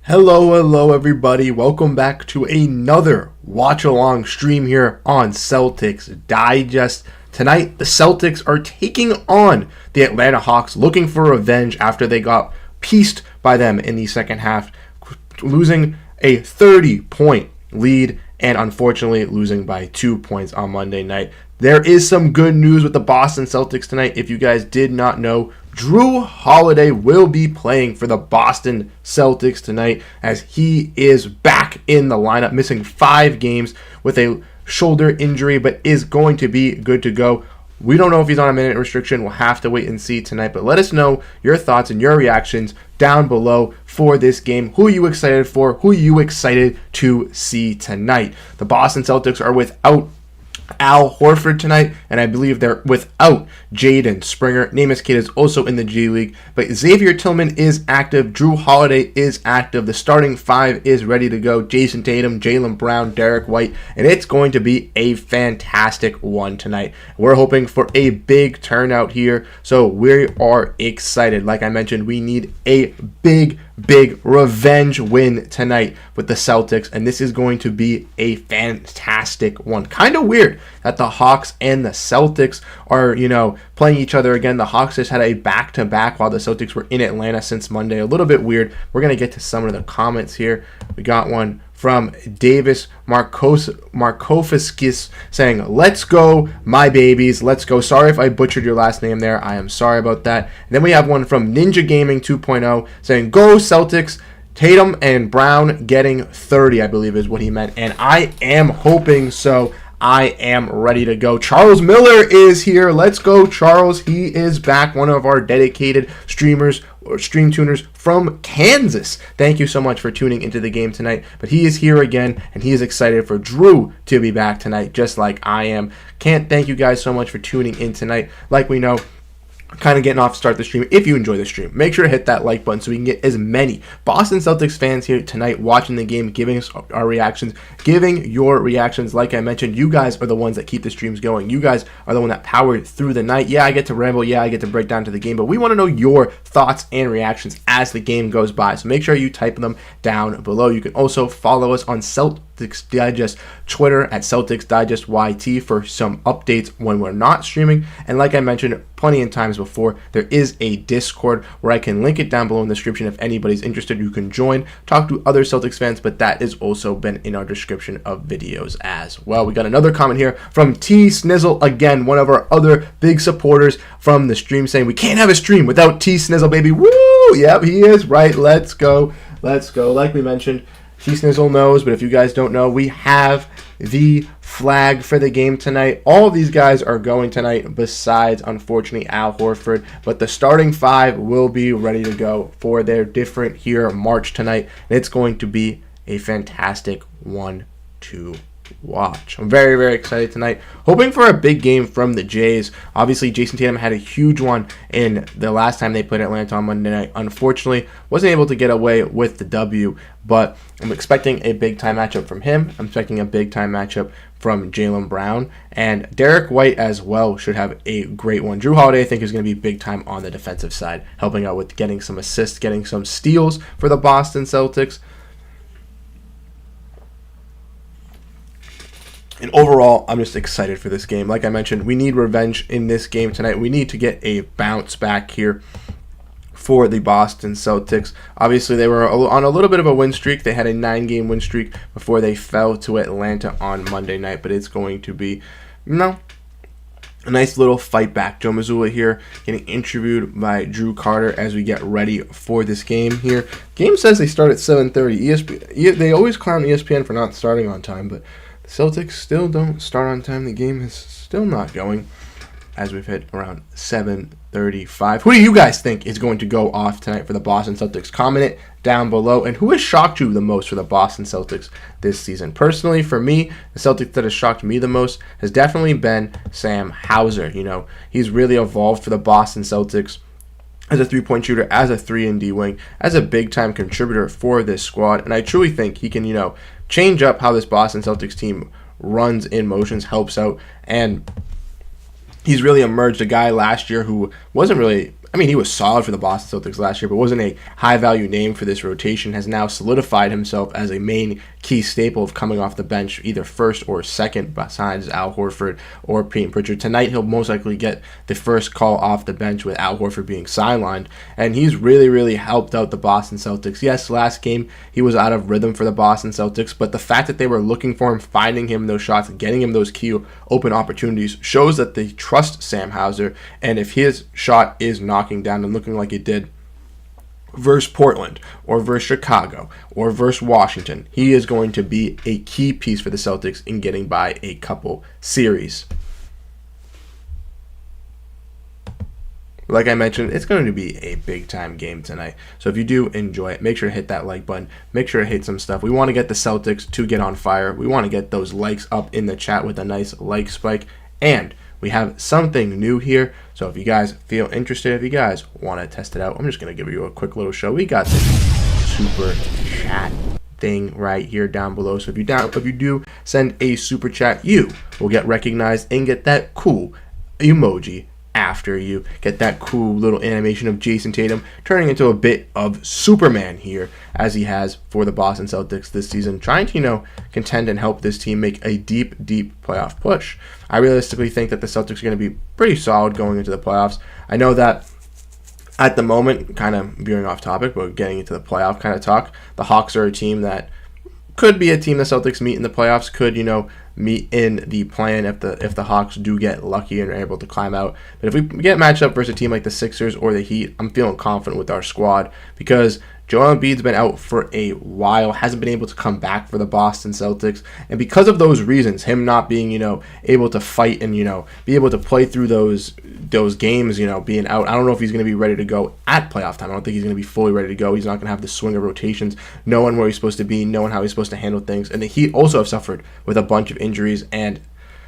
Hello everybody. Welcome back to another watch-along stream here on Celtics Digest. Tonight, the Celtics are taking on the Atlanta Hawks, looking for revenge after they got pieced by them in the second half, losing a 30-point lead and unfortunately losing by 2 points on Monday night. There is some good news with the Boston Celtics tonight. If you guys did not know, Drew Holiday will be playing for the Boston Celtics tonight as he is back in the lineup, missing 5 games with a shoulder injury, but is going to be good to go. We don't know if he's on a minute restriction. We'll have to wait and see tonight, but let us know your thoughts and your reactions down below for this game. Who are you excited for? Who are you excited to see tonight? The Boston Celtics are without Al Horford tonight, and I believe they're without Jaden Springer. Namus Kid is also in the G League, but Xavier Tillman is active. Drew Holiday is active. The starting 5 is ready to go. Jason Tatum, Jaylen Brown, Derek White, and it's going to be a fantastic one tonight. We're hoping for a big turnout here, so we are excited. Like I mentioned, we need a big revenge win tonight with the Celtics, and this is going to be a fantastic one. Kind of weird that the Hawks and the Celtics are, playing each other again. The Hawks just had a back-to-back while the Celtics were in Atlanta since Monday. A little bit weird. We're going to get to some of the comments here. We got one from Davis Markofiskis saying, "Let's go, my babies. Let's go." Sorry if I butchered your last name there. I am sorry about that. And then we have one from Ninja Gaming 2.0 saying, "Go Celtics. Tatum and Brown getting 30, I believe is what he meant. And I am hoping so. I am ready to go. Charles Miller is here. Let's go, Charles. He is back, one of our dedicated streamers or stream tuners from Kansas. Thank you so much for tuning into the game tonight. But he is here again, and he is excited for Drew to be back tonight, just like I am. Can't thank you guys so much for tuning in tonight. Like we know, kind of getting off to start the stream. If you enjoy the stream, make sure to hit that like button so we can get as many Boston Celtics fans here tonight watching the game, giving us our reactions, giving your reactions. Like I mentioned, you guys are the ones that keep the streams going. You guys are the one that powered through the night. Yeah, I get to ramble. Yeah, I get to break down to the game, but we want to know your thoughts and reactions as the game goes by. So make sure you type them down below. You can also follow us on Celtics Digest Twitter at Celtics Digest YT for some updates when we're not streaming. And like I mentioned plenty of times before, there is a Discord where I can link it down below in the description. If anybody's interested, you can join, talk to other Celtics fans, but that has also been in our description of videos as well. We got another comment here from T Snizzle, again, one of our other big supporters from the stream, saying we can't have a stream without T Snizzle, baby. Woo! Yep, he is right. Let's go. Like we mentioned, T Snizzle knows, but if you guys don't know, we have the flag for the game tonight. All of these guys are going tonight besides, unfortunately, Al Horford, but the starting 5 will be ready to go for their different here march tonight. And it's going to be a fantastic one to watch. I'm very excited tonight, hoping for a big game from the Jays. Obviously, Jason Tatum had a huge one in the last time they played Atlanta on Monday night. Unfortunately, wasn't able to get away with the W, but I'm expecting a big time matchup from him. I'm expecting a big time matchup from Jaylen Brown, and Derek White as well should have a great one. Drew Holiday, I think, is going to be big time on the defensive side, helping out with getting some assists, getting some steals for the Boston Celtics. And overall, I'm just excited for this game. Like I mentioned, we need revenge in this game tonight. We need to get a bounce back here for the Boston Celtics. Obviously, they were on a little bit of a win streak. They had a 9-game win streak before they fell to Atlanta on Monday night. But it's going to be, a nice little fight back. Joe Mazzulla here getting interviewed by Drew Carter as we get ready for this game here. Game says they start at 7:30. They always clown ESPN for not starting on time, but the Celtics still don't start on time. The game is still not going as we've hit around 7:35. Who do you guys think is going to go off tonight for the Boston Celtics? Comment it down below. And who has shocked you the most for the Boston Celtics this season? Personally, for me, the Celtics that has shocked me the most has definitely been Sam Hauser. He's really evolved for the Boston Celtics as a three-point shooter, as a 3-and-D wing, as a big-time contributor for this squad. And I truly think he can, change up how this Boston Celtics team runs in motions, helps out, and he's really emerged a guy last year who wasn't really I mean, he was solid for the Boston Celtics last year, but wasn't a high-value name for this rotation, has now solidified himself as a main key staple of coming off the bench, either first or second, besides Al Horford or Peyton Pritchard. Tonight, he'll most likely get the first call off the bench with Al Horford being sidelined, and he's really, really helped out the Boston Celtics. Yes, last game, he was out of rhythm for the Boston Celtics, but the fact that they were looking for him, finding him those shots, getting him those key open opportunities, shows that they trust Sam Hauser, and if his shot is knocking down and looking like it did versus Portland or versus Chicago or versus Washington, he is going to be a key piece for the Celtics in getting by a couple series. Like I mentioned, it's going to be a big-time game tonight. So if you do enjoy it, make sure to hit that like button. Make sure to hit some stuff. We want to get the Celtics to get on fire. We want to get those likes up in the chat with a nice like spike. And we have something new here. So if you guys feel interested, if you guys want to test it out, I'm just going to give you a quick little show. We got this super chat thing right here down below. So if you do send a super chat, you will get recognized and get that cool emoji after you get that cool little animation of Jason Tatum turning into a bit of Superman here, as he has for the Boston Celtics this season, trying to, contend and help this team make a deep playoff push. I realistically think that the Celtics are going to be pretty solid going into the playoffs. I know that at the moment, kind of veering off topic, but getting into the playoff kind of talk, the Hawks are a team that could be a team the Celtics meet in the playoffs, could, meet in the plan if the Hawks do get lucky and are able to climb out. But if we get matched up versus a team like the Sixers or the Heat, I'm feeling confident with our squad because Joel Embiid's been out for a while, hasn't been able to come back for the Boston Celtics, and because of those reasons, him not being, able to fight and, be able to play through those games, being out, I don't know if he's going to be ready to go at playoff time. I don't think he's going to be fully ready to go. He's not going to have the swing of rotations, knowing where he's supposed to be, knowing how he's supposed to handle things, and the Heat also have suffered with a bunch of injuries, and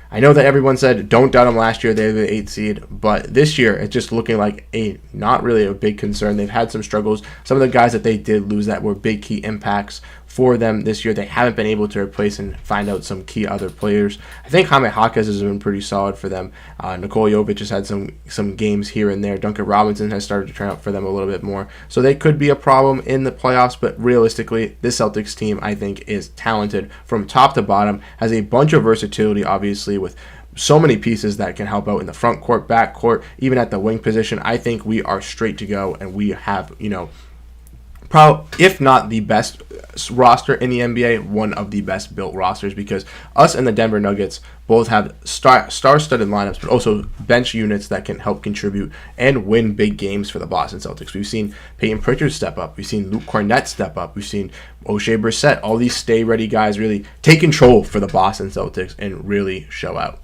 I know that everyone said don't doubt them last year, they were the 8th seed, but this year it's just looking like not really a big concern. They've had some struggles. Some of the guys that they did lose that were big key impacts for them this year, they haven't been able to replace and find out some key other players. I think Jaime Jaquez has been pretty solid for them. Nikola Jovic has had some games here and there. Duncan Robinson has started to turn out for them a little bit more. So they could be a problem in the playoffs, but realistically, this Celtics team, I think, is talented from top to bottom, has a bunch of versatility, obviously, with so many pieces that can help out in the front court, back court, even at the wing position. I think we are straight to go, and we have, if not the best roster in the NBA, one of the best built rosters, because us and the Denver Nuggets both have star-studded lineups, but also bench units that can help contribute and win big games for the Boston Celtics. We've seen Peyton Pritchard step up. We've seen Luke Cornett step up. We've seen O'Shea Brissett. All these stay-ready guys really take control for the Boston Celtics and really show out.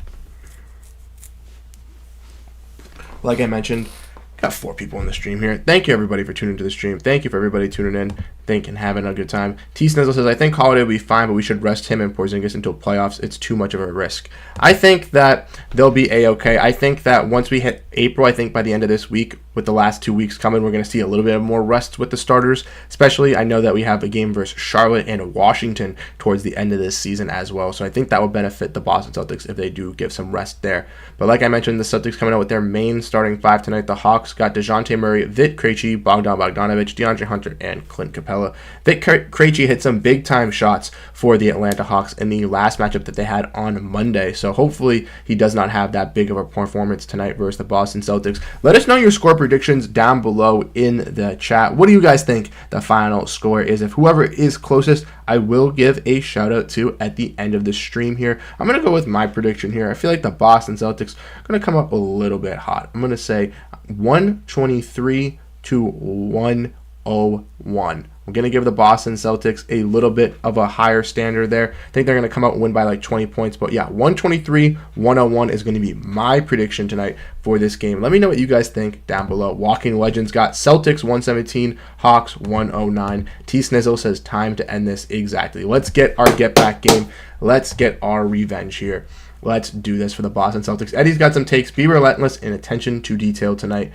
Like I mentioned, got 4 people in the stream here. Thank you, everybody, for tuning to the stream. Thank you for everybody tuning in, and having a good time. T. Snizzle says, I think Holiday will be fine, but we should rest him and Porzingis until playoffs. It's too much of a risk. I think that they'll be A-okay. I think that once we hit April, I think by the end of this week, with the last 2 weeks coming, we're going to see a little bit more rest with the starters. Especially, I know that we have a game versus Charlotte and Washington towards the end of this season as well. So I think that will benefit the Boston Celtics if they do give some rest there. But like I mentioned, the Celtics coming out with their main starting 5 tonight. The Hawks got DeJounte Murray, Vit Krejci, Bogdan Bogdanovic, DeAndre Hunter, and Clint Capella. Vit Krejci hit some big-time shots for the Atlanta Hawks in the last matchup that they had on Monday. So hopefully he does not have that big of a performance tonight versus the Boston Celtics. Let us know your score predictions down below in the chat. What do you guys think the final score is? If whoever is closest, I will give a shout out to at the end of the stream here. I'm going to go with my prediction here. I feel like the Boston Celtics are going to come up a little bit hot. I'm going to say 123 to 101. I'm going to give the Boston Celtics a little bit of a higher standard there. I think they're going to come out and win by like 20 points. But yeah, 123-101 is going to be my prediction tonight for this game. Let me know what you guys think down below. Walking Legends got Celtics 117, Hawks 109. T. Snizzle says time to end this exactly. Let's get our get back game. Let's get our revenge here. Let's do this for the Boston Celtics. Eddie's got some takes. Be relentless and attention to detail tonight.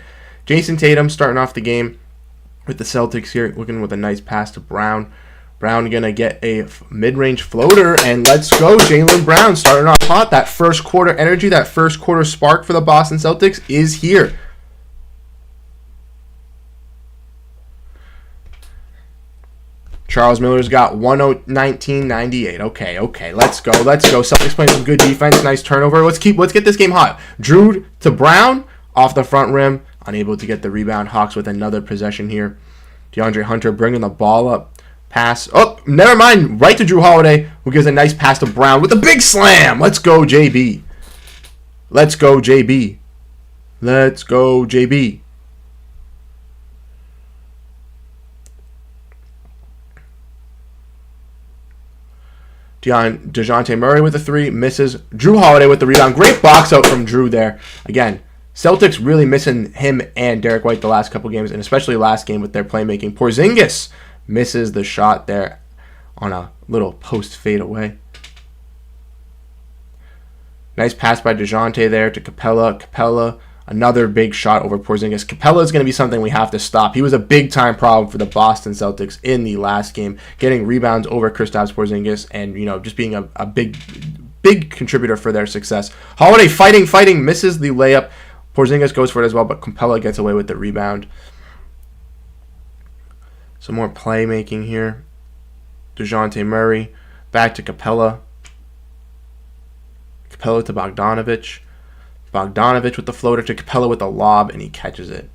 Jason Tatum starting off the game with the Celtics here, looking with a nice pass to Brown. Brown going to get a mid-range floater, and let's go. Jaylen Brown starting off hot. That first quarter energy, that first quarter spark for the Boston Celtics is here. Charles Miller's got 119.98. Okay, let's go. Celtics playing some good defense. Nice turnover. Let's get this game hot. Drew to Brown off the front rim, unable to get the rebound. Hawks with another possession here. DeAndre Hunter bringing the ball up. Pass. Oh, never mind. Right to Drew Holiday, who gives a nice pass to Brown with a big slam. Let's go, JB. Let's go, JB. Let's go, JB. DeJounte Murray with a three, misses. Drew Holiday with the rebound. Great box out from Drew there. Again, Celtics really missing him and Derek White the last couple games, and especially last game with their playmaking. Porzingis misses the shot there on a little post fadeaway. Nice pass by DeJounte there to Capella. Capella, another big shot over Porzingis. Capella is going to be something we have to stop. He was a big-time problem for the Boston Celtics in the last game, getting rebounds over Kristaps Porzingis and, just being a big contributor for their success. Holiday fighting, misses the layup. Porzingis goes for it as well, but Capella gets away with the rebound. Some more playmaking here. DeJounte Murray back to Capella. Capella to Bogdanovich. Bogdanovich with the floater to Capella with the lob, and he catches it.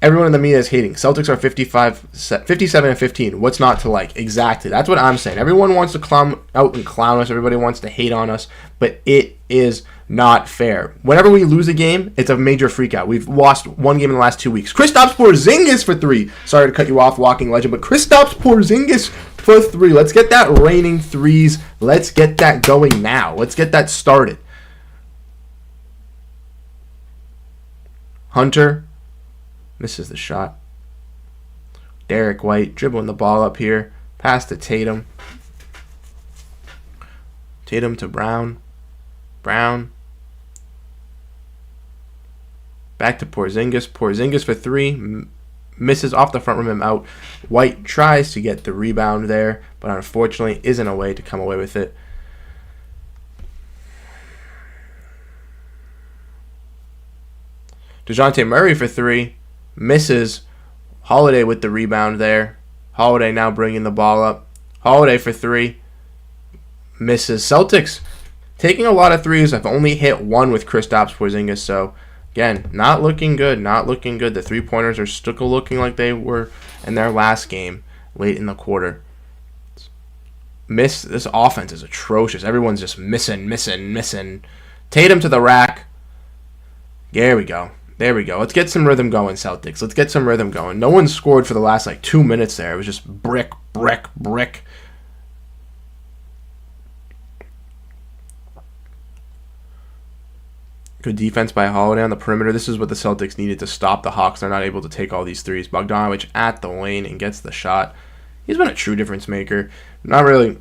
Everyone in the media is hating. Celtics are 57-15. What's not to like? Exactly. That's what I'm saying. Everyone wants to clown us. Everybody wants to hate on us, but it is not fair. Whenever we lose a game, it's a major freakout. We've lost one game in the last 2 weeks. Kristaps Porzingis for three. Sorry to cut you off, walking legend, but Kristaps Porzingis for three. Let's get that raining threes. Let's get that going now. Let's get that started. Hunter misses the shot. Derek White dribbling the ball up here. Pass to Tatum. Tatum to Brown. Brown. Back to Porzingis. Porzingis for three. Misses off the front rim and out. White tries to get the rebound there, but unfortunately isn't a way to come away with it. DeJounte Murray for three. Misses. Holiday with the rebound there. Holiday now bringing the ball up. Holiday for three. Misses. Celtics taking a lot of threes. I've only hit one with Kristaps Porzingis, so again, not looking good. The three-pointers are still looking like they were in their last game late in the quarter. This offense is atrocious. Everyone's just missing. Tatum to the rack. There we go. Let's get some rhythm going, Celtics. Let's get some rhythm going. No one scored for the last 2 minutes there. It was just brick. Good defense by Holiday on the perimeter. This is what the Celtics needed to stop the Hawks. They're not able to take all these threes. Bogdanovich at the lane and gets the shot. He's been a true difference maker. Not really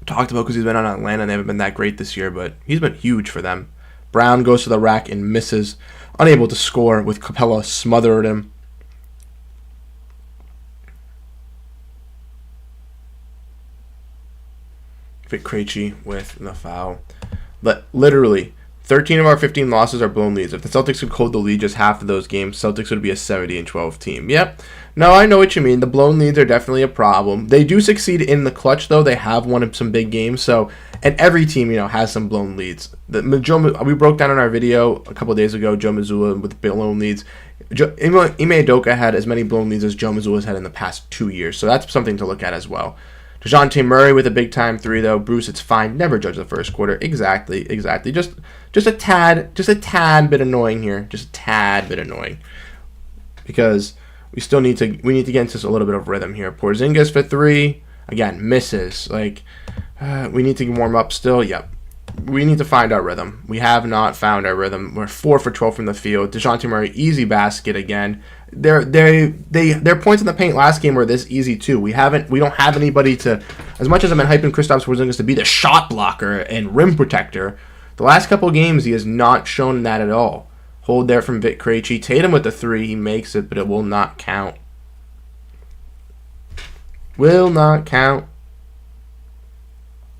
talked about because he's been on Atlanta and they haven't been that great this year, but he's been huge for them. Brown goes to the rack and misses. Unable to score with Capella smothered him. Vic Krejci with the foul. But literally, 13 of our 15 losses are blown leads. If the Celtics could hold the lead just half of those games, Celtics would be a 70-12 team. Yep. No, I know what you mean. The blown leads are definitely a problem. They do succeed in the clutch, though. They have won some big games. So, and every team, has some blown leads. We broke down in our video a couple days ago, Joe Mazzulla with blown leads. Ime Udoka had as many blown leads as Joe Mazzulla's had in the past 2 years. So that's something to look at as well. DeJounte Murray with a big-time three, though. Bruce, it's fine. Never judge the first quarter. Exactly. Just a tad bit annoying here. Just a tad bit annoying. Because we need to get into a little bit of rhythm here. Porzingis for three. Again, misses. We need to warm up still. Yep. We need to find our rhythm. We have not found our rhythm. We're 4 for 12 from the field. DeJounte Murray, easy basket again. Their points in the paint last game were this easy too. We don't have anybody to, as much as I've been hyping Kristaps Porzingis to be the shot blocker and rim protector, the last couple of games he has not shown that at all. Hold there from Vic Krejci. Tatum with the three, he makes it, but it will not count. Will not count.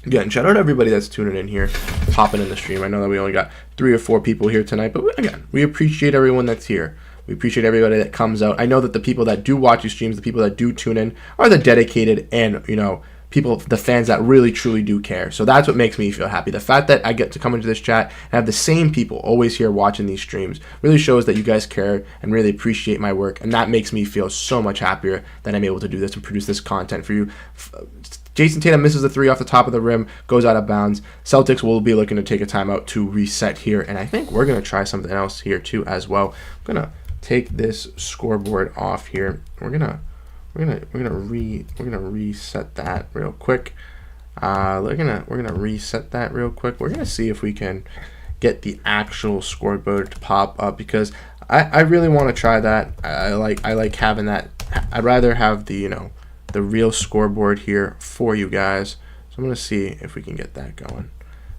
Again, shout out to everybody that's tuning in here, popping in the stream. I know that we only got 3 or 4 people here tonight, but again, we appreciate everyone that's here. We appreciate everybody that comes out. I know that the people that do watch these streams, the people that do tune in, are the dedicated and, you know, people, the fans that really truly do care. So that's what makes me feel happy. The fact that I get to come into this chat and have the same people always here watching these streams really shows that you guys care and really appreciate my work, and that makes me feel so much happier that I'm able to do this and produce this content for you. Jason Tatum misses the 3 off the top of the rim, goes out of bounds. Celtics will be looking to take a timeout to reset here, and I think we're going to try something else here too as well. I'm going to take this scoreboard off here. We're gonna reset that real quick. We're gonna reset that real quick. We're gonna see if we can get the actual scoreboard to pop up, because I really want to try that. I like having that. I'd rather have the, you know, the real scoreboard here for you guys. So I'm gonna see if we can get that going.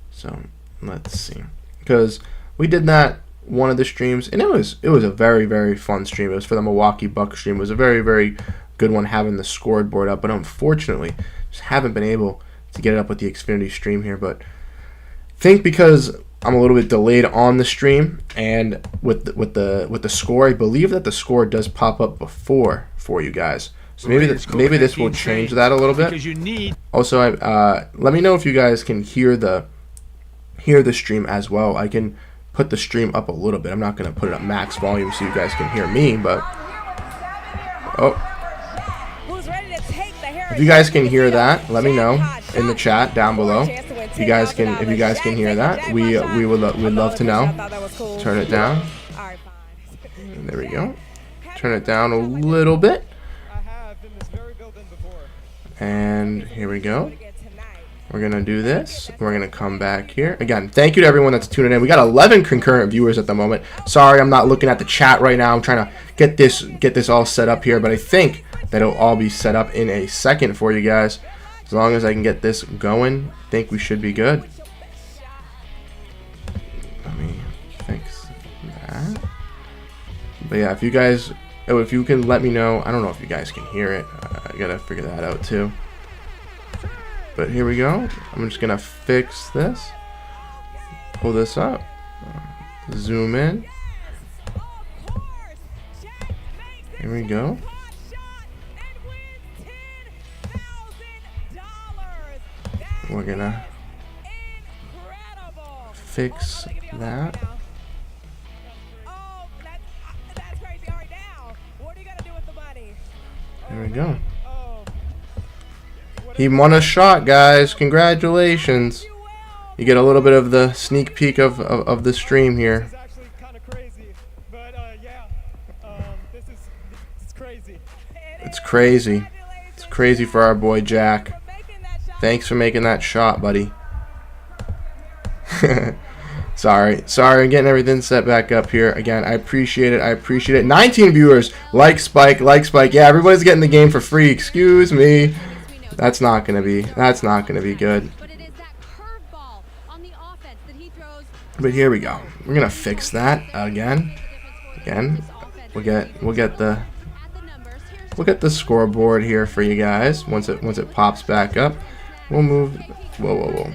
So let's see, because we did that one of the streams, and it was a very, very fun stream. It was for the Milwaukee Bucks stream. It was a very, very good one having the scoreboard up, but unfortunately just haven't been able to get it up with the Xfinity stream here. But I think because I'm a little bit delayed on the stream and with the score, I believe that the score does pop up before for you guys. So maybe this will change that a little bit. Also, let me know if you guys can hear the stream as well. I can put the stream up a little bit. I'm not going to put it at max volume so you guys can hear me, but if you guys can hear that, let me know in the chat down below. If you guys can hear that, we'd love to know. Turn it down. There we go. Turn it down a little bit. And here we go. We're going to do this. We're going to come back here. Again, thank you to everyone that's tuning in. We got 11 concurrent viewers at the moment. Sorry, I'm not looking at the chat right now. I'm trying to get this all set up here, but I think that it'll all be set up in a second for you guys. As long as I can get this going, I think we should be good. Let me fix that. But yeah, if you can let me know. I don't know if you guys can hear it. I got to figure that out too. But here we go. I'm just going to fix this. Pull this up. Zoom in. Here we go. We're going to fix that. There we go. He won a shot, guys. Congratulations. You get a little bit of the sneak peek of the stream here. It's actually kind of crazy, but yeah, it's crazy. It's crazy. It's crazy for our boy Jack. Thanks for making that shot, buddy. Sorry, I'm getting everything set back up here. Again, I appreciate it. 19 viewers. Like Spike. Yeah, everybody's getting the game for free. Excuse me. That's not gonna be good. But here we go. We're gonna fix that again. We'll get the scoreboard here for you guys. Once it pops back up, we'll move. Whoa.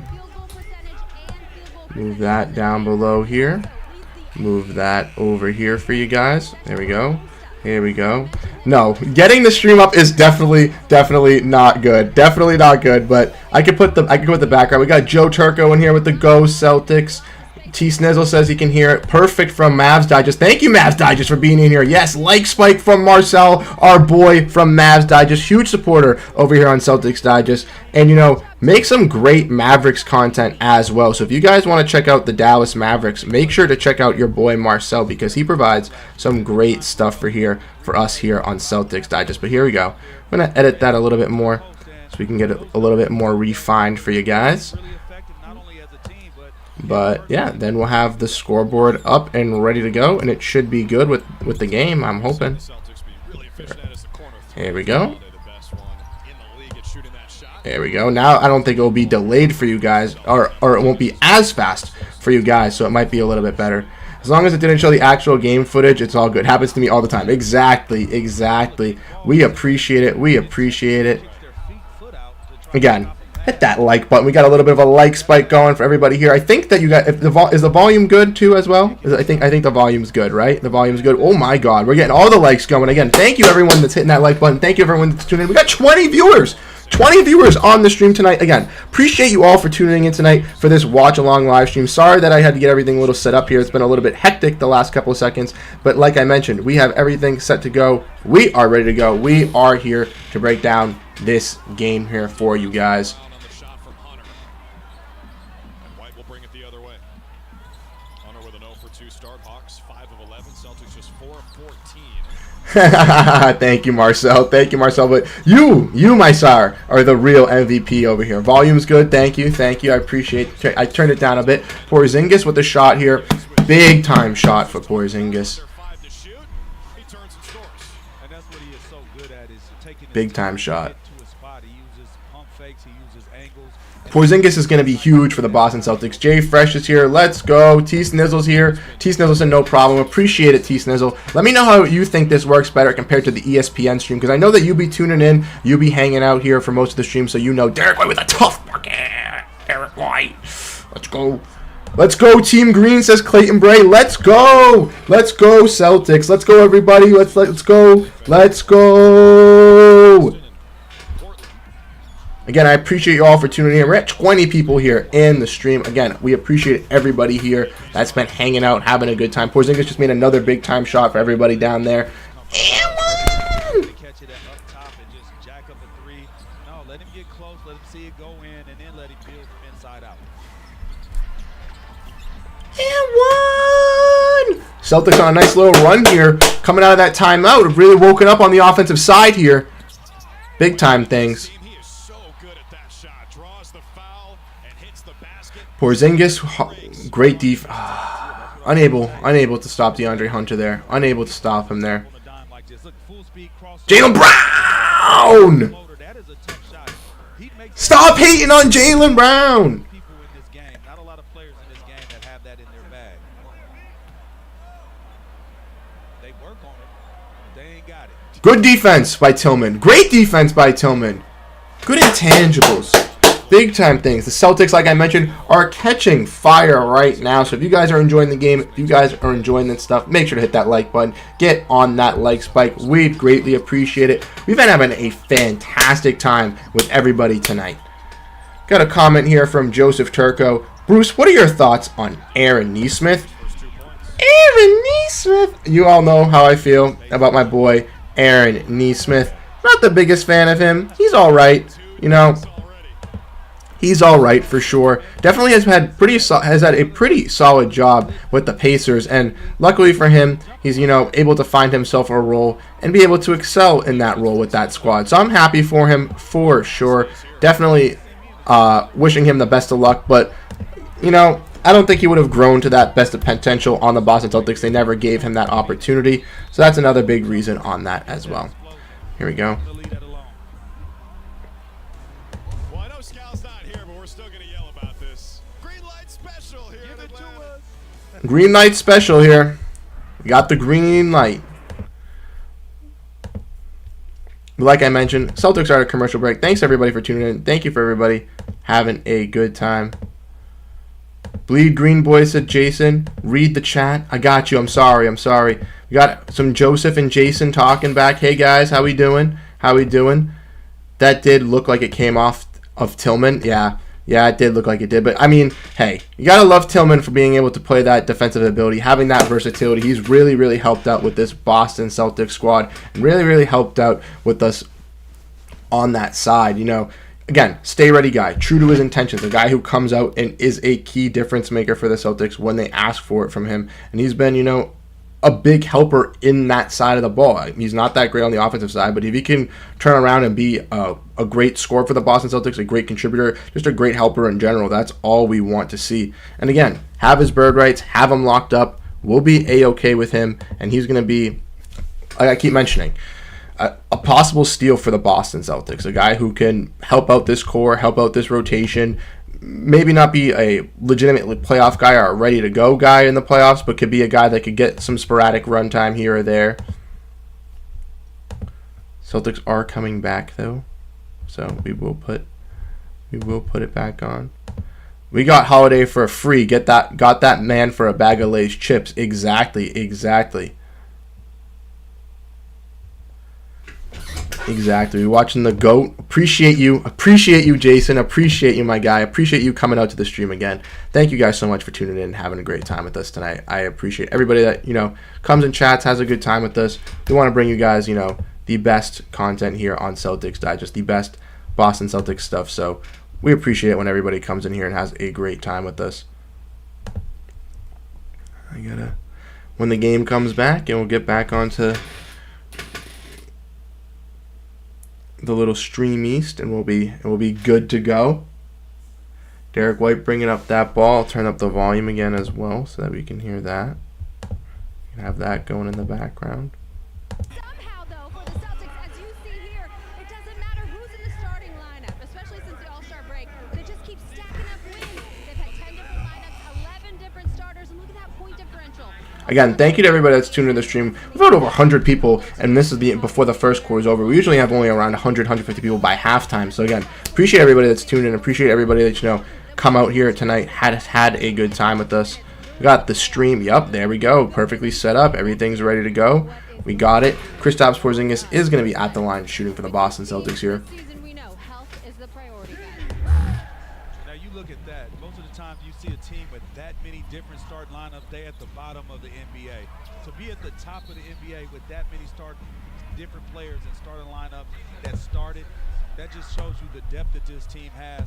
Move that down below here. Move that over here for you guys. There we go. Here we go. No, getting the stream up is definitely not good. Definitely not good. But I could put the background. We got Joe Turco in here with the Go Celtics. T Snizzle says he can hear it. Perfect from Mavs Digest. Thank you, Mavs Digest, for being in here. Yes, like Spike from Marcel, our boy from Mavs Digest. Huge supporter over here on Celtics Digest. And, you know, make some great Mavericks content as well. So if you guys want to check out the Dallas Mavericks, make sure to check out your boy Marcel, because he provides some great stuff for us here on Celtics Digest. But here we go. I'm going to edit that a little bit more so we can get it a little bit more refined for you guys. But yeah, then we'll have the scoreboard up and ready to go, and it should be good with the game, I'm hoping. Here we go. There we go. Now I don't think it will be delayed for you guys, or it won't be as fast for you guys, so it might be a little bit better. As long as it didn't show the actual game footage, it's all good. Happens to me all the time. Exactly. We appreciate it. Again, hit that like button. We got a little bit of a like spike going for everybody here. I think that you got, if is the volume good too as well? I think the volume's good, right? The volume's good. Oh my God, we're getting all the likes going. Again, thank you everyone that's hitting that like button. Thank you everyone that's tuning in. We got 20 viewers. 20 viewers on the stream tonight. Again, appreciate you all for tuning in tonight for this watch along live stream. Sorry that I had to get everything a little set up here. It's been a little bit hectic the last couple of seconds, but like I mentioned, we have everything set to go. We are ready to go. We are here to break down this game here for you guys. White will bring it the other way. Hunter with an 0 for 2 start. Hawks 5 of 11. Celtics just 4 of 14. Thank you, Marcel. Thank you, Marcel. But you, my sire, are the real MVP over here. Volume's good. Thank you. Thank you. I appreciate it. I turned it down a bit. Porzingis with the shot here. Big time shot for Porzingis. Big time shot. Porzingis is going to be huge for the Boston Celtics. Jay Fresh is here. Let's go. T Snizzle's here. T Snizzle said no problem. Appreciate it, T Snizzle. Let me know how you think this works better compared to the ESPN stream, because I know that you be tuning in, you be hanging out here for most of the stream, so you know Derek White with a tough mark. Derek White. Let's go. Let's go, Team Green, says Clayton Bray. Let's go. Let's go, Celtics. Let's go, everybody. Let's go. Let's go. Again, I appreciate you all for tuning in. We're at 20 people here in the stream. Again, we appreciate everybody here that's been hanging out, having a good time. Porzingis just made another big-time shot for everybody down there. And one! Catch it up top and just jack up a three. No, let him get close, let him see it go in, and then let him build from inside out. And one! Celtics on a nice little run here. Coming out of that timeout. Have really woken up on the offensive side here. Big-time things. Porzingis, great defense. Unable to stop DeAndre Hunter there. Unable to stop him there. Jaylen Brown! Stop hating on Jaylen Brown! Good defense by Tillman. Great defense by Tillman. Good intangibles. Big time things. The Celtics, like I mentioned, are catching fire right now. So if you guys are enjoying the game, if you guys are enjoying this stuff, make sure to hit that like button. Get on that like spike. We'd greatly appreciate it. We've been having a fantastic time with everybody tonight. Got a comment here from Joseph Turco. Bruce, what are your thoughts on Aaron Nesmith? Aaron Nesmith! You all know how I feel about my boy, Aaron Nesmith. Not the biggest fan of him. He's all right. You know, he's all right for sure. Definitely has had a pretty solid job with the Pacers, and luckily for him, he's able to find himself a role and be able to excel in that role with that squad. So I'm happy for him for sure. Definitely wishing him the best of luck, but I don't think he would have grown to that best of potential on the Boston Celtics. They never gave him that opportunity, so that's another big reason on that as well. Here we go. Green light special here. We got the green light. Like I mentioned, Celtics are at a commercial break. Thanks everybody for tuning in. Thank you for everybody having a good time. Bleed Green Boy said Jason. Read the chat. I got you. I'm sorry. We got some Joseph and Jason talking back. Hey guys, how we doing? That did look like it came off of Tillman. Yeah, it did look like it did. But, I mean, hey, you got to love Tillman for being able to play that defensive ability, having that versatility. He's really, really helped out with this Boston Celtics squad and really, really helped out with us on that side. Again, stay ready guy, true to his intentions, a guy who comes out and is a key difference maker for the Celtics when they ask for it from him. And he's been, a big helper in that side of the ball. He's not that great on the offensive side, but if he can turn around and be a great scorer for the Boston Celtics, a great contributor, just a great helper in general, that's all we want to see. And again, have his bird rights, have him locked up. We'll be A-okay with him, and he's going to be, like I keep mentioning, a possible steal for the Boston Celtics, a guy who can help out this core, help out this rotation, maybe not be a legitimately playoff guy or a ready-to-go guy in the playoffs, but could be a guy that could get some sporadic run time here or there. Celtics are coming back, though, so we will We will put it back on. We got Holiday for a free. Got that man for a bag of Lay's chips. Exactly. We're watching the GOAT. Appreciate you, Jason. Appreciate you, my guy. Appreciate you coming out to the stream again. Thank you guys so much for tuning in and having a great time with us tonight. I appreciate everybody that, comes and chats, has a good time with us. We want to bring you guys, the best content here on Celtics Digest, the best Boston Celtics stuff. So we appreciate it when everybody comes in here and has a great time with us. When the game comes back, and we'll get back onto the little stream east, and we'll be good to go. Derek White bringing up that ball. I'll turn up the volume again as well so that we can hear that. You can have that going in the background. Somehow, though, for the Celtics, as you see here, it doesn't matter who's in the starting lineup, especially since the All-Star break. They just keep stacking up wins. They've had 10 different lineups, 11 different starters, and look at that point differential. Again, thank you to everybody that's tuned in the stream. We've had over 100 people, and this is before the first quarter is over. We usually have only around 100, 150 people by halftime. So again, appreciate everybody that's tuned in. Appreciate everybody that come out here tonight, had a good time with us. We got the stream. Yup, there we go. Perfectly set up. Everything's ready to go. We got it. Kristaps Porzingis is going to be at the line shooting for the Boston Celtics here. Now you look at that. Most of the times you see a team with that many different start lineups, they at the bottom of the NBA. To be at the top of the NBA with that many different players and starting lineup that started, that just shows you the depth that this team has.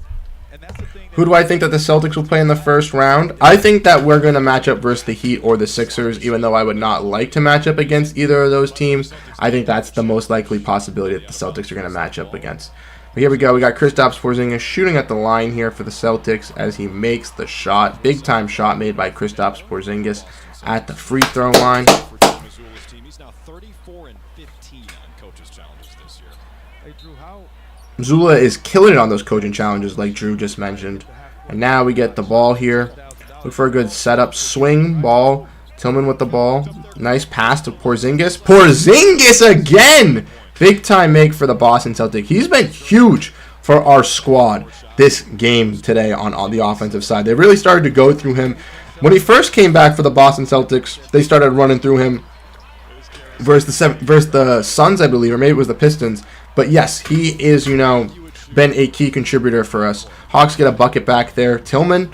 And that's the thing. Who do I think that the Celtics will play in the first round? I think that we're going to match up versus the Heat or the Sixers, even though I would not like to match up against either of those teams. I think that's the most likely possibility that the Celtics are going to match up against. But here we go. We got Kristaps Porzingis shooting at the line here for the Celtics as he makes the shot. Big time shot made by Kristaps Porzingis at the free throw line. He's now 34 and 15 on coaches' challenges this year. Hey, Drew, how Zula is killing it on those coaching challenges like Drew just mentioned. And now we get the ball here. Look for a good setup. Swing ball. Tillman with the ball. Nice pass to Porzingis. Porzingis again! Big time make for the Boston Celtics. He's been huge for our squad this game today on the offensive side. They really started to go through him. When he first came back for the Boston Celtics, they started running through him versus the Suns, I believe, or maybe it was the Pistons. But yes, he is, been a key contributor for us. Hawks get a bucket back there. Tillman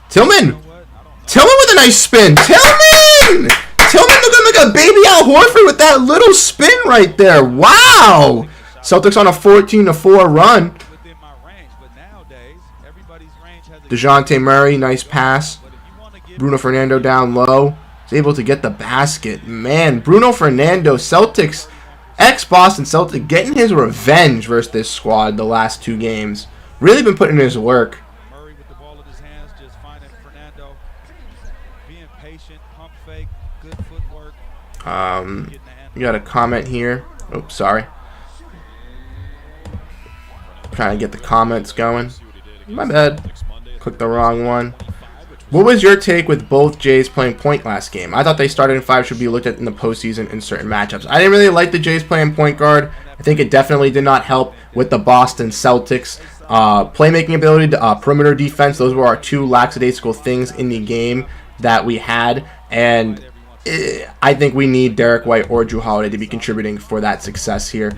with a nice spin. Tillman looking like a baby Al Horford with that little spin right there. Wow! Celtics on a 14-4 run. DeJounte Murray, nice pass. Bruno Fernando down low. He's able to get the basket. Man, Bruno Fernando, Celtics, ex-Boston Celtic, getting his revenge versus this squad the last two games. Really been putting in his work. Murray with the ball in his hands, just finding Fernando, being patient, pump fake, good footwork. We got a comment here. Oops, sorry. Trying to get the comments going. My bad. Clicked the wrong one. What was your take with both Jays playing point last game? I thought they started in five should be looked at in the postseason in certain matchups. I didn't really like the Jays playing point guard. I think it definitely did not help with the Boston Celtics playmaking ability, perimeter defense. Those were our two lackadaisical things in the game that we had. And I think we need Derek White or Drew Holiday to be contributing for that success here.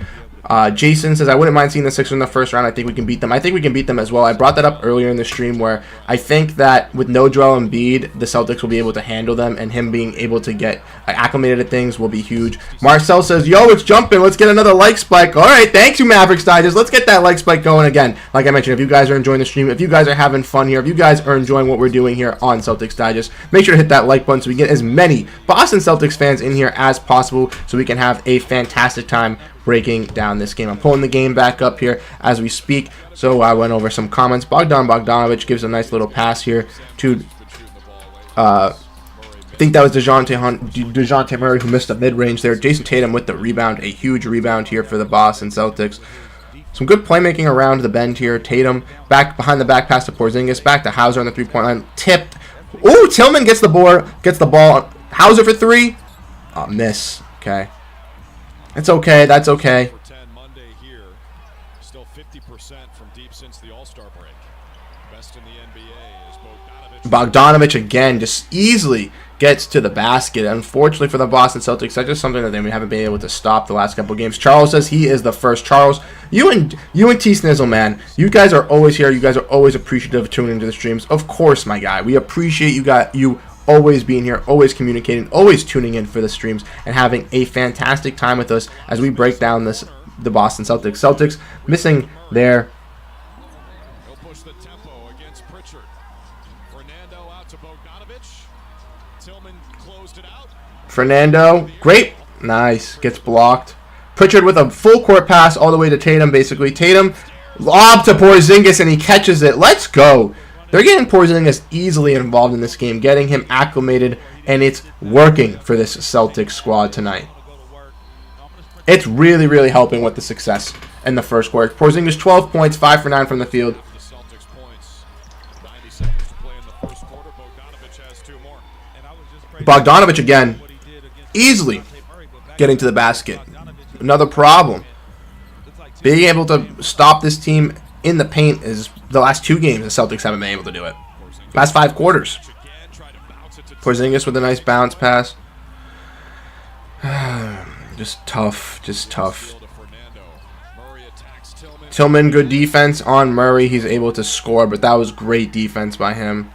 Jason says, I wouldn't mind seeing the Sixers in the first round. I think we can beat them. I think we can beat them as well. I brought that up earlier in the stream where I think that with no Joel Embiid, the Celtics will be able to handle them, and him being able to get acclimated to things will be huge. Marcel says, yo, it's jumping. Let's get another like spike. All right, thanks you, Mavericks Digest. Let's get that like spike going again. Like I mentioned, if you guys are enjoying the stream, if you guys are having fun here, if you guys are enjoying what we're doing here on Celtics Digest, make sure to hit that like button so we get as many Boston Celtics fans in here as possible so we can have a fantastic time breaking down this game. I'm pulling the game back up here as we speak. So I went over some comments. Bogdanovich gives a nice little pass here to, I think that was DeJounte Murray who missed a mid-range there. Jason Tatum with the rebound, a huge rebound here for the Boston Celtics. Some good playmaking around the bend here. Tatum back behind the back pass to Porzingis, back to Hauser on the three-point line. Tipped. Ooh, Tillman gets the ball. Hauser for three. Oh, miss. Okay. It's okay. That's okay. For 10 Monday here, still 50% from deep since the All-Star break. Best in the NBA is Bogdanovich again just easily gets to the basket. Unfortunately for the Boston Celtics, that's just something that they haven't been able to stop the last couple of games. Charles says he is the first. Charles, you and T Snizzle, man, you guys are always here. You guys are always appreciative of tuning into the streams. Of course, my guy, we appreciate you always being here, always communicating, always tuning in for the streams, and having a fantastic time with us as we break down the Boston Celtics. Celtics missing their. He'll push the tempo against Pritchard. Fernando out to Bogdanovich. Tillman closed it out. Fernando, great, nice, gets blocked. Pritchard with a full court pass all the way to Tatum, basically. Tatum lob to Porzingis, and he catches it. Let's go. They're getting Porzingis easily involved in this game, getting him acclimated, and it's working for this Celtics squad tonight. It's really, really helping with the success in the first quarter. Porzingis 12 points, 5 for 9 from the field. The Celtics points. 90 seconds to play in the first quarter. Bogdanovich has 2 more. Bogdanovich again, easily getting to the basket. Another problem. Being able to stop this team in the paint is the last 2 games the Celtics haven't been able to do it. Last 5 quarters. Porzingis with a nice bounce pass. Just tough. Tillman, good defense on Murray. He's able to score, but that was great defense by him.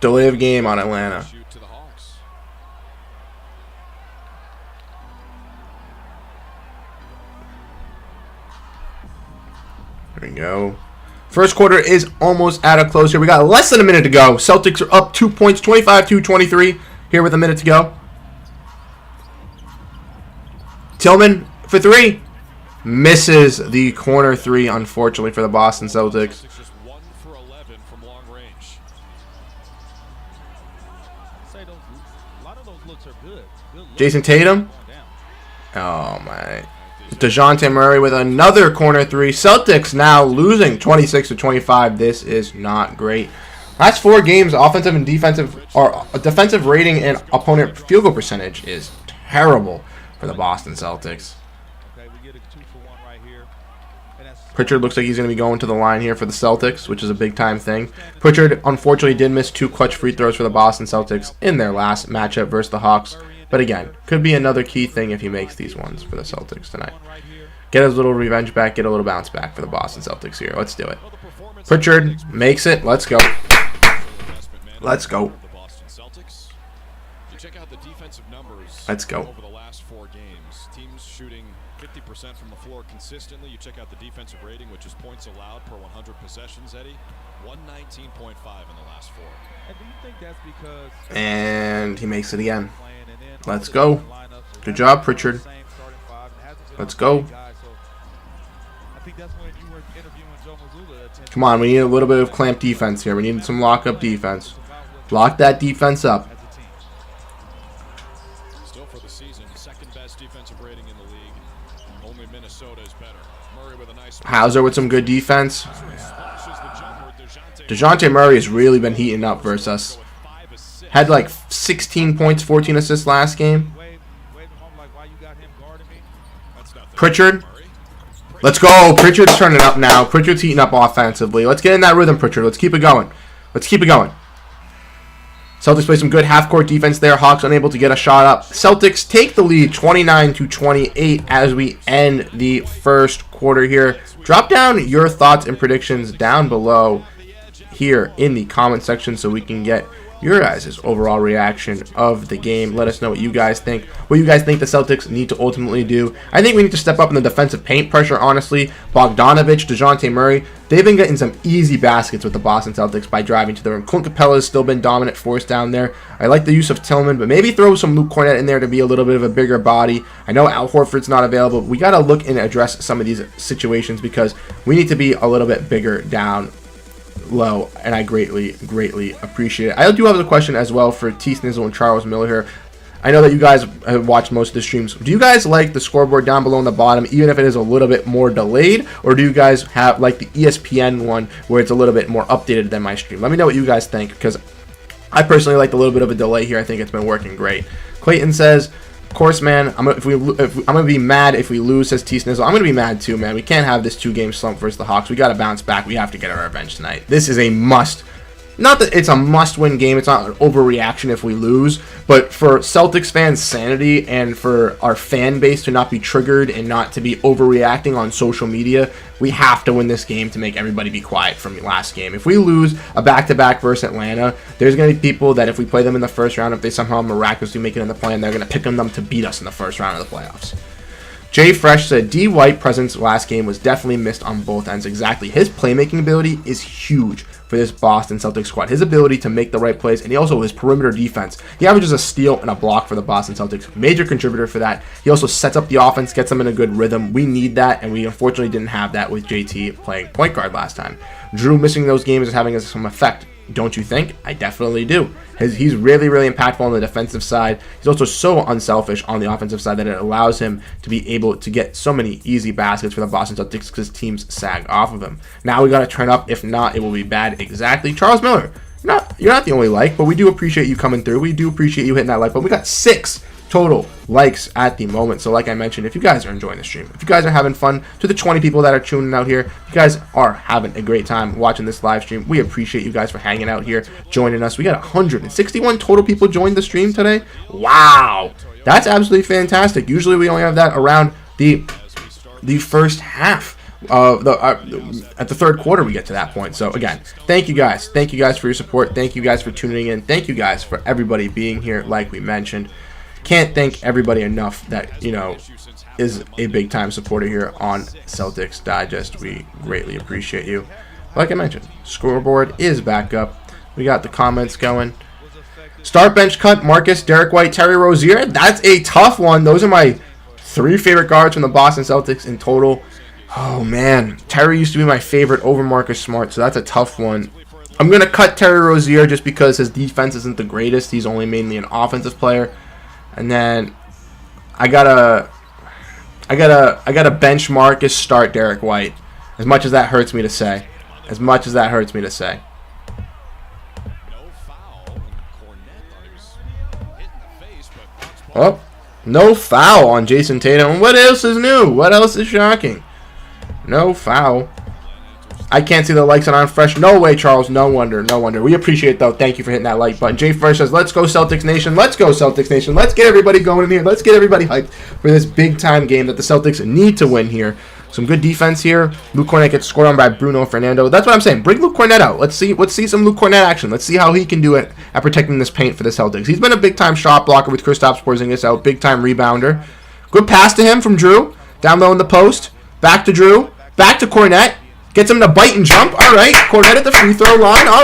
Delay of game on Atlanta. There we go. First quarter is almost at a close here. We got less than a minute to go. Celtics are up 2 points, 25-23 here with a minute to go. Tillman for 3. Misses the corner 3, unfortunately, for the Boston Celtics. Just 1 for 11 from long range. A lot of those looks are good. Jason Tatum. Oh, my. DeJounte Murray with another corner 3. Celtics now losing 26-25. This is not great. Last 4 games, offensive and defensive, or defensive rating and opponent field goal percentage is terrible for the Boston Celtics. Pritchard looks like he's going to be going to the line here for the Celtics, which is a big-time thing. Pritchard, unfortunately, did miss 2 clutch free throws for the Boston Celtics in their last matchup versus the Hawks. But again, could be another key thing if he makes these ones for the Celtics tonight. Get his little revenge back, get a little bounce back for the Boston Celtics here. Let's do it. Pritchard makes it. Let's go. Let's go. Let's go. Over the last 4 games, teams shooting 50% from the floor consistently. You check out the defensive rating, which is points allowed per 100 possessions, Eddie. 119.5 in the last 4. And do you think that's because And he makes it again. Let's go. Good job, Pritchard. Let's go. Come on, we need a little bit of clamp defense here. We need some lock-up defense. Lock that defense up. Still for the season, 2nd best defensive rating in the league. Only Minnesota is better. Murray with a nice Hauser with some good defense. DeJounte Murray has really been heating up versus us. Had like 16 points, 14 assists last game. Pritchard. Let's go. Pritchard's turning up now. Pritchard's heating up offensively. Let's get in that rhythm, Pritchard. Let's keep it going. Let's keep it going. Celtics play some good half-court defense there. Hawks unable to get a shot up. Celtics take the lead 29-28 as we end the first quarter here. Drop down your thoughts and predictions down below here in the comment section so we can get your guys' overall reaction of the game. Let us know what you guys think. What you guys think the Celtics need to ultimately do. I think we need to step up in the defensive paint pressure, honestly. Bogdanovich, DeJounte Murray, they've been getting some easy baskets with the Boston Celtics by driving to the rim. Clint Capella has still been dominant force down there. I like the use of Tillman, but maybe throw some Luke Cornett in there to be a little bit of a bigger body. I know Al Horford's not available. We got to look and address some of these situations because we need to be a little bit bigger down low, and I greatly appreciate it. I do have a question as well for T Snizzle and Charles Miller here. I know that you guys have watched most of the streams. Do you guys like the scoreboard down below in the bottom, even if it is a little bit more delayed, or do you guys have like the ESPN one where it's a little bit more updated than my stream? Let me know what you guys think, because I personally like a little bit of a delay here. I think it's been working great. Clayton says Of course, man, I'm gonna be mad if we lose, says T Snizzle. I'm gonna be mad too, man. We can't have this 2-game slump versus the Hawks. We gotta bounce back. We have to get our revenge tonight. This is a must. Not that it's a must-win game. It's not an overreaction if we lose. But for Celtics fans' sanity and for our fan base to not be triggered and not to be overreacting on social media, we have to win this game to make everybody be quiet from the last game. If we lose a back-to-back versus Atlanta, there's going to be people that if we play them in the first round, if they somehow miraculously make it in the play, they're going to pick on them to beat us in the first round of the playoffs. Jay Fresh said, D. White presence last game was definitely missed on both ends. Exactly. His playmaking ability is huge for this Boston Celtics squad. His ability to make the right plays, and he also his perimeter defense. He averages a steal and a block for the Boston Celtics. Major contributor for that. He also sets up the offense, gets them in a good rhythm. We need that, and we unfortunately didn't have that with JT playing point guard last time. Drew missing those games is having some effect. Don't you think? I definitely do. He's really, really impactful on the defensive side. He's also so unselfish on the offensive side that it allows him to be able to get so many easy baskets for the Boston Celtics because teams sag off of him. Now we got to turn up. If not, it will be bad. Exactly. Charles Miller, you're not the only like, but we do appreciate you coming through. We do appreciate you hitting that like button. We got 6 total likes at the moment. So like I mentioned, if you guys are enjoying the stream, if you guys are having fun, to the 20 people that are tuning out here, you guys are having a great time watching this live stream. We appreciate you guys for hanging out here, joining us. We got 161 total people joined the stream today. Wow, that's absolutely fantastic. Usually we only have that around the first half of at the third quarter we get to that point. So again, thank you guys for your support. Thank you guys for tuning in. Thank you guys for everybody being here. Like we mentioned, can't thank everybody enough that, you know, is a big time supporter here on Celtics Digest. We greatly appreciate you. Like I mentioned, scoreboard is back up. We got the comments going. Start bench cut, Marcus, Derek White, Terry Rozier. That's a tough one. Those are my 3 favorite guards from the Boston Celtics in total. Oh man, Terry used to be my favorite over Marcus Smart, so that's a tough one. I'm gonna cut Terry Rozier just because his defense isn't the greatest. He's only mainly an offensive player. And then I gotta bench Marcus, start Derek White. As much as that hurts me to say. Oh, no foul on Jason Tatum. What else is new? What else is shocking? No foul. I can't see the likes on Fresh. No way, Charles. No wonder. We appreciate it, though. Thank you for hitting that like button. Jay Fresh says, let's go Celtics Nation. Let's go Celtics Nation. Let's get everybody going in here. Let's get everybody hyped for this big-time game that the Celtics need to win here. Some good defense here. Luke Cornett gets scored on by Bruno Fernando. That's what I'm saying. Bring Luke Cornett out. Let's see some Luke Cornett action. Let's see how he can do it at protecting this paint for the Celtics. He's been a big-time shot blocker with Kristaps Porzingis out. Big-time rebounder. Good pass to him from Drew. Down low in the post. Back to Drew. Back to Cornett. Gets him to bite and jump. All right. Cornett at the free throw line. All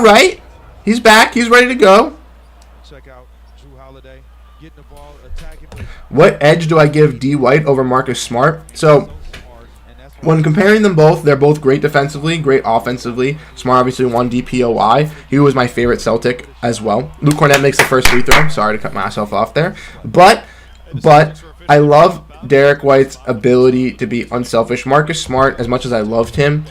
right. He's back. He's ready to go. Check out Drew Holiday getting the ball, attacking. What edge do I give D. White over Marcus Smart? So, when comparing them both, they're both great defensively, great offensively. Smart obviously won DPOY. He was my favorite Celtic as well. Luke Cornett makes the first free throw. Sorry to cut myself off there. But I love Derek White's ability to be unselfish. Marcus Smart, as much as I loved him,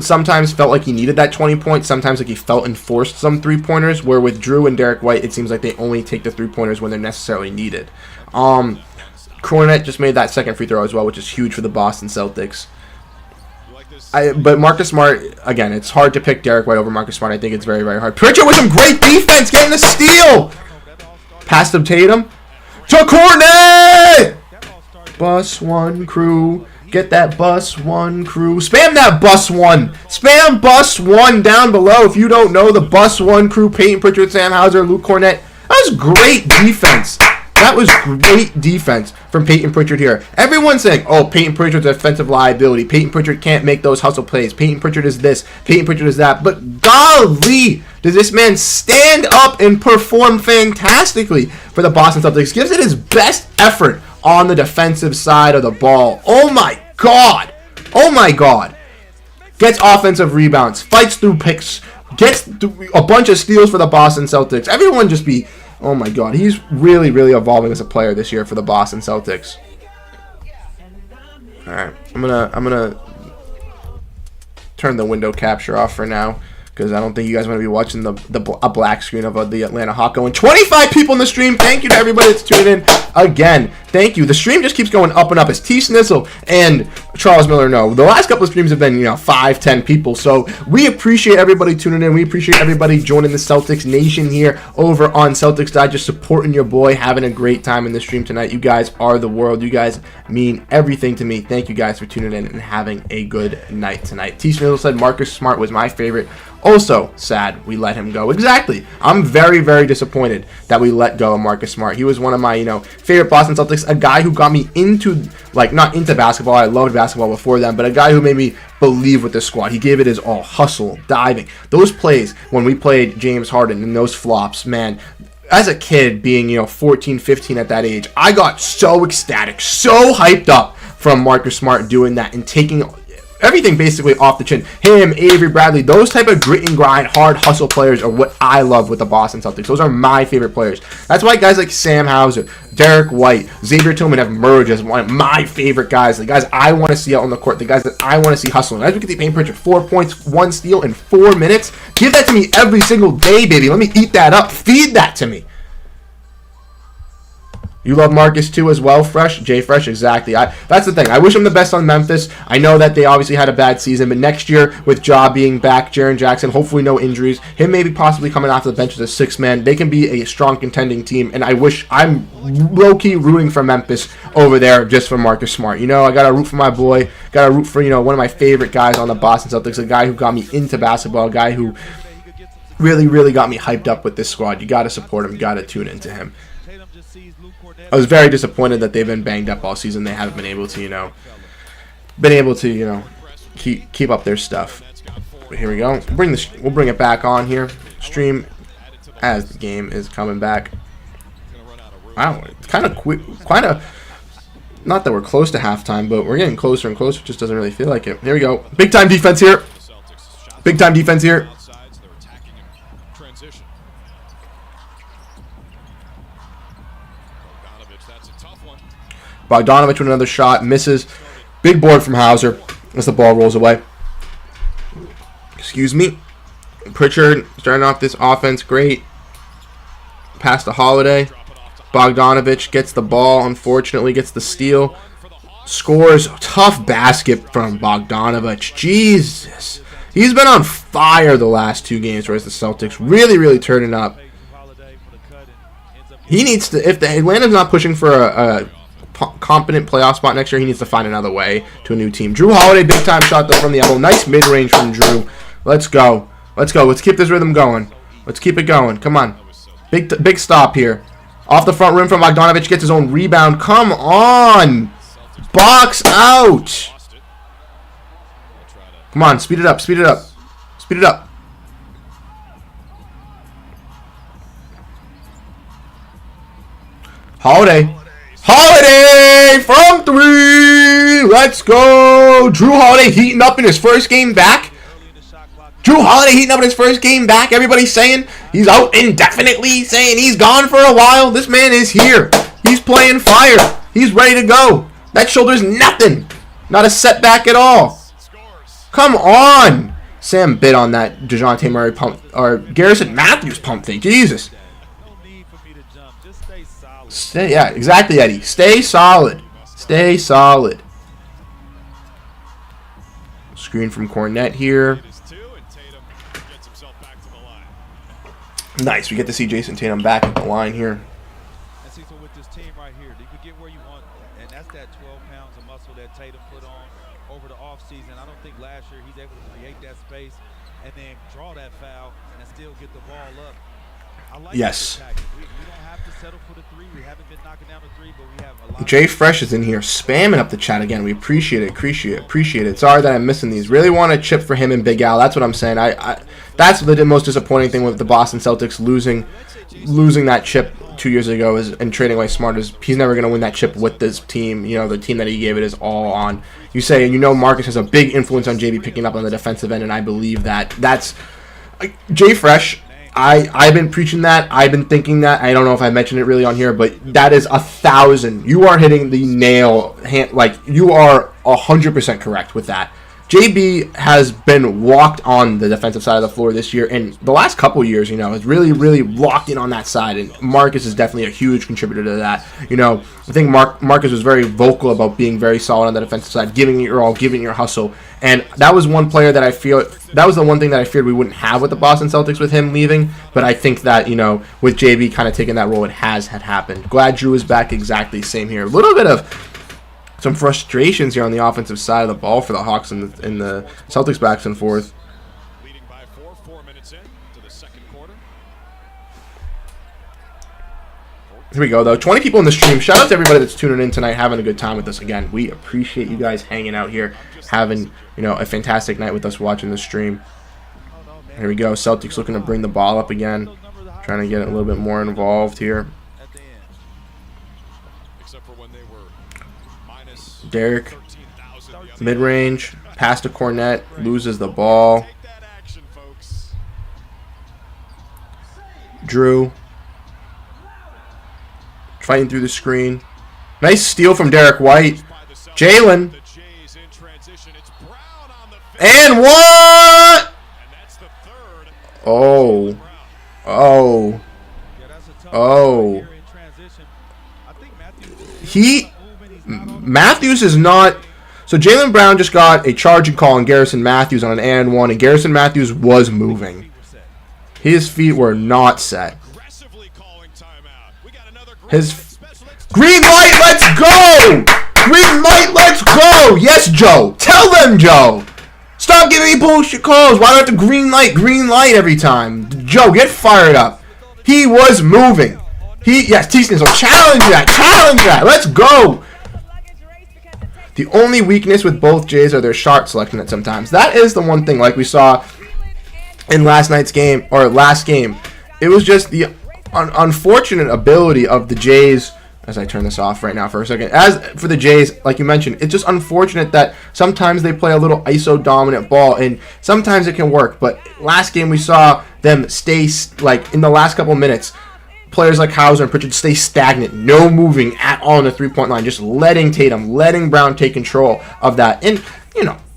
sometimes felt like he needed that 20 points. Sometimes like he felt enforced some 3-pointers, where with Drew and Derek White, it seems like they only take the 3-pointers when they're necessarily needed. Cornett just made that second free throw as well, which is huge for the Boston Celtics. But Marcus Smart, again, it's hard to pick Derek White over Marcus Smart. I think it's very, very hard. Pritchard with some great defense, getting the steal. Pass to Tatum. To Cornett! Bus one crew. Get that bus one crew. Spam that bus one. Spam bus one down below if you don't know the bus one crew. Peyton Pritchard, Sam Hauser, Luke Cornett. That was great defense. That was great defense from Peyton Pritchard here. Everyone's saying, oh, Peyton Pritchard's a defensive liability. Peyton Pritchard can't make those hustle plays. Peyton Pritchard is this. Peyton Pritchard is that. But golly, does this man stand up and perform fantastically for the Boston Celtics. Gives it his best effort on the defensive side of the ball. Oh, my God. Gets offensive rebounds. Fights through picks. Gets a bunch of steals for the Boston Celtics. Everyone just be... Oh my God, he's really, really evolving as a player this year for the Boston Celtics. All right, I'm gonna turn the window capture off for now. because I don't think you guys want to be watching a black screen of the Atlanta Hawk going. 25 people in the stream. Thank you to everybody that's tuning in again. Thank you. The stream just keeps going up and up as T. Snizzle and Charles Miller know. The last couple of streams have been, 5, 10 people. So we appreciate everybody tuning in. We appreciate everybody joining the Celtics Nation here over on Celtics Digest, supporting your boy, having a great time in the stream tonight. You guys are the world. You guys mean everything to me. Thank you guys for tuning in and having a good night tonight. T. Snizzle said Marcus Smart was my favorite. Also sad we let him go. Exactly. I'm very, very disappointed that we let go of Marcus Smart. He was one of my, favorite Boston Celtics, a guy who got me into, not into basketball. I loved basketball before then, but a guy who made me believe with this squad. He gave it his all. Hustle, diving. Those plays when we played James Harden and those flops, man, as a kid being, 14, 15 at that age, I got so ecstatic, so hyped up from Marcus Smart doing that and taking everything basically off the chin. Him, Avery Bradley, those type of grit and grind, hard hustle players are what I love with the Boston Celtics. Those are my favorite players. That's why guys like Sam Hauser, Derek White, Xavier Tillman have emerged as one of my favorite guys. The guys I want to see out on the court. The guys that I want to see hustling. As we can see, Payne Pritchard, 4 points, 1 steal in 4 minutes. Give that to me every single day, baby. Let me eat that up. Feed that to me. You love Marcus too as well, Fresh? Jay Fresh, exactly. That's the thing. I wish him the best on Memphis. I know that they obviously had a bad season, but next year with Ja being back, Jaren Jackson, hopefully no injuries, him maybe possibly coming off the bench as a 6-man, they can be a strong contending team, and I'm low-key rooting for Memphis over there just for Marcus Smart. I got to root for my boy, got to root for, one of my favorite guys on the Boston Celtics, a guy who got me into basketball, a guy who really, really got me hyped up with this squad. You got to support him. You got to tune into him. I was very disappointed that they've been banged up all season. They haven't been able to, keep up their stuff. But here we go. We'll bring it back on here. Stream as the game is coming back. Wow, it's kind of quick. Not that we're close to halftime, but we're getting closer and closer. It just doesn't really feel like it. Here we go. Big time defense here. Big time defense here. Bogdanovich with another shot, misses. Big board from Hauser as the ball rolls away. Excuse me. Pritchard starting off this offense great. Pass to Holiday. Bogdanovich gets the ball, unfortunately gets the steal. Scores. Tough basket from Bogdanovich. Jesus. He's been on fire the last 2 games whereas the Celtics really, really turning up. He needs to, if the Atlanta's not pushing for a competent playoff spot next year, he needs to find another way to a new team. Drew Holiday, big time shot though from the elbow. Nice mid-range from Drew. Let's go. Let's go. Let's keep this rhythm going. Let's keep it going. Come on. Big stop here. Off the front rim from Bogdanovich. Gets his own rebound. Come on. Box out. Come on. Speed it up. Speed it up. Speed it up. Holiday. Holiday from 3. Let's go. Drew Holiday heating up in his first game back. Drew Holiday heating up in his first game back. Everybody's saying he's out indefinitely, saying he's gone for a while. This man is here. He's playing fire. He's ready to go. That shoulder's nothing. Not a setback at all. Come on. Sam bit on that DeJounte Murray pump, or Garrison Matthews pump thing. Jesus. Yeah, exactly, Eddie. Stay solid. Stay solid. Screen from Cornette here. Nice. We get to see Jason Tatum back at the line here. And see, so with this team right here, you could get where you want, and that's that 12 pounds of muscle that Tatum put on over the offseason. I don't think last year he's able to create that space and then draw that foul and still get the ball up. I like yes. We don't have to settle for the 3. We haven't been knocking down the 3, but we have a lot. Jay Fresh is in here spamming up the chat again. We appreciate it. Appreciate it. Sorry that I'm missing these. Really want to chip for him and Big Al. That's what I'm saying. That's the most disappointing thing with the Boston Celtics losing that chip 2 years ago and trading away Smart. Is he's never going to win that chip with this team. The team that he gave it is all on. You say, Marcus has a big influence on JB picking up on the defensive end, and I believe that. That's Jay Fresh. I've been preaching that. I've been thinking that. I don't know if I mentioned it really on here, but that is 1,000. You are hitting the nail. You are 100% correct with that. JB has been walked on the defensive side of the floor this year, and the last couple years, has really, really locked in on that side, and Marcus is definitely a huge contributor to that. I think Marcus was very vocal about being very solid on the defensive side, giving it your all, giving your hustle, and that was one player that that was the one thing that I feared we wouldn't have with the Boston Celtics with him leaving, but I think that, with JB kind of taking that role, it had happened. Glad Drew is back, exactly same here. A little bit of some frustrations here on the offensive side of the ball for the Hawks and the Celtics backs and forth. Leading by 4 minutes into the second quarter. Here we go, though. 20 people in the stream. Shout out to everybody that's tuning in tonight, having a good time with us. Again, we appreciate you guys hanging out here, having a fantastic night with us watching the stream. Here we go. Celtics looking to bring the ball up again, trying to get it a little bit more involved here. Derek, mid-range, pass to Cornette, loses the ball. Drew, fighting through the screen. Nice steal from Derek White. Jalen. And what? Oh. Matthews is not. So Jaylen Brown just got a charging call on Garrison Matthews on an and one, and Garrison Matthews was moving. His feet were not set. His green light, let's go! Green light, let's go! Yes, Joe. Tell them, Joe. Stop giving me bullshit calls. Why do I have to green light every time? Joe, get fired up. He was moving. Yes, T-Skin, so challenge that. Let's go. The only weakness with both Jays are their shot selection at sometimes. That is the one thing, like we saw in last game. It was just the unfortunate ability of the Jays, as I turn this off right now for a second. As for the Jays, like you mentioned, it's just unfortunate that sometimes they play a little ISO dominant ball, and sometimes it can work. But last game we saw them stay, like in the last couple minutes, players like Hauser and Pritchard stay stagnant, no moving at all in the three-point line, just letting Brown take control of that. And,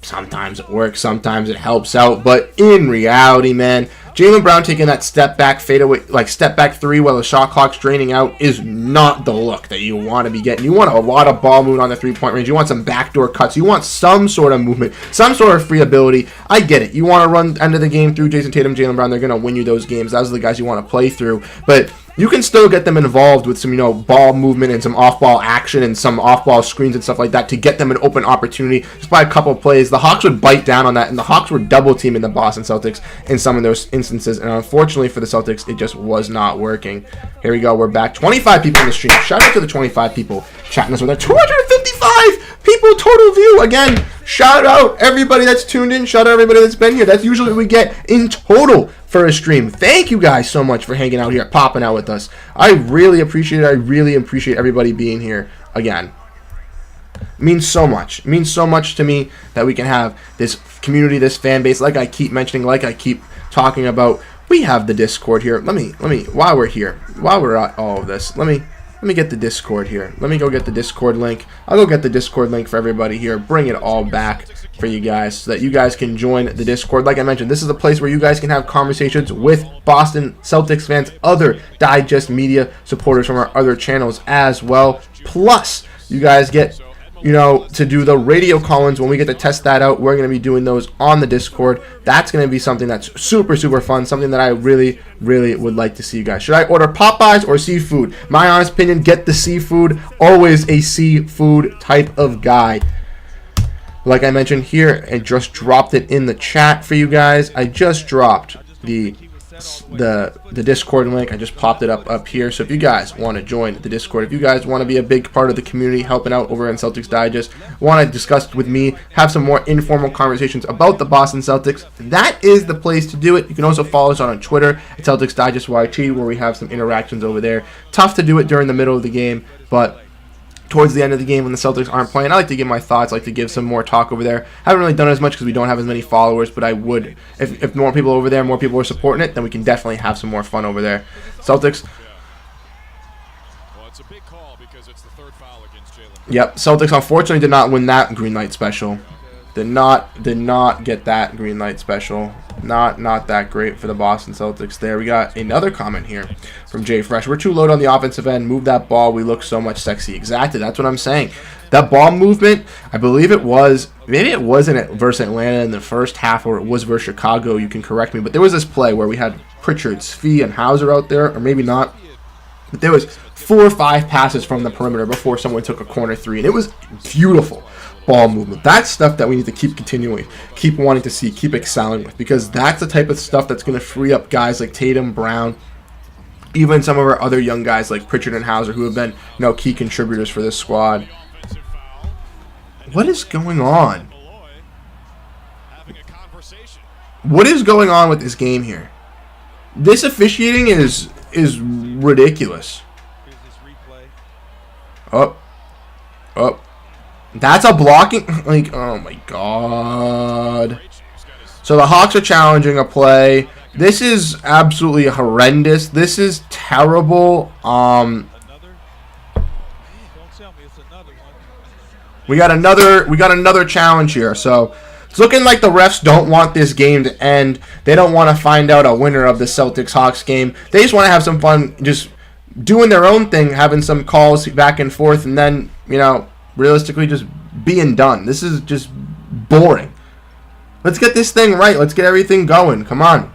sometimes it works, sometimes it helps out, but in reality, man, Jaylen Brown taking that step back fadeaway, like step back three while the shot clock's draining out is not the look that you want to be getting. You want a lot of ball movement on the three-point range. You want some backdoor cuts. You want some sort of movement, some sort of free ability. I get it. You want to run end of the game through Jason Tatum, Jaylen Brown. They're going to win you those games. Those are the guys you want to play through. But you can still get them involved with some, ball movement and some off-ball action and some off-ball screens and stuff like that to get them an open opportunity just by a couple of plays. The Hawks would bite down on that, and the Hawks were double-teaming the Boston Celtics in some of those instances, and unfortunately for the Celtics, it just was not working. Here we go. We're back. 25 people in the stream. Shout out to the 25 people chatting us with that. 255 people total view. Again, shout out everybody that's tuned in. Shout out everybody that's been here. That's usually what we get in total for a stream. Thank you guys so much for hanging out here, popping out with us. I really appreciate it. I really appreciate everybody being here again. It means so much. It means so much to me that we can have this community, this fan base, like I keep mentioning, like I keep talking about. We have the Discord here. Let me while we're here, while we're at all of this, let me get the Discord here. Let me go get the Discord link. I'll go get the Discord link for everybody here. Bring it all back for you guys so that you guys can join the Discord. Like I mentioned, this is a place where you guys can have conversations with Boston Celtics fans, other Digest Media supporters from our other channels as well. Plus, you guys get, to do the radio call-ins when we get to test that out. We're going to be doing those on the Discord. That's going to be something that's super, super fun, something that I really, really would like to see you guys. Should I order Popeyes or seafood? My honest opinion, get the seafood. Always a seafood type of guy. Like I mentioned here, I just dropped it in the chat for you guys. I just dropped the Discord link. I just popped it up here. So if you guys want to join the Discord, if you guys want to be a big part of the community, helping out over in Celtics Digest, want to discuss with me, have some more informal conversations about the Boston Celtics, that is the place to do it. You can also follow us on Twitter at Celtics Digest YT, where we have some interactions over there. Tough to do it during the middle of the game, but towards the end of the game when the Celtics aren't playing, I like to give my thoughts, I like to give some more talk over there. Haven't really done it as much because we don't have as many followers, but I would, if more people over there, more people are supporting it, then we can definitely have some more fun over there. Celtics. Well, it's a big call because it's the third foul against Jaylen. Yep, Celtics unfortunately did not win that green light special. Did not get that green light special. Not that great for the Boston Celtics there. We got another comment here from Jay Fresh. We're too low on the offensive end. Move that ball. We look so much sexy. Exactly. That's what I'm saying. That ball movement, I believe it was, maybe it wasn't versus Atlanta in the first half, or it was versus Chicago. You can correct me. But there was this play where we had Pritchard, Svi, and Hauser out there, or maybe not. But there was 4 or 5 passes from the perimeter before someone took a corner 3, and it was beautiful. Ball movement. That's stuff that we need to keep continuing, keep wanting to see, keep excelling with, because that's the type of stuff that's going to free up guys like Tatum, Brown, even some of our other young guys like Pritchard and Hauser, who have been, key contributors for this squad. What is going on? What is going on with this game here? This officiating is ridiculous. Up. That's a blocking, like, oh my god. So the Hawks are challenging a play. This is absolutely horrendous. This is terrible. We got another challenge here. So it's looking like the refs don't want this game to end. They don't want to find out a winner of the Celtics-Hawks game. They just want to have some fun just doing their own thing, having some calls back and forth, and then, realistically just being done. This is just boring. Let's get this thing right. Let's get everything going. Come on.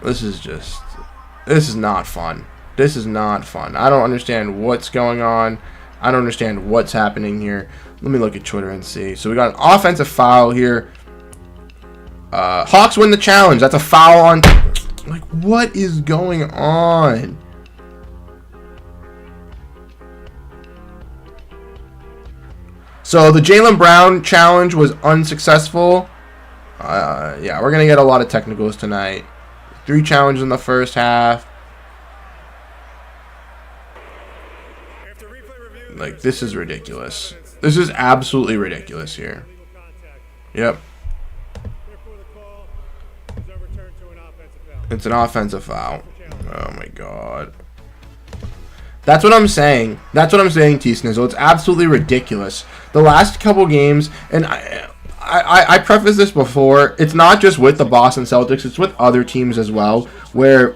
This is not fun. This is not fun. I don't understand what's going on. I don't understand what's happening here. Let me look at Twitter and see. So we got an offensive foul here. Hawks win the challenge. That's a foul on... Like, what is going on? So the Jaylen Brown challenge was unsuccessful. Yeah, we're going to get a lot of technicals tonight. 3 challenges in the first half. Like, this is ridiculous. This is absolutely ridiculous here. Yep. It's an offensive foul. Oh my god. That's what I'm saying. That's what I'm saying, T-Snizzle. It's absolutely ridiculous. The last couple games, and I prefaced this before, it's not just with the Boston Celtics, it's with other teams as well, where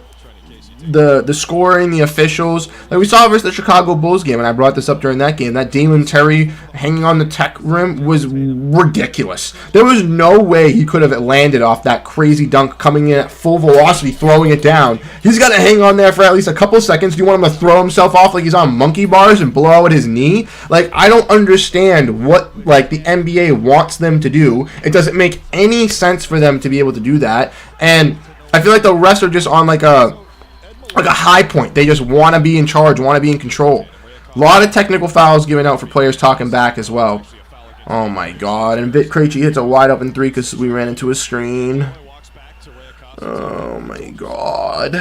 the scoring, the officials, like we saw versus the Chicago Bulls game, and I brought this up during that game, that Damon Terry hanging on the tech rim was ridiculous. There was no way he could have landed off that crazy dunk coming in at full velocity, throwing it down. He's got to hang on there for at least a couple seconds. Do you want him to throw himself off like he's on monkey bars and blow out his knee? Like, I don't understand what, like, the NBA wants them to do. It doesn't make any sense for them to be able to do that, and I feel like the refs are just on like a high point. They just want to be in charge, want to be in control. A lot of technical fouls given out for players talking back as well. Oh my god. And Vit Krejci hits a wide open 3 because we ran into a screen. Oh my god.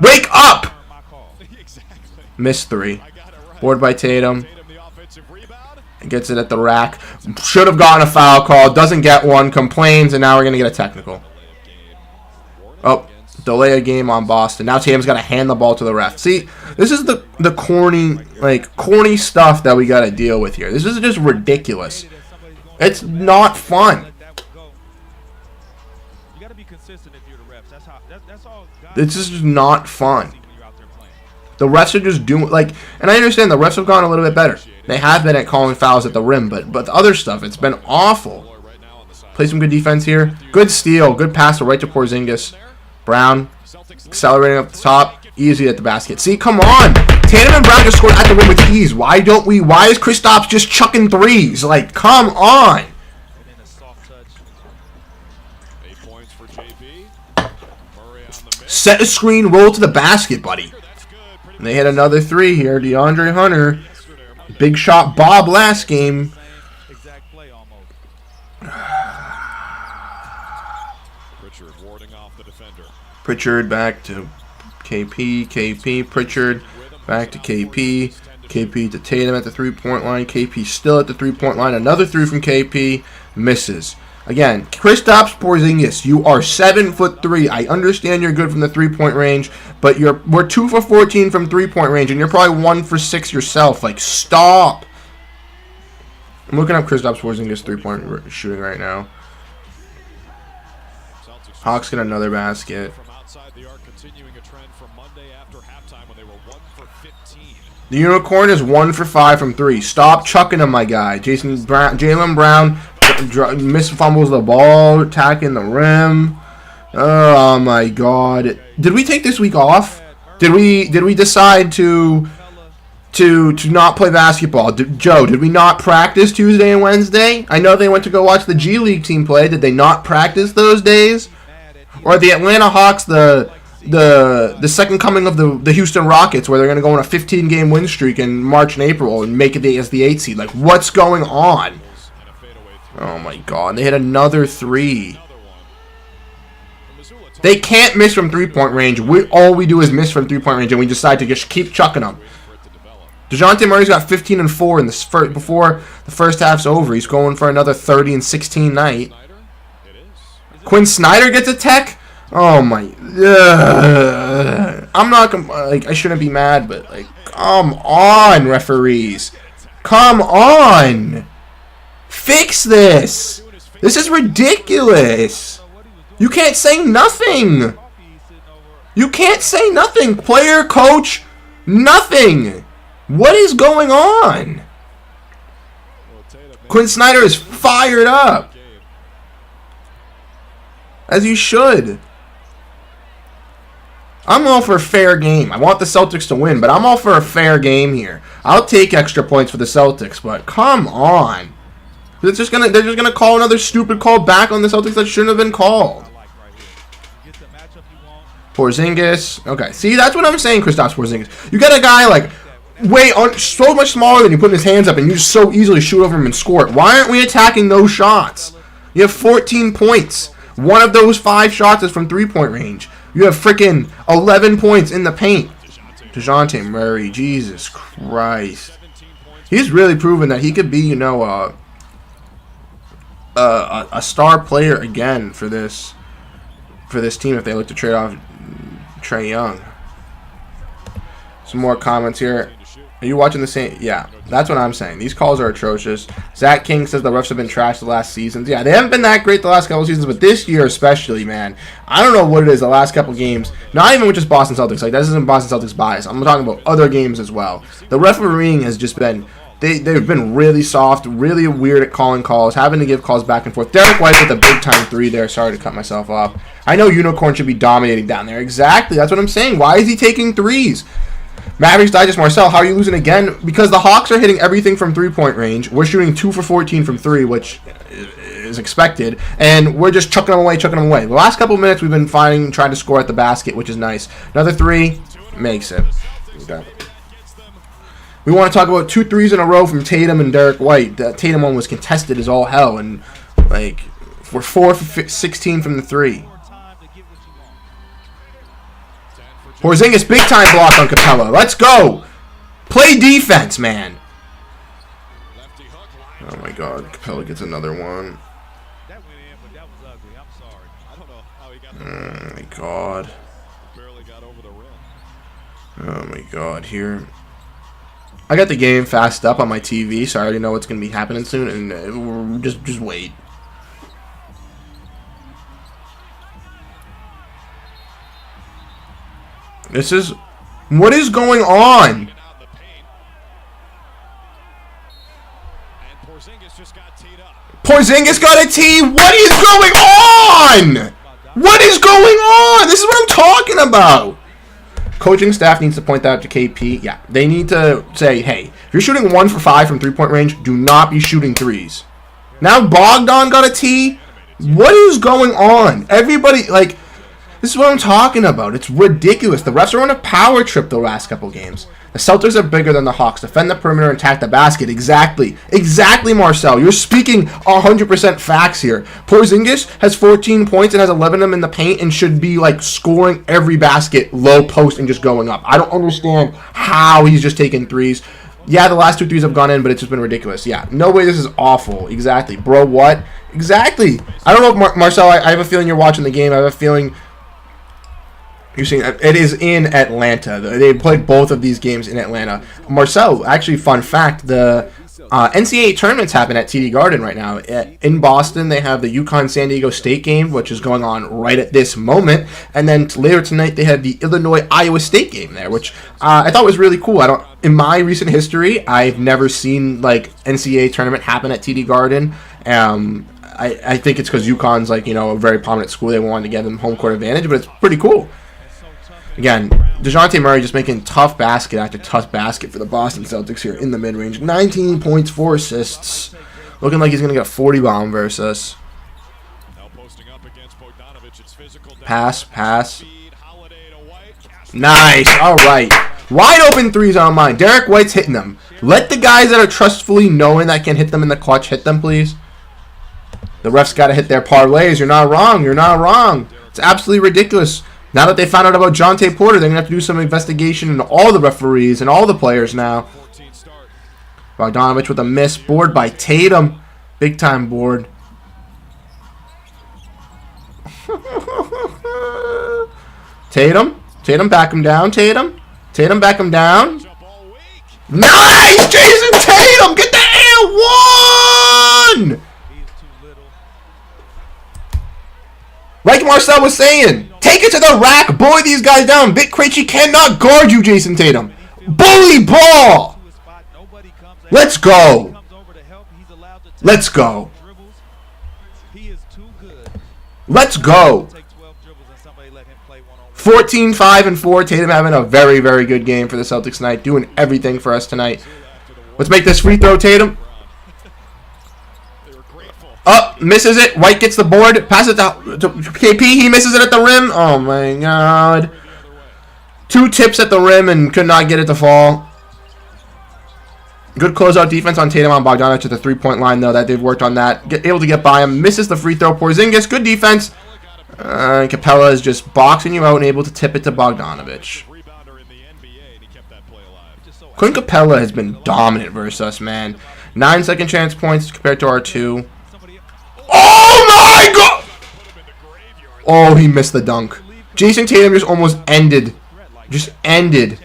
Wake up! Missed 3. Board by Tatum. Gets it at the rack. Should have gotten a foul call. Doesn't get one. Complains, and now we're going to get a technical. Oh. Delay a game on Boston. Now Tatum's got to hand the ball to the ref. See, this is the corny stuff that we got to deal with here. This is just ridiculous. It's not fun. This is just not fun. The refs are just doing, like, and I understand the refs have gone a little bit better. They have been at calling fouls at the rim, but the other stuff, it's been awful. Play some good defense here. Good steal. Good pass right to Porzingis. Brown, accelerating up the top, easy at the basket. See, come on. Tatum and Brown just scored at the rim with ease. Why is Kristaps just chucking threes? Like, come on. Set a screen, roll to the basket, buddy. And they hit another 3 here. DeAndre Hunter. Big shot Bob last game. Pritchard back to KP, Pritchard back to KP to Tatum at the 3-point line. KP still at the 3-point line. Another 3 from KP, misses. Again, Kristaps Porzingis, you are 7'3". I understand you're good from the 3-point range, but we're 2 for 14 from 3-point range, and you're probably 1 for 6 yourself. Like, stop. I'm looking up Kristaps Porzingis 3-point shooting right now. Hawks get another basket. The Unicorn is 1 for 5 from 3. Stop chucking him, my guy. Jaylen Brown misfumbles the ball, attacking the rim. Oh my God! Did we take this week off? Did we decide to not play basketball? Joe, did we not practice Tuesday and Wednesday? I know they went to go watch the G League team play. Did they not practice those days? Or the Atlanta Hawks, the second coming of the Houston Rockets, where they're going to go on a 15-game win streak in March and April and make it as the 8th seed. Like, what's going on? Oh my God! They hit another 3. They can't miss from 3-point range. All we do is miss from 3-point range, and we decide to just keep chucking them. DeJounte Murray's got 15 and 4 in the before the first half's over. He's going for another 30 and 16 night. Quinn Snyder gets a tech. Oh my! I'm not like, I shouldn't be mad, but like, come on, referees, come on, fix this. This is ridiculous. You can't say nothing. You can't say nothing. Player, coach, nothing. What is going on? Quinn Snyder is fired up, as you should. I'm all for a fair game. I want the Celtics to win, but I'm all for a fair game here. I'll take extra points for the Celtics, but come on. They're just gonna call another stupid call back on the Celtics that shouldn't have been called. Porzingis. Okay, see, that's what I'm saying, Kristaps Porzingis. You got a guy like so much smaller than you, putting his hands up, and you just so easily shoot over him and score it. Why aren't we attacking those shots? You have 14 points. One of those 5 shots is from 3-point range. You have freaking 11 points in the paint. DeJounte Murray, Jesus Christ. He's really proven that he could be, a star player again for this team if they look to trade off Trae Young. Some more comments here. Are you watching the same? Yeah, that's what I'm saying. These calls are atrocious. Zach King says the refs have been trash the last seasons. Yeah, they haven't been that great the last couple seasons, but this year especially, man. I don't know what it is the last couple games. Not even with just Boston Celtics. Like, this isn't Boston Celtics bias. I'm talking about other games as well. The refereeing has just been... They've been really soft, really weird at calling calls, having to give calls back and forth. Derek White with a big-time 3 there. Sorry to cut myself off. I know Unicorn should be dominating down there. Exactly. That's what I'm saying. Why is he taking 3s? Mavericks Digest Marcel, how are you losing again? Because the Hawks are hitting everything from 3-point range. We're shooting 2 for 14 from 3, which is expected. And we're just chucking them away. The last couple of minutes, we've been trying to score at the basket, which is nice. Another 3 makes it. Okay. We want to talk about 2 threes in a row from Tatum and Derek White. That Tatum one was contested as all hell. And, like, we're 4 for 16 from the 3. Porzingis, big-time block on Capella. Let's go. Play defense, man. Oh, my God. Capella gets another one. Oh, my God. Oh, my God. Here. I got the game fast up on my TV, so I already know what's going to be happening soon. And just wait. What is going on? Porzingis got a tee. What is going on? What is going on? This is what I'm talking about. Coaching staff needs to point that out to KP. Yeah, they need to say, hey, if you're shooting 1 for 5 from 3-point range, do not be shooting 3s. Now Bogdan got a tee. What is going on? Everybody, like... This is what I'm talking about. It's ridiculous. The refs are on a power trip the last couple games. The Celtics are bigger than the Hawks. Defend the perimeter and attack the basket. Exactly. Exactly, Marcel. You're speaking 100% facts here. Porzingis has 14 points and has 11 of them in the paint and should be, like, scoring every basket, low post, and just going up. I don't understand how he's just taking 3s. Yeah, the last 2 threes have gone in, but it's just been ridiculous. Yeah, no way this is awful. Exactly. Bro, what? Exactly. I don't know if Marcel, I have a feeling you're watching the game. I have a feeling you're seeing it is in Atlanta. They played both of these games in Atlanta. Marcel, actually, fun fact, the NCAA tournaments happen at TD Garden right now. In Boston, they have the UConn-San Diego State game, which is going on right at this moment. And then later tonight, they have the Illinois-Iowa State game there, which I thought was really cool. In my recent history, I've never seen like NCAA tournament happen at TD Garden. I think it's because UConn's like, a very prominent school. They wanted to give them home court advantage, but it's pretty cool. Again, DeJounte Murray just making tough basket after tough basket for the Boston Celtics here in the mid-range. 19 points, 4 assists. Looking like he's going to get a 40 bomb versus us. Pass. Nice. All right. Wide open threes on mine. Derek White's hitting them. Let the guys that are trustfully knowing that can hit them in the clutch hit them, please. The refs got to hit their parlays. You're not wrong. It's absolutely ridiculous. Now that they found out about Jonte Porter, they're going to have to do some investigation into all the referees and all the players now. Bogdanovich with a miss. Board by Tatum. Big time board. Tatum, back him down, Tatum, back him down. Nice! Jason Tatum, get the and one! Like Marcel was saying, take it to the rack, bully these guys down. Vic Krejci cannot guard you, Jason Tatum. Bully ball! Let's go. 14, 5, and 4. Tatum having a very, very good game for the Celtics tonight. Doing everything for us tonight. Let's make this free throw, Tatum. Up, misses it. White gets the board. Pass it to KP. He misses it at the rim. Oh, my God. 2 tips at the rim and could not get it to fall. Good closeout defense on Tatum on Bogdanovich at the three-point line, though, that they've worked on that. Able to get by him. Misses the free throw. Porzingis, good defense. Capella is just boxing you out and able to tip it to Bogdanovich. Clint Capella has been dominant versus us, man. 9 second chance points compared to our 2. Oh my God! Oh, he missed the dunk. Jason Tatum just almost ended. The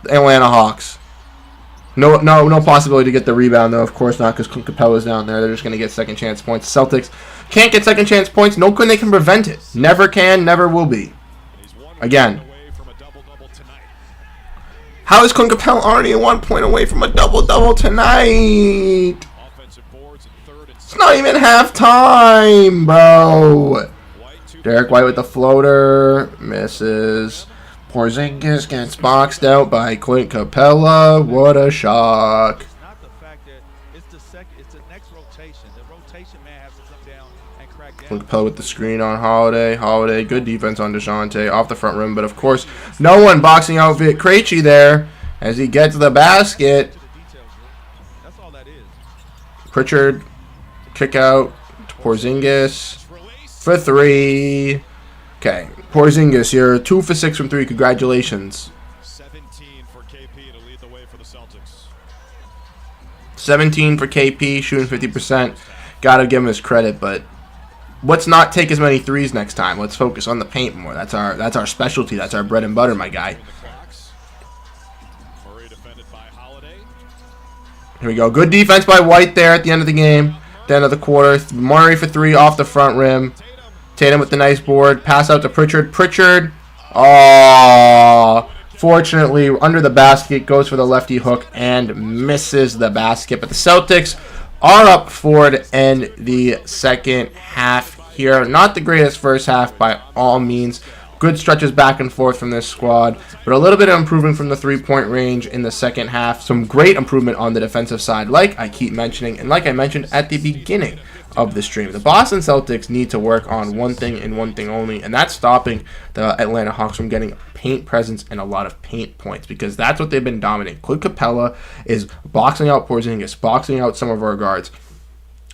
Atlanta Hawks. No possibility to get the rebound, though. Of course not, because Clint Capella's down there. They're just going to get second chance points. Celtics can't get second chance points. No good they can prevent it. Never can, never will be. Again. How is Clint Capella already 1 point away from a double-double tonight? It's not even halftime, bro. Derek White with the floater. Misses. Porzingis gets boxed out by Clint Capella. What a shock. Clint Capella with the screen on Holiday. Holiday, good defense on DeJounte. Off the front rim, but of course, no one boxing out Vic Krejci there as he gets the basket. Pritchard, kick out to Porzingis for 3. Okay, Porzingis, you're 2 for 6 from 3. Congratulations. 17 for KP to lead the way for the Celtics. 17 for KP, shooting 50%. Gotta give him his credit, but let's not take as many threes next time. Let's focus on the paint more. That's our specialty. That's our bread and butter, my guy. Here we go. Good defense by White there at the end of the game. At the end of the quarter. Murray for 3 off the front rim. Tatum with the nice board. Pass out to Pritchard. Pritchard. Oh, fortunately, under the basket. Goes for the lefty hook and misses the basket. But the Celtics are up 4 to end the second half here. Not the greatest first half by all means. Good stretches back and forth from this squad, but a little bit of improvement from the three-point range in the second half. Some great improvement on the defensive side, like I keep mentioning, and like I mentioned at the beginning of the stream. The Boston Celtics need to work on one thing and one thing only, and that's stopping the Atlanta Hawks from getting paint presence and a lot of paint points, because that's what they've been dominating. Clint Capella is boxing out Porzingis, boxing out some of our guards.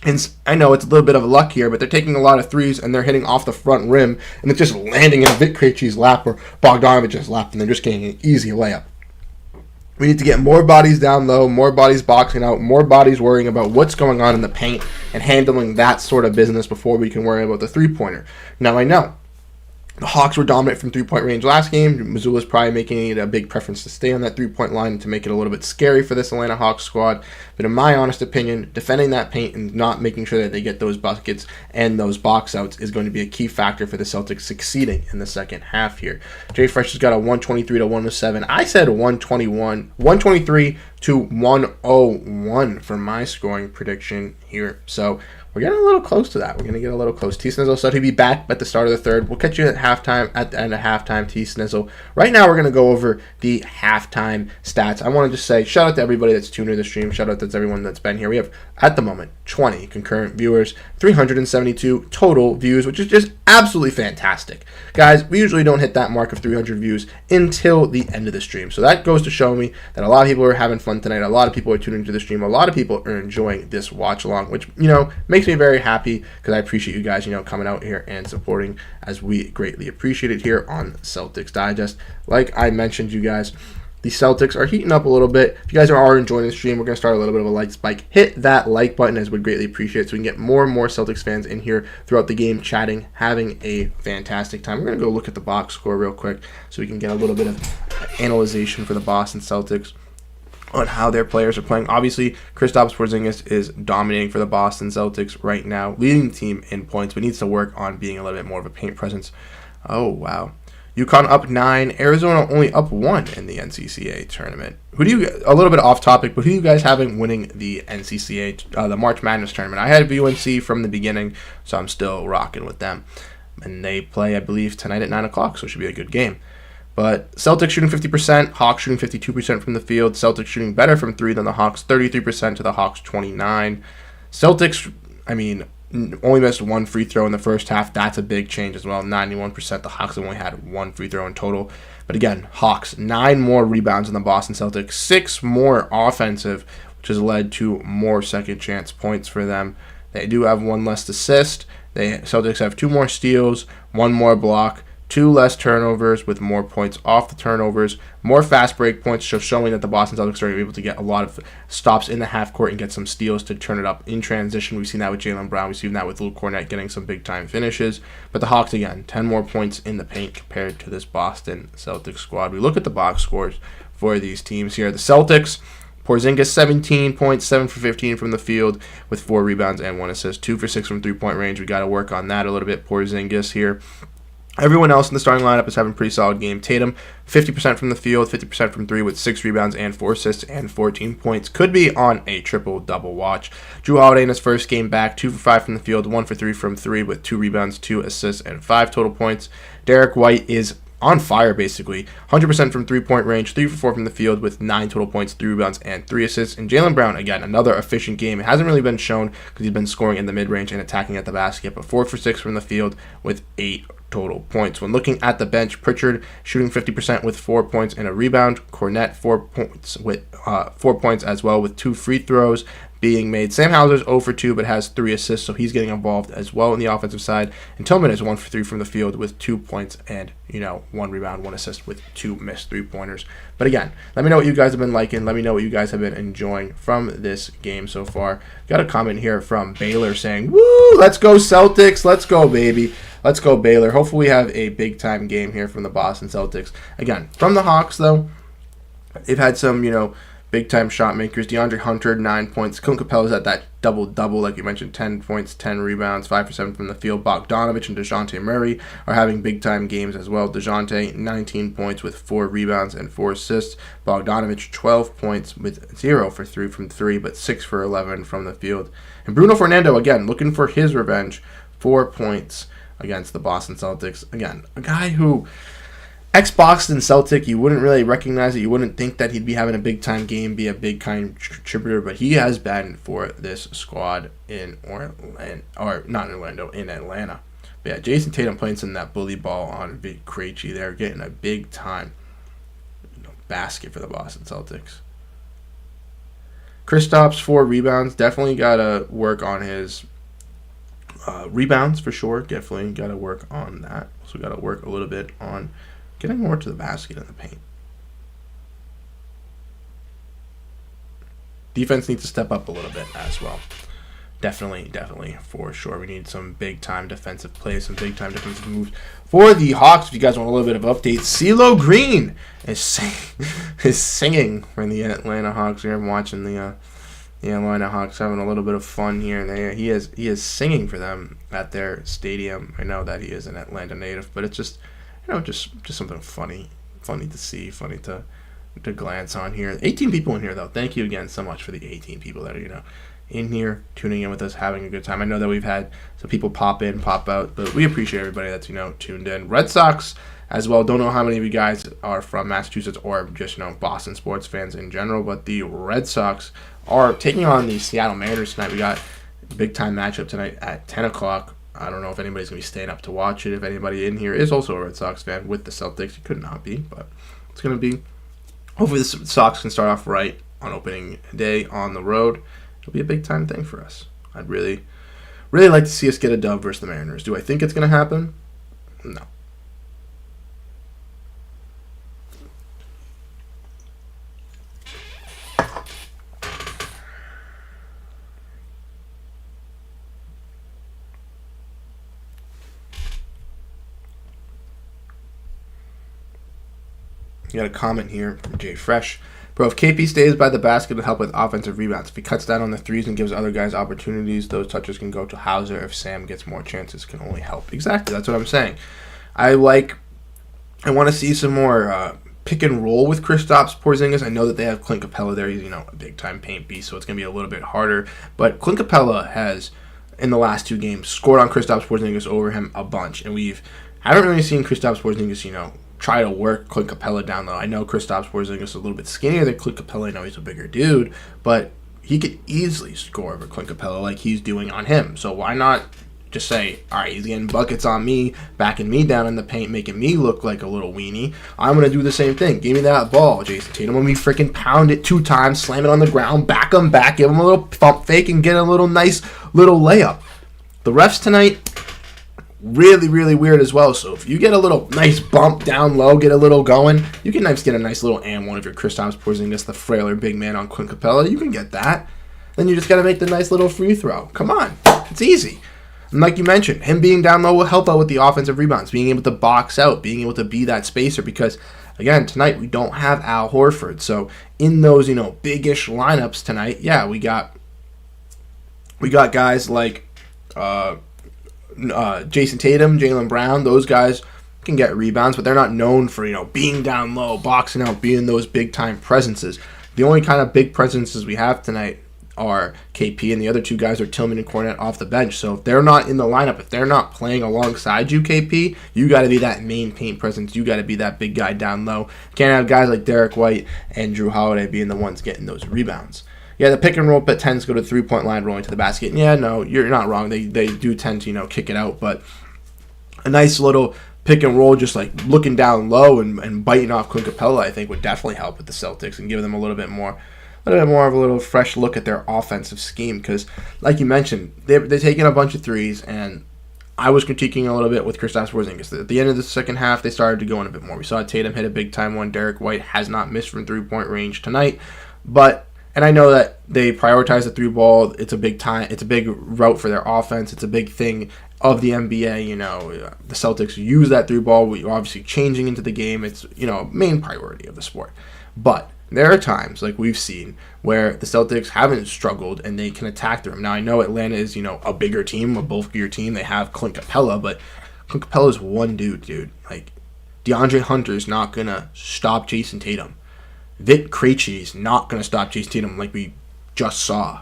And I know it's a little bit of luck here, but they're taking a lot of threes and they're hitting off the front rim, and it's just landing in Vic Krejci's lap or Bogdanovich's lap, and they're just getting an easy layup. We need to get more bodies down low, more bodies boxing out, more bodies worrying about what's going on in the paint and handling that sort of business before we can worry about the three-pointer. Now, I know the Hawks were dominant from three-point range last game. Missoula's probably making it a big preference to stay on that three-point line and to make it a little bit scary for this Atlanta Hawks squad. But in my honest opinion, defending that paint and not making sure that they get those buckets and those box outs is going to be a key factor for the Celtics succeeding in the second half here. Jay Fresh has got a 123 to 107. I said 123 to 101 for my scoring prediction here. So we're getting a little close to that. We're going to get a little close. T. Snizzle said he'd be back at the start of the third. We'll catch you at halftime, at the end of halftime, T. Snizzle. Right now, we're going to go over the halftime stats. I want to just say shout out to everybody that's tuned into the stream. Shout out to everyone that's been here. We have, at the moment, 20 concurrent viewers, 372 total views, which is just absolutely fantastic. Guys, we usually don't hit that mark of 300 views until the end of the stream. So that goes to show me that a lot of people are having fun tonight. A lot of people are tuning into the stream. A lot of people are enjoying this watch along, which, makes me very happy because I appreciate you guys, coming out here and supporting, as we greatly appreciate it here on Celtics Digest. Like I mentioned, you guys, the Celtics are heating up a little bit. If you guys are enjoying the stream, we're going to start a little bit of a like spike. Hit that like button, as we'd greatly appreciate it, so we can get more and more Celtics fans in here throughout the game, chatting, having a fantastic time. We're going to go look at the box score real quick so we can get a little bit of analyzation for the Boston Celtics on how their players are playing. Obviously, Kristaps Porzingis is dominating for the Boston Celtics right now, leading the team in points, but needs to work on being a little bit more of a paint presence. Oh, wow. UConn up 9, Arizona only up 1 in the NCCA tournament. A little bit off topic, but who do you guys having winning the NCCA, the March Madness tournament? I had UNC from the beginning, so I'm still rocking with them. And they play, I believe, tonight at 9 o'clock, so it should be a good game. But Celtics shooting 50%, Hawks shooting 52% from the field. Celtics shooting better from 3 than the Hawks, 33% to the Hawks 29. Celtics, only missed one free throw in the first half. That's a big change as well, 91%. The Hawks only had one free throw in total. But again, Hawks, 9 more rebounds than the Boston Celtics, 6 more offensive, which has led to more second chance points for them. They do have 1 less assist. Celtics have 2 more steals, 1 more block, 2 less turnovers with more points off the turnovers, more fast break points, showing that the Boston Celtics are able to get a lot of stops in the half court and get some steals to turn it up in transition. We've seen that with Jaylen Brown. We've seen that with Luke Cornett getting some big-time finishes. But the Hawks, again, 10 more points in the paint compared to this Boston Celtics squad. We look at the box scores for these teams here. The Celtics, Porzingis 17 points, 7 for 15 from the field with 4 rebounds and 1 assist, 2 for 6 from three-point range. We got to work on that a little bit. Porzingis here. Everyone else in the starting lineup is having a pretty solid game. Tatum, 50% from the field, 50% from 3 with 6 rebounds and 4 assists and 14 points. Could be on a triple-double watch. Jrue Holiday in his first game back, 2 for 5 from the field, 1 for 3 from 3 with 2 rebounds, 2 assists, and 5 total points. Derek White is on fire, basically. 100% from three-point range, 3 for 4 from the field with 9 total points, 3 rebounds, and 3 assists. And Jaylen Brown, again, another efficient game. It hasn't really been shown because he's been scoring in the mid-range and attacking at the basket, but 4 for 6 from the field with 8 total points. When looking at the bench, Pritchard shooting 50% with 4 points and a rebound. Cornett 4 points with 4 points as well with 2 free throws being made. Sam Hauser's 0 for 2 but has 3 assists, so he's getting involved as well in the offensive side. And Tillman is 1 for 3 from the field with 2 points and 1 rebound, 1 assist with 2 missed 3-pointers. But again, let me know what you guys have been liking. Let me know what you guys have been enjoying from this game so far. Got a comment here from Baylor saying, "Woo, let's go Celtics, let's go baby. Let's go Baylor." Hopefully we have a big-time game here from the Boston Celtics. Again, from the Hawks, though, they've had some, big-time shot makers. DeAndre Hunter, 9 points. Clint Capella's at that double-double, like you mentioned, 10 points, 10 rebounds, 5 for 7 from the field. Bogdanovich and DeJounte Murray are having big-time games as well. DeJounte, 19 points with 4 rebounds and 4 assists. Bogdanovich, 12 points with 0 for 3 from 3, but 6 for 11 from the field. And Bruno Fernando, again, looking for his revenge, 4 points against the Boston Celtics. Again, a guy who, ex-Boston Celtic, you wouldn't really recognize it. You wouldn't think that he'd be having a big-time game, be a big-time contributor, but he has been for this squad in Atlanta. But yeah, Jason Tatum playing some of that bully ball on Vic Krejci there, getting a big-time basket for the Boston Celtics. Kristaps, 4 rebounds. Definitely got to work on his rebounds for sure. Definitely got to work on that. Also got to work a little bit on getting more to the basket in the paint. defense needs to step up a little bit as well. Definitely, for sure. We need some big-time defensive plays, some big-time defensive moves. For the Hawks, if you guys want a little bit of update, CeeLo Green is singing for the Atlanta Hawks here. I'm watching the Atlanta Hawks having a little bit of fun here. And he is singing for them at their stadium. I know that he is an Atlanta native, but it's just, just something funny to see, funny to glance on here. 18 people in here, though. Thank you again so much for the 18 people that are, in here, tuning in with us, having a good time. I know that we've had some people pop in, pop out, but we appreciate everybody that's, tuned in. Red Sox as well. Don't know how many of you guys are from Massachusetts or just, Boston sports fans in general, but the Red Sox are taking on the Seattle Mariners tonight. We got a big-time matchup tonight at 10 o'clock. I don't know if anybody's going to be staying up to watch it. If anybody in here is also a Red Sox fan with the Celtics, it could not be, but it's going to be. Hopefully the Sox can start off right on opening day on the road. It'll be a big-time thing for us. I'd really like to see us get a dub versus the Mariners. Do I think it's going to happen? No. You got a comment here from Jay Fresh. Bro, if KP stays by the basket, it'll help with offensive rebounds. If he cuts down on the threes and gives other guys opportunities, those touches can go to Hauser. If Sam gets more chances, can only help. Exactly, that's what I'm saying. I want to see some more pick and roll with Kristaps Porzingis. I know that they have Clint Capella there. He's, a big-time paint beast, so it's going to be a little bit harder. But Clint Capella has, in the last 2 games, scored on Kristaps Porzingis over him a bunch. And haven't really seen Kristaps Porzingis, try to work Clint Capella down low. I know Kristaps Porzingis is a little bit skinnier than Clint Capella. I know he's a bigger dude, but he could easily score over Clint Capella like he's doing on him. So why not just say, all right, he's getting buckets on me, backing me down in the paint, making me look like a little weenie. I'm going to do the same thing. Give me that ball, Jason Tatum. Let me freaking pound it 2 times, slam it on the ground, back him back, give him a little pump fake, and get a little nice little layup. The refs tonight, really weird as well. So if you get a little nice bump down low, get a little going, you can get a nice little and one of your Kristaps Porzingis, the frailer big man on Clint Capella. You can get that. Then you just got to make the nice little free throw. Come on. It's easy. And like you mentioned, him being down low will help out with the offensive rebounds, being able to box out, being able to be that spacer because, again, tonight we don't have Al Horford. So in those, big-ish lineups tonight, yeah, we got guys like Jason Tatum, Jaylen Brown. Those guys can get rebounds, but they're not known for, being down low, boxing out, being those big-time presences. The only kind of big presences we have tonight are KP, and the other 2 guys are Tillman and Cornette off the bench. So if they're not in the lineup, if they're not playing alongside you, KP, you got to be that main paint presence. You got to be that big guy down low. Can't have guys like Derek White and Drew Holiday being the ones getting those rebounds. Yeah, the pick and roll tends to go to the 3-point line, rolling to the basket. And yeah, no, you're not wrong. They do tend to, kick it out. But a nice little pick and roll, just like looking down low and biting off Clint Capella, I think would definitely help with the Celtics and give them a little bit more of a little fresh look at their offensive scheme. Because, like you mentioned, they're taking a bunch of threes, and I was critiquing a little bit with Kristaps Porzingis. At the end of the second half, they started to go in a bit more. We saw Tatum hit a big-time one. Derek White has not missed from 3-point range tonight. And I know that they prioritize the 3-ball. It's a big route for their offense. It's a big thing of the NBA. The Celtics use that 3-ball. We're obviously changing into the game. It's, main priority of the sport. But there are times, like we've seen, where the Celtics haven't struggled and they can attack the rim. Now, I know Atlanta is, a bigger team, a bulkier team. They have Clint Capella, but Clint Capella's one dude. Like, DeAndre Hunter's not going to stop Jason Tatum. Vic Krejci is not going to stop Jason Tatum like we just saw.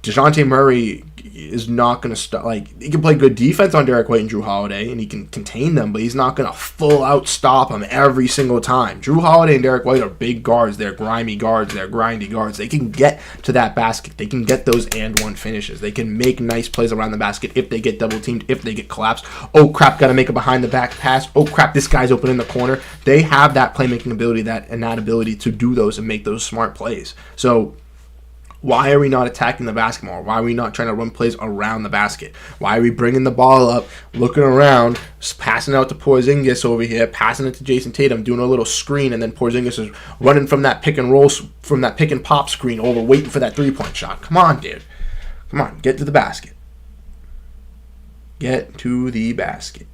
DeJounte Murray is not going to stop. Like, he can play good defense on Derek White and Drew Holiday, and he can contain them, but he's not going to full-out stop them every single time. Drew Holiday and Derek White are big guards. They're grimy guards. They're grindy guards. They can get to that basket. They can get those and-one finishes. They can make nice plays around the basket if they get double-teamed, if they get collapsed. Oh, crap, got to make a behind-the-back pass. Oh, crap, this guy's open in the corner. They have that playmaking ability, that ability to do those and make those smart plays. So Why are we not attacking the basketball? Why are we not trying to run plays around the basket? Why are we bringing the ball up, looking around, passing out to Porzingis over here, passing it to Jason Tatum, doing a little screen, and then Porzingis is running from that pick and roll, from that pick and pop screen over, waiting for that 3-point shot. Come on, dude. Come on, get to the basket. Get to the basket.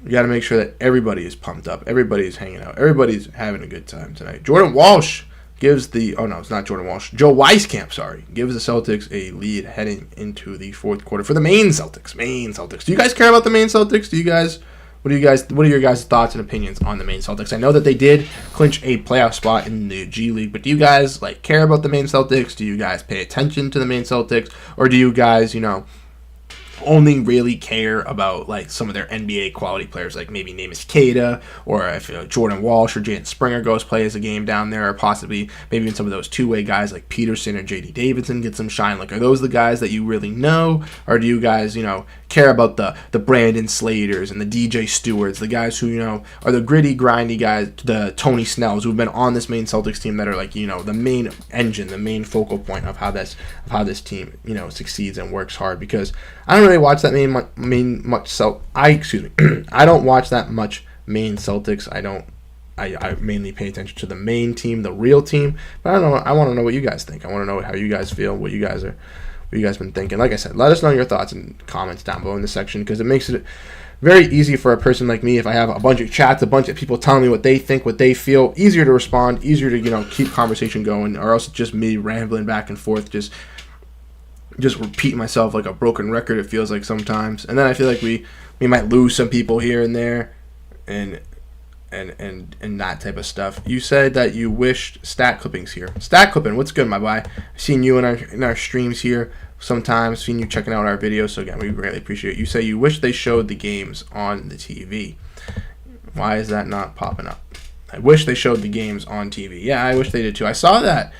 You got to make sure that everybody is pumped up. Everybody's hanging out. Everybody's having a good time tonight. Jordan Walsh gives the... Oh, no, it's not Jordan Walsh. Joe Wieskamp, sorry. Gives the Celtics a lead heading into the fourth quarter for the Maine Celtics. Maine Celtics. Do you guys care about the Maine Celtics? Do you guys... What are your guys' thoughts and opinions on the Maine Celtics? I know that they did clinch a playoff spot in the G League, but do you guys care about the Maine Celtics? Do you guys pay attention to the Maine Celtics? Or do you guys, only really care about some of their NBA quality players, like maybe Neemias Queta, or if Jordan Walsh or Jalen Springer goes plays a game down there, or possibly maybe even some of those two-way guys like Peterson or JD Davidson get some shine. Are those the guys that you really know, or do you guys care about the Brandon Slaters and the DJ Stewarts, the guys who are the gritty, grindy guys, the Tony Snells who've been on this Maine Celtics team that are the main engine, the main focal point of how this team succeeds and works hard? Because I don't really watch that I don't watch that much Maine Celtics. I mainly pay attention to the main team, the real team. But I don't know. I want to know what you guys think. I want to know how you guys feel, what you guys been thinking. Like I said, let us know your thoughts and comments down below in the section, because it makes it very easy for a person like me, if I have a bunch of chats, a bunch of people telling me what they think, what they feel, easier to respond, easier to keep conversation going, or else it's just me rambling back and forth, just repeating myself like a broken record, it feels like sometimes. And then I feel like we might lose some people here and there, and that type of stuff. You said that you wished stat clippings here. Stat clipping, what's good, my boy? I've seen you in our streams here sometimes, seen you checking out our videos, so again, we greatly appreciate it. You say you wish they showed the games on the TV. Why is that not popping up? I wish they showed the games on TV. Yeah, I wish they did too. I saw that.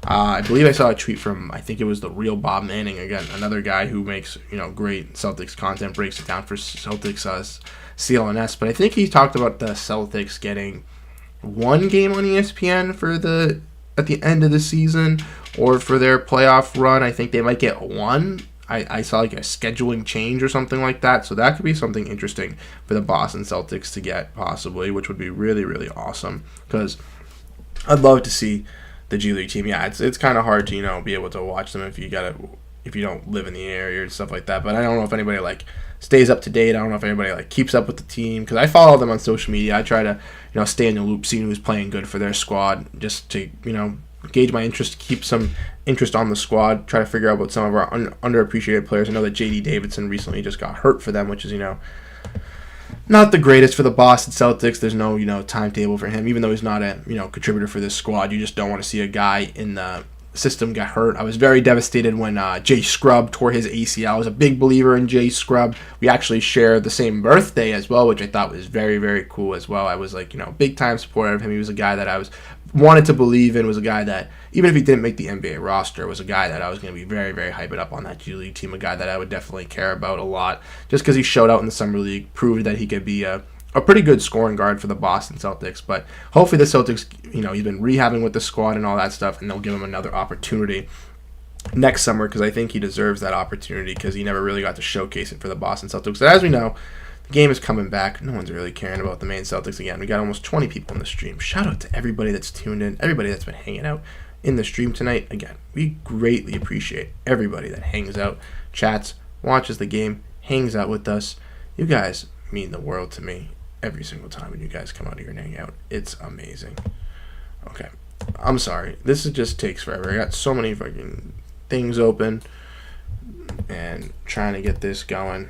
I believe I saw a tweet from, I think it was the real Bob Manning, again, another guy who makes great Celtics content, breaks it down for Celtics CLNS. But I think he talked about the Celtics getting one game on ESPN at the end of the season, or for their playoff run. I think they might get one. I saw a scheduling change or something like that, so that could be something interesting for the Boston Celtics to get, possibly, which would be really, really awesome, because I'd love to see the G League team. Yeah, it's kind of hard to be able to watch them if you don't live in the area or stuff like that. But I don't know if anybody stays up to date. I don't know if anybody keeps up with the team, because I follow them on social media. I try to stay in the loop, see who's playing good for their squad, just to gauge my interest, keep some interest on the squad, try to figure out what some of our underappreciated players. I know that JD Davidson recently just got hurt for them, which is not the greatest for the Boston Celtics. There's no, timetable for him, even though he's not a, contributor for this squad. You just don't want to see a guy in the system get hurt. I was very devastated when Jay Scrubb tore his ACL. I was a big believer in Jay Scrubb. We actually share the same birthday as well, which I thought was very, very cool as well. I was big time supporter of him. He was a guy that I wanted to believe in, was a guy that, even if he didn't make the NBA roster, was a guy that I was going to be very, very hyped up on that G League team, a guy that I would definitely care about a lot, just because he showed out in the Summer League, proved that he could be a pretty good scoring guard for the Boston Celtics. But hopefully the Celtics, he's been rehabbing with the squad and all that stuff, and they'll give him another opportunity next summer, because I think he deserves that opportunity, because he never really got to showcase it for the Boston Celtics. But as we know, the game is coming back. No one's really caring about the Maine Celtics again. We got almost 20 people in the stream. Shout out to everybody that's tuned in, everybody that's been hanging out in the stream tonight. Again, we greatly appreciate everybody that hangs out, chats, watches the game, hangs out with us. You guys mean the world to me every single time when you guys come out here and hang out. It's amazing. Okay, I'm sorry. This just takes forever. I got so many fucking things open and trying to get this going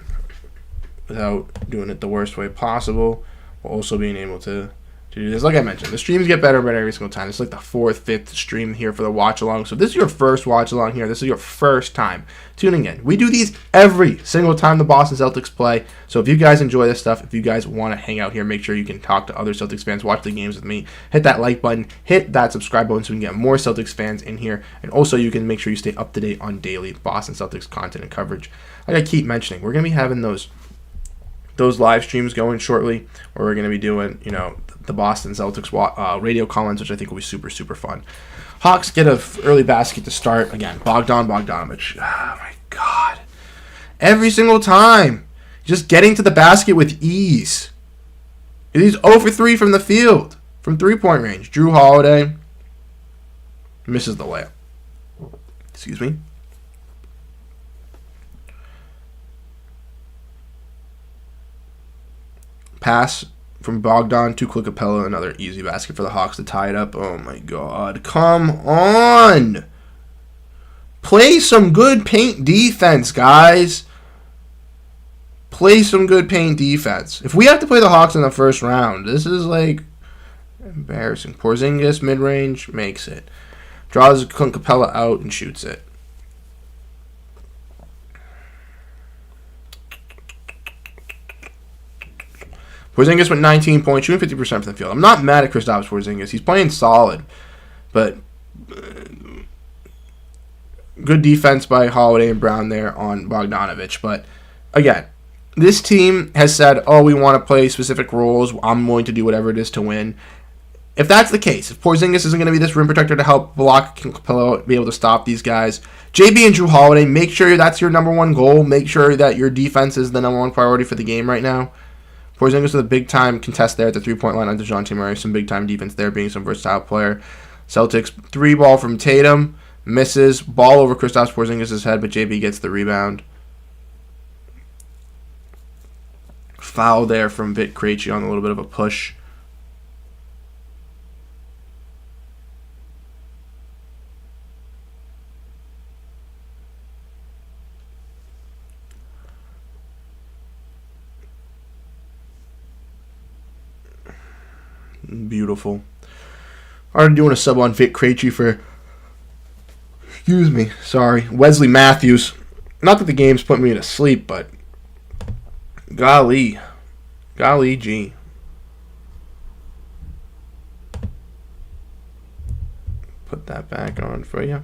without doing it the worst way possible, while also being able to do this. Like I mentioned, the streams get better and better every single time. It's like the 4th, 5th stream here for the watch along. So if this is your first watch along here, this is your first time tuning in. We do these every single time the Boston Celtics play. So if you guys enjoy this stuff, if you guys want to hang out here, make sure you can talk to other Celtics fans, watch the games with me, hit that like button, hit that subscribe button so we can get more Celtics fans in here. And also you can make sure you stay up to date on daily Boston Celtics content and coverage. Like I keep mentioning, we're going to be having those those live streams going shortly, where we're going to be doing, you know, the Boston Celtics radio call-ins, which I think will be super, super fun. Hawks get an early basket to start. Again, Bogdanovich. Oh, my God. Every single time. Just getting to the basket with ease. He's 0 for 3 from the field, from three-point range. Drew Holiday misses the layup. Excuse me. Pass from Bogdan to Capella, another easy basket for the Hawks to tie it up. Oh my God. Come on. Play some good paint defense, guys. Play some good paint defense. If we have to play the Hawks in the first round, this is like embarrassing. Porzingis, mid-range, makes it. Draws Capella out and shoots it. Porzingis went 19 points, shooting 50% from the field. I'm not mad at Kristaps Porzingis. He's playing solid. But good defense by Holiday and Brown there on Bogdanovich. But again, this team has said, oh, we want to play specific roles. I'm willing to do whatever it is to win. If that's the case, if Porzingis isn't going to be this rim protector to help block Capella, be able to stop these guys, JB and Drew Holiday, make sure that's your number one goal. Make sure that your defense is the number one priority for the game right now. Porzingis with a big-time contest there at the three-point line on DeJounte Murray. Some big-time defense there, being some versatile player. Celtics, 3-ball from Tatum. Misses. Ball over Kristaps Porzingis' head, but JB gets the rebound. Foul there from Vit Krejci on a little bit of a push. Beautiful. Already doing a sub on Vit Krejci for, Wesley Matthews. Not that the game's putting me to sleep, but golly gee. Put that back on for you.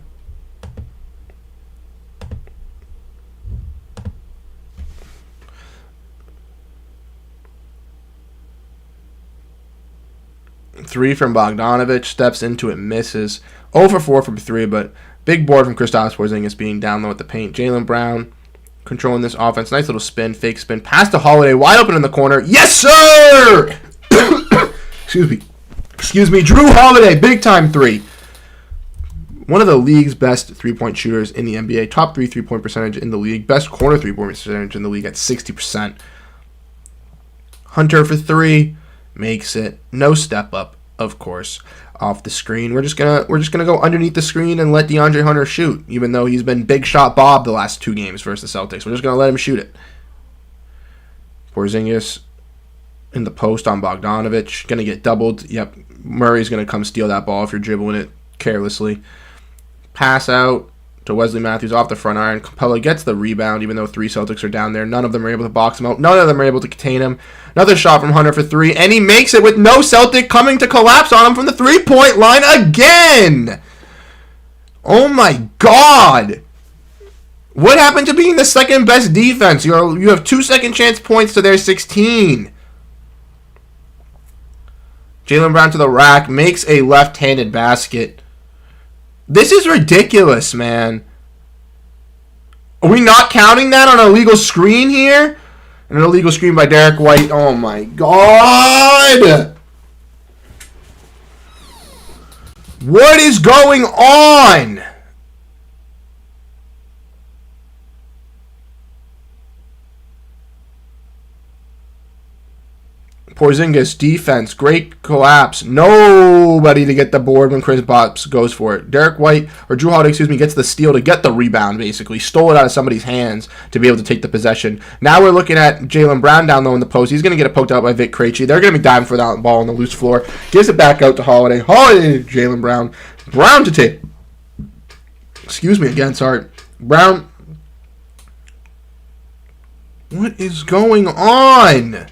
Three from Bogdanovich, steps into it, misses. 0 for 4 from 3, but big board from Kristaps Porzingis being down low at the paint. Jaylen Brown controlling this offense. Nice little spin, fake spin. Pass to Holiday, wide open in the corner. Yes, sir! Excuse me. Drew Holiday, big time three. One of the league's best three-point shooters in the NBA. Top 3 three-point percentage in the league. Best corner three-point percentage in the league at 60%. Hunter for 3. Makes it. No step up, of course, off the screen. We're just gonna go underneath the screen and let DeAndre Hunter shoot, even though he's been big shot Bob the last 2 games versus the Celtics. We're just gonna let him shoot it. Porzingis in the post on Bogdanovich, gonna get doubled. Yep, Murray's gonna come steal that ball if you're dribbling it carelessly. Pass out to Wesley Matthews off the front iron. Capella gets the rebound, even though 3 Celtics are down there. None of them are able to box him out. None of them are able to contain him. Another shot from Hunter for 3, and he makes it with no Celtic coming to collapse on him from the three-point line again. Oh my God. What happened to being the second best defense? You have 2 second chance points to their 16. Jaylen Brown to the rack, makes a left-handed basket. This is ridiculous, man. Are we not counting that on an illegal screen here? An illegal screen by Derek White. Oh, my God. What is going on? Porzingis, defense, great collapse. Nobody to get the board when Chris Bops goes for it. Derek White, or Drew Holiday, gets the steal to get the rebound, basically. Stole it out of somebody's hands to be able to take the possession. Now we're looking at Jaylen Brown down low in the post. He's going to get it poked out by Vit Krejci. They're going to be diving for that ball on the loose floor. Gives it back out to Holiday. Holiday, Jaylen Brown. Brown to take. Brown. What is going on?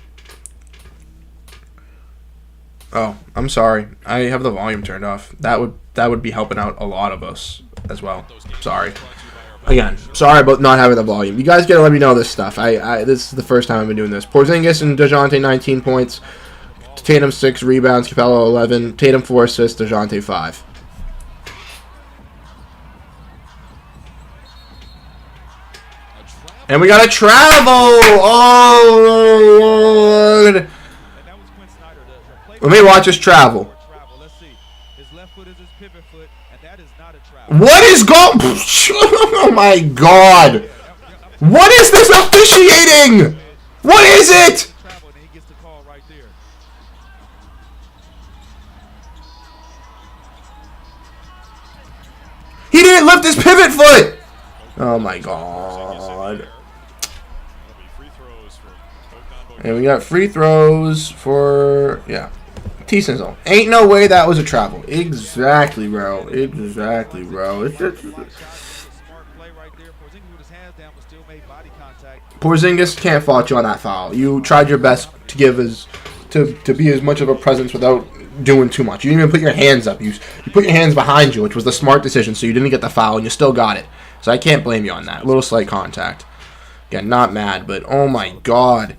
Oh, I'm sorry. I have the volume turned off. That would be helping out a lot of us as well. Sorry. Again, sorry about not having the volume. You guys gotta let me know this stuff. This is the first time I've been doing this. Porzingis and DeJounte 19 points. Tatum 6 rebounds. Capello 11. Tatum 4 assists. DeJounte 5. And we got to travel. Oh Lord! And that was Quinn Snyder. The Let me watch us travel. Let's see. His left foot is his pivot foot, and that is not a travel. What is going? Oh my God! What is this officiating? What is it? Travel, and he gets the call right there. He didn't lift his pivot foot. Oh my God! And we got free throws for T-Sin zone. Ain't no way that was a travel. Exactly, bro. Exactly, bro. It's just... Smart play right there. Porzingis with his hands down, but still made body contact. Porzingis can't fault you on that foul. You tried your best to give to be as much of a presence without doing too much. You didn't even put your hands up. You put your hands behind you, which was the smart decision, so you didn't get the foul, and you still got it. So I can't blame you on that. A little slight contact. Again, not mad, but oh my God.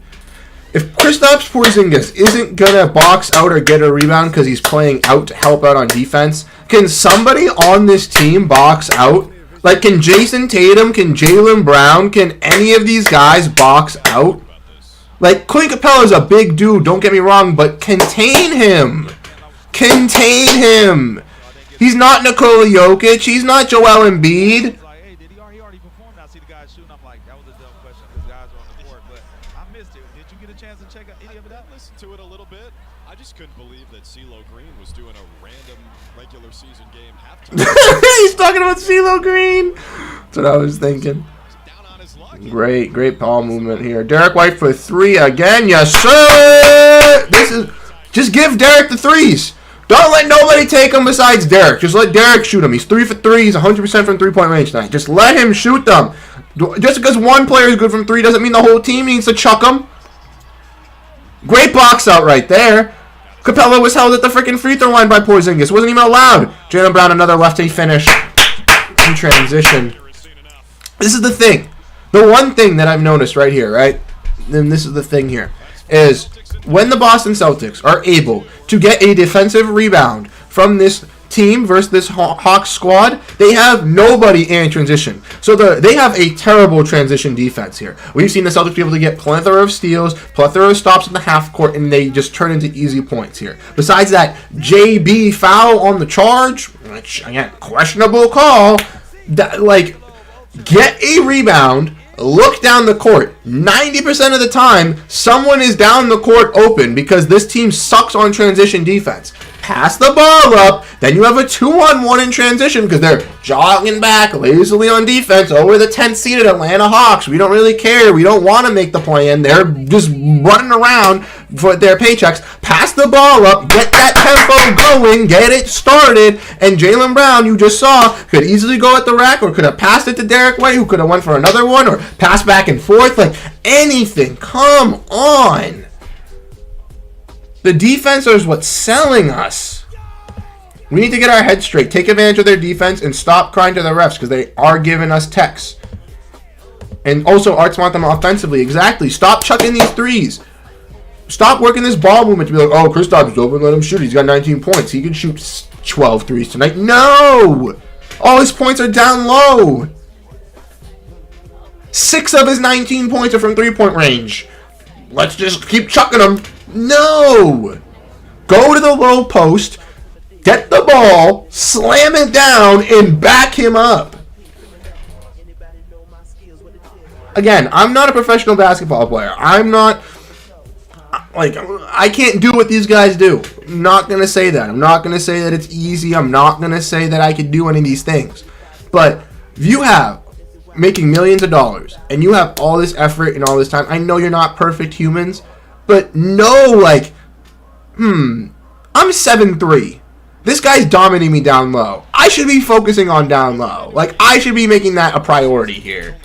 If Kristaps Porzingis isn't going to box out or get a rebound because he's playing out to help out on defense, can somebody on this team box out? Like, can Jason Tatum, can Jaylen Brown, can any of these guys box out? Like, Clint Capella's a big dude, don't get me wrong, but contain him. Contain him. He's not Nikola Jokic. He's not Joel Embiid. It's like, hey, he already performed? I see the guys shooting. I'm like, that was a dumb question because guys are on the court, but I missed it. Did you get a chance to check out any of that? Listen to it a little bit. I just couldn't believe that CeeLo Green was doing a random regular season game halftime. He's talking about CeeLo Green. That's what I was thinking. Down on his luck. Great ball movement here. Derek White for 3 again. Yes, sir. Just give Derek the threes. Don't let nobody take them besides Derek. Just let Derek shoot them. He's 3 for 3. He's 100% from three-point range tonight. Just let him shoot them. Just because one player is good from 3 doesn't mean the whole team needs to chuck them. Great box out right there. Capella was held at the freaking free throw line by Porzingis. Wasn't even allowed. Jaylen Brown, another lefty finish. In transition. This is the thing. The one thing that I've noticed right here, right? And this is the thing here. Is when the Boston Celtics are able to get a defensive rebound from this team versus this Hawks squad, they have nobody in transition. So they have a terrible transition defense here. We've seen the Celtics be able to get plethora of steals, plethora of stops in the half court, and they just turn into easy points here. Besides that JB foul on the charge, which, again, questionable call, get a rebound, look down the court. 90% of the time, someone is down the court open because this team sucks on transition defense. Pass the ball up, then you have a 2-on-1 in transition because they're jogging back lazily on defense. Oh, we're the 10th seeded Atlanta Hawks. We don't really care. We don't want to make the play in. They're just running around for their paychecks. Pass the ball up, get that tempo going, get it started, and Jaylen Brown, you just saw, could easily go at the rack or could have passed it to Derek White, who could have went for another one, or pass back and forth, like anything. Come on. The defense is what's selling us. We need to get our heads straight, take advantage of their defense, and stop crying to the refs because they are giving us techs. And also, Arts want them offensively. Exactly. Stop chucking these threes. Stop working this ball movement to be like, oh, Kristaps is open, let him shoot. He's got 19 points. He can shoot 12 threes tonight. No! All his points are down low. 6 of his 19 points are from three-point range. Let's just keep chucking them. No! Go to the low post, get the ball, slam it down, and back him up. Again, I'm not a professional basketball player. I'm not, I can't do what these guys do. I'm not going to say that. I'm not going to say that it's easy. I'm not going to say that I could do any of these things. But if you have making millions of dollars, and you have all this effort and all this time, I know you're not perfect humans, but no, I'm 7'3". This guy's dominating me down low. I should be focusing on down low. I should be making that a priority here.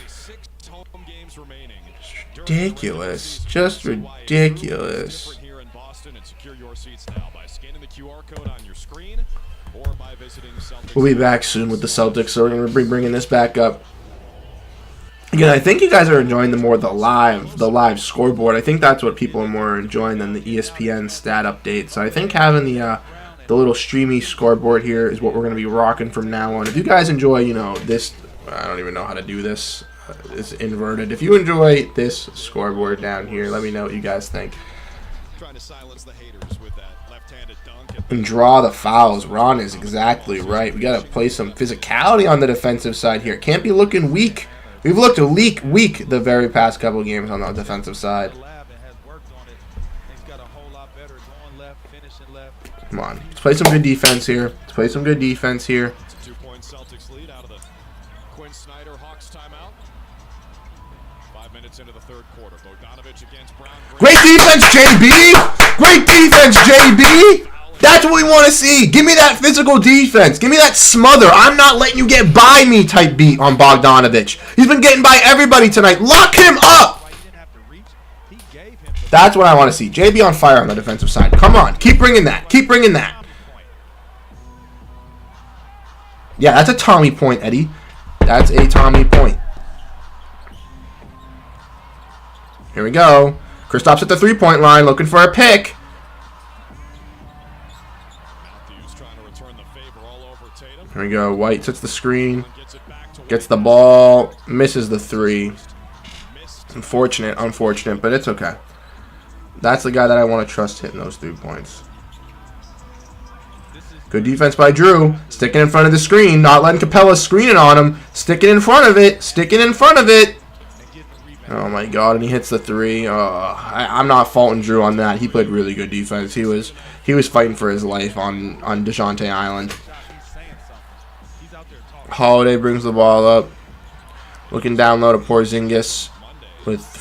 Ridiculous. Just ridiculous. We'll be back soon with the Celtics, so we're going to be bringing this back up Again, I think you guys are enjoying the live scoreboard. I think that's what people are more enjoying than the ESPN stat update. So I think having the little streamy scoreboard here is what we're going to be rocking from now on. If you guys enjoy, you know, this, I don't even know how to do this. It's inverted. If you enjoy this scoreboard down here, let me know what you guys think. Trying to silence the haters with that left-handed dunk. And draw the fouls. Ron is exactly right. We got to play some physicality on the defensive side here. Can't be looking weak. We've looked weak the very past couple games on the defensive side. Come on. Let's play some good defense here. Let's play some good defense here. It's a 2-point Celtics lead out of the Quinn Snyder Hawks timeout. 5 minutes into the third quarter. Bogdanovich against Brown. Great defense, JB! Great defense, JB! That's what we want to see. Give me that physical defense. Give me that smother. I'm not letting you get by me type beat on Bogdanovich. He's been getting by everybody tonight. Lock him up! That's what I want to see. JB on fire on the defensive side. Come on. Keep bringing that. Keep bringing that. Yeah, that's a Tommy point, Eddie. That's a Tommy point. Here we go. Kristaps at the three-point line looking for a pick. Here we go. White sets the screen. Gets the ball. Misses the three. Unfortunate, but it's okay. That's the guy that I want to trust hitting those 3 points. Good defense by Drew. Sticking in front of the screen. Not letting Capella screen it on him. Sticking in front of it. Sticking in front of it. Oh my god, and he hits the three. I'm not faulting Drew on that. He played really good defense. He was fighting for his life on DeJounte Island. Holiday brings the ball up. Looking down low to Porzingis with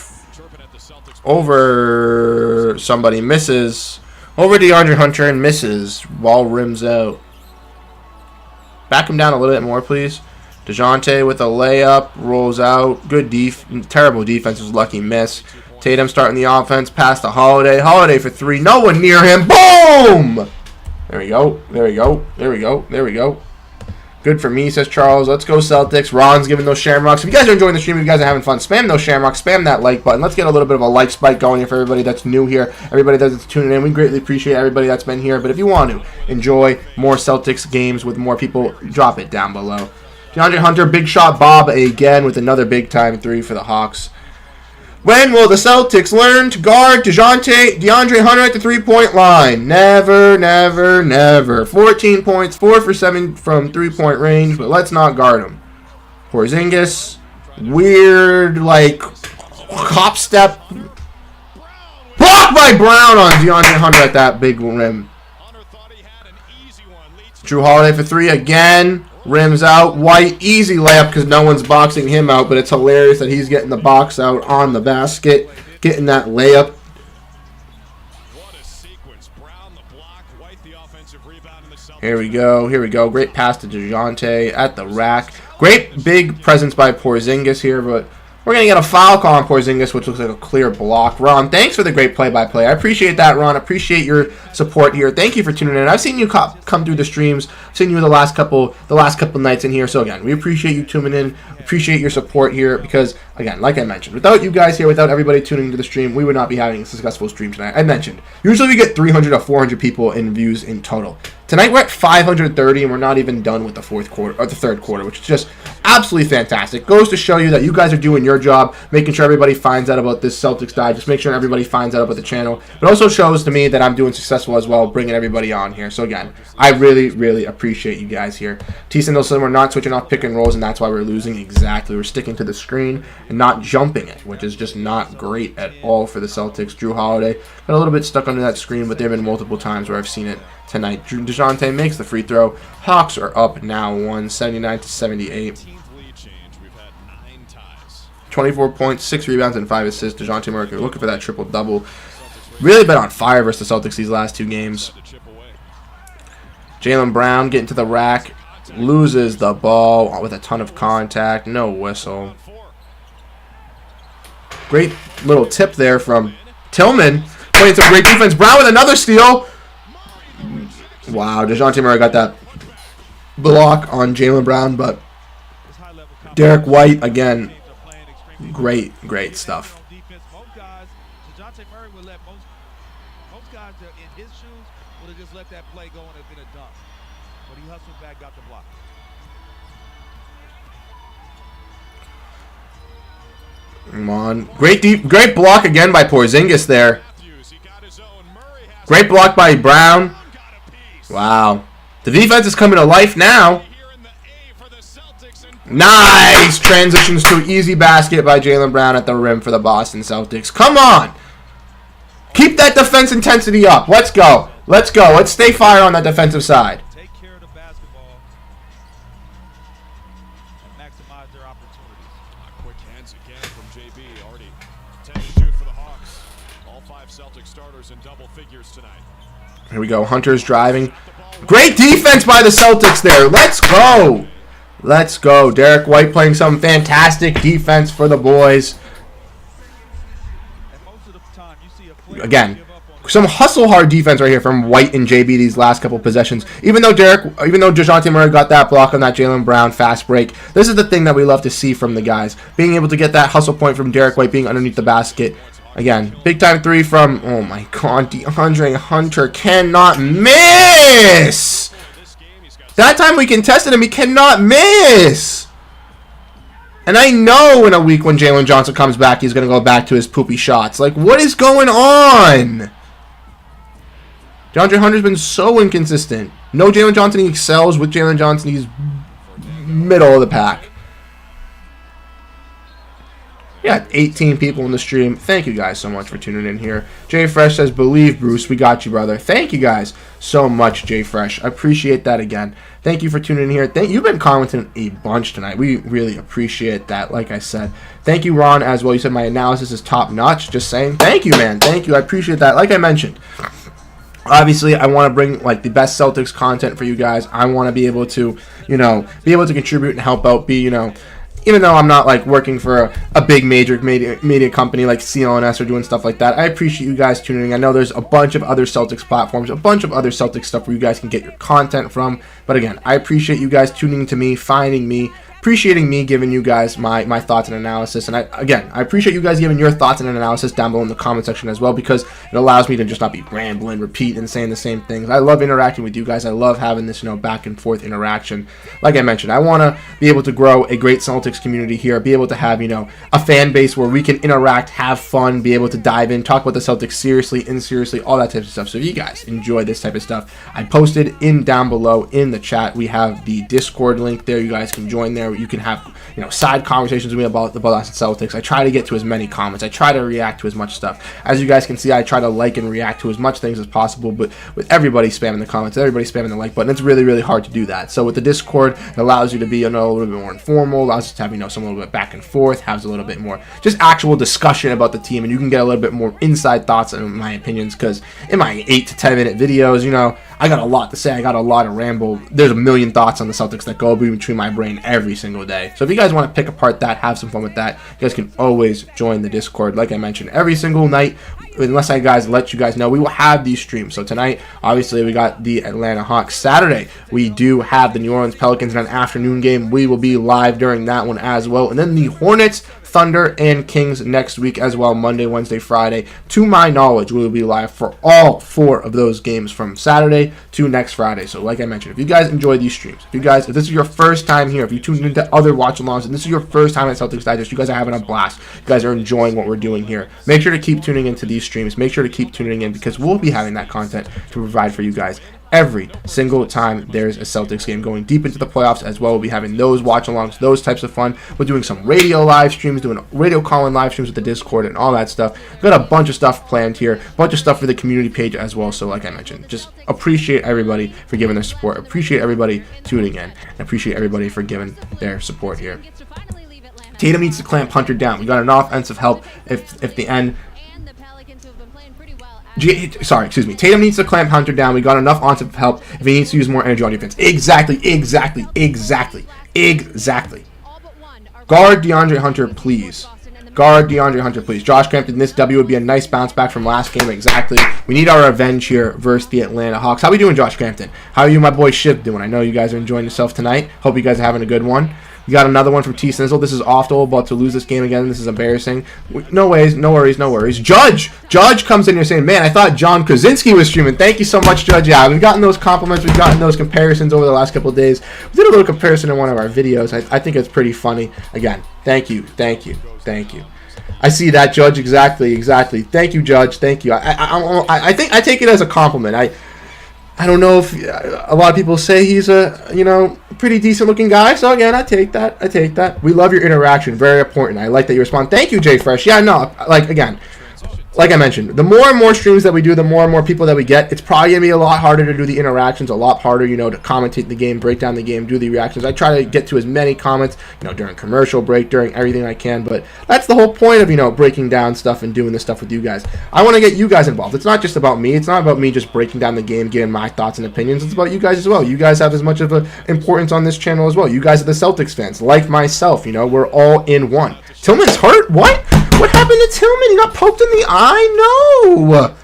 over somebody, misses. Over DeAndre Hunter and misses. Ball rims out. Back him down a little bit more, please. DeJounte with a layup. Rolls out. Good terrible defense. Was lucky miss. Tatum starting the offense. Pass to Holiday. Holiday for three. No one near him. Boom! There we go. There we go. There we go. There we go. Good for me, says Charles. Let's go Celtics. Ron's giving those shamrocks. If you guys are enjoying the stream, if you guys are having fun, spam those shamrocks. Spam that like button. Let's get a little bit of a like spike going here for everybody that's new here. Everybody that's tuning in. We greatly appreciate everybody that's been here. But if you want to enjoy more Celtics games with more people, drop it down below. DeAndre Hunter, big shot Bob again with another big-time three for the Hawks. When will the Celtics learn to guard DeAndre Hunter at the three-point line? Never, never, never. 14 points, 4 for 7 from three-point range, but let's not guard him. Porzingis, weird, like, hop step. Blocked by Brown on DeAndre Hunter at that big rim. Drew Holiday for three again. Rims out. White, easy layup because no one's boxing him out, but it's hilarious that he's getting the box out on the basket, getting that layup. Here we go. Here we go. Great pass to DeJounte at the rack. Great big presence by Porzingis here, but we're going to get a foul call on Porzingis, which looks like a clear block. Ron, thanks for the great play-by-play. I appreciate that, Ron. Appreciate your support here. Thank you for tuning in. I've seen you come through the streams. I've seen you the last couple nights in here. So, again, we appreciate you tuning in. Appreciate your support here because, again, like I mentioned, without you guys here, without everybody tuning into the stream, we would not be having a successful stream tonight. I mentioned, usually we get 300 to 400 people in views in total. Tonight we're at 530 and we're not even done with the third quarter, which is just absolutely fantastic. Goes to show you that you guys are doing your job, making sure everybody finds out about this Celtics die. Just make sure everybody finds out about the channel. It also shows to me that I'm doing successful as well, bringing everybody on here. So again, I really, really appreciate you guys here. T. Sindelson, we're not switching off pick and rolls, and that's why we're losing. Exactly, we're sticking to the screen and not jumping it, which is just not great at all for the Celtics. Drew Holiday got a little bit stuck under that screen, but there have been multiple times where I've seen it tonight. DeJounte makes the free throw. Hawks are up now 179-78. 24 points, 6 rebounds, and 5 assists. DeJounte Murray looking for that triple-double. Really been on fire versus the Celtics these last two games. Jaylen Brown getting to the rack. Loses the ball with a ton of contact. No whistle. Great little tip there from Tillman. Playing some great defense. Brown with another steal. Wow, DeJounte Murray got that block on Jaylen Brown, but Derek White, again, Great stuff. Defense, most guys, DeJounte Murray would let most guys that in his shoes would have just let that play go and have been a dunk. But he hustled back, got the block. Come on. Great block again by Porzingis there. Great block by Brown. Wow. The defense is coming to life now. Nice transitions to an easy basket by Jaylen Brown at the rim for the Boston Celtics. Come on. Keep that defense intensity up. Let's go. Let's go. Let's stay fire on that defensive side. Take care of the basketball and maximize their opportunities. Quick hands again from JB. Already 10 to shoot for the Hawks. All 5 Celtic starters in double figures tonight. Here we go. Hunter's driving. Great defense by the Celtics there. Let's go. Let's go. Derek White playing some fantastic defense for the boys. And most of the time you see a player Again, give up on some hustle hard defense right here from White and JB these last couple possessions. Even though DeJounte Murray got that block on that Jaylen Brown fast break, this is the thing that we love to see from the guys. Being able to get that hustle point from Derek White being underneath the basket. Again, big time 3 from, oh my God, DeAndre Hunter cannot miss. That time we contested him, he cannot miss. And I know in a week when Jalen Johnson comes back, he's going to go back to his poopy shots. Like, what is going on? DeAndre Hunter's been so inconsistent. No Jalen Johnson, he excels. With Jalen Johnson, he's middle of the pack. Yeah, 18 people in the stream. Thank you guys so much for tuning in here. Jay Fresh says, believe, Bruce. We got you, brother. Thank you guys so much, Jay Fresh. I appreciate that again. Thank you for tuning in here. You've been commenting a bunch tonight. We really appreciate that, like I said. Thank you, Ron, as well. You said my analysis is top-notch. Just saying. Thank you, man. Thank you. I appreciate that. Like I mentioned, obviously, I want to bring like the best Celtics content for you guys. I want to be able to, be able to contribute and help out, even though I'm not like working for a big major media company like CLNS or doing stuff like that, I appreciate you guys tuning in. I know there's a bunch of other Celtics platforms, a bunch of other Celtics stuff where you guys can get your content from. But again, I appreciate you guys tuning to me, finding me, appreciating me giving you guys my thoughts and analysis. And I appreciate you guys giving your thoughts and analysis down below in the comment section as well, because it allows me to just not be rambling, repeat, and saying the same things. I love interacting with you guys. I love having this, back and forth interaction. Like I mentioned, I want to be able to grow a great Celtics community here, be able to have, a fan base where we can interact, have fun, be able to dive in, talk about the Celtics seriously, inseriously, all that type of stuff. So if you guys enjoy this type of stuff, I posted down below in the chat. We have the Discord link there. You guys can join there. You can have, side conversations with me about the Boston Celtics. I try to get to as many comments. I try to react to as much stuff. As you guys can see, I try to like and react to as much things as possible, but with everybody spamming the comments, everybody spamming the like button, it's really, really hard to do that. So with the Discord, it allows you to be, a little bit more informal, allows you to have, some a little bit back and forth, has a little bit more just actual discussion about the team, and you can get a little bit more inside thoughts and my opinions, because in my 8 to 10 minute videos, I got a lot to say. I got a lot of ramble. There's a million thoughts on the Celtics that go between my brain every single day. So if you guys want to pick apart that, have some fun with that, you guys can always join the Discord. Like I mentioned, every single night, unless I let you guys know, we will have these streams. So tonight, obviously, we got the Atlanta Hawks. Saturday, we do have the New Orleans Pelicans in an afternoon game. We will be live during that one as well. And then the Hornets, Thunder, and Kings next week as well, Monday, Wednesday, Friday. To my knowledge, we will be live for all 4 of those games from Saturday to next Friday. So like I mentioned, if you guys enjoy these streams, if this is your first time here, if you tuned into other watch-alongs, and this is your first time at Celtics Digest, you guys are having a blast. You guys are enjoying what we're doing here. Make sure to keep tuning into these streams. Make sure to keep tuning in, because we'll be having that content to provide for you guys every single time there's a Celtics game going deep into the playoffs as well. We'll be having those watch-alongs, those types of fun. We're doing some radio live streams, doing radio call-in live streams with the Discord and all that stuff. We've got a bunch of stuff planned here, a bunch of stuff for the community page as well. So like I mentioned, just appreciate everybody for giving their support. Appreciate everybody tuning in. And appreciate everybody for giving their support here. Tatum needs to clamp Hunter down. We got an offensive help if the end... Tatum needs to clamp Hunter down. We got enough offensive help if he needs to use more energy on defense. Exactly. Guard DeAndre Hunter, please. Josh Crampton, this W would be a nice bounce back from last game. Exactly. We need our revenge here versus the Atlanta Hawks. How we doing, Josh Crampton? How are you, my boy Shiv, doing? I know you guys are enjoying yourself tonight. Hope you guys are having a good one. We got another one from T Snizzle. This is awful, about to lose this game again. This is embarrassing. No ways, no worries, no worries. Judge comes in here saying, man, I thought John Krasinski was streaming. Thank you so much, Judge. Yeah, we've gotten those compliments. We've gotten those comparisons over the last couple of days. We did a little comparison in one of our videos. I think it's pretty funny. Again, thank you. I see that, Judge. Exactly. Thank you, Judge. Thank you. I think I take it as a compliment. I don't know if a lot of people say he's a pretty decent looking guy. So again, I take that. We love your interaction. Very important. I like that you respond. Thank you, Jay Fresh. Yeah, no, like I mentioned, the more and more streams that we do, the more and more people that we get, it's probably going to be a lot harder to do the interactions, a lot harder, to commentate the game, break down the game, do the reactions. I try to get to as many comments, during commercial break, during everything I can, but that's the whole point of, breaking down stuff and doing this stuff with you guys. I want to get you guys involved. It's not just about me. It's not about me just breaking down the game, giving my thoughts and opinions. It's about you guys as well. You guys have as much of an importance on this channel as well. You guys are the Celtics fans, like myself. We're all in one. Tillman's hurt? What? What happened to Tillman? He got poked in the eye? No!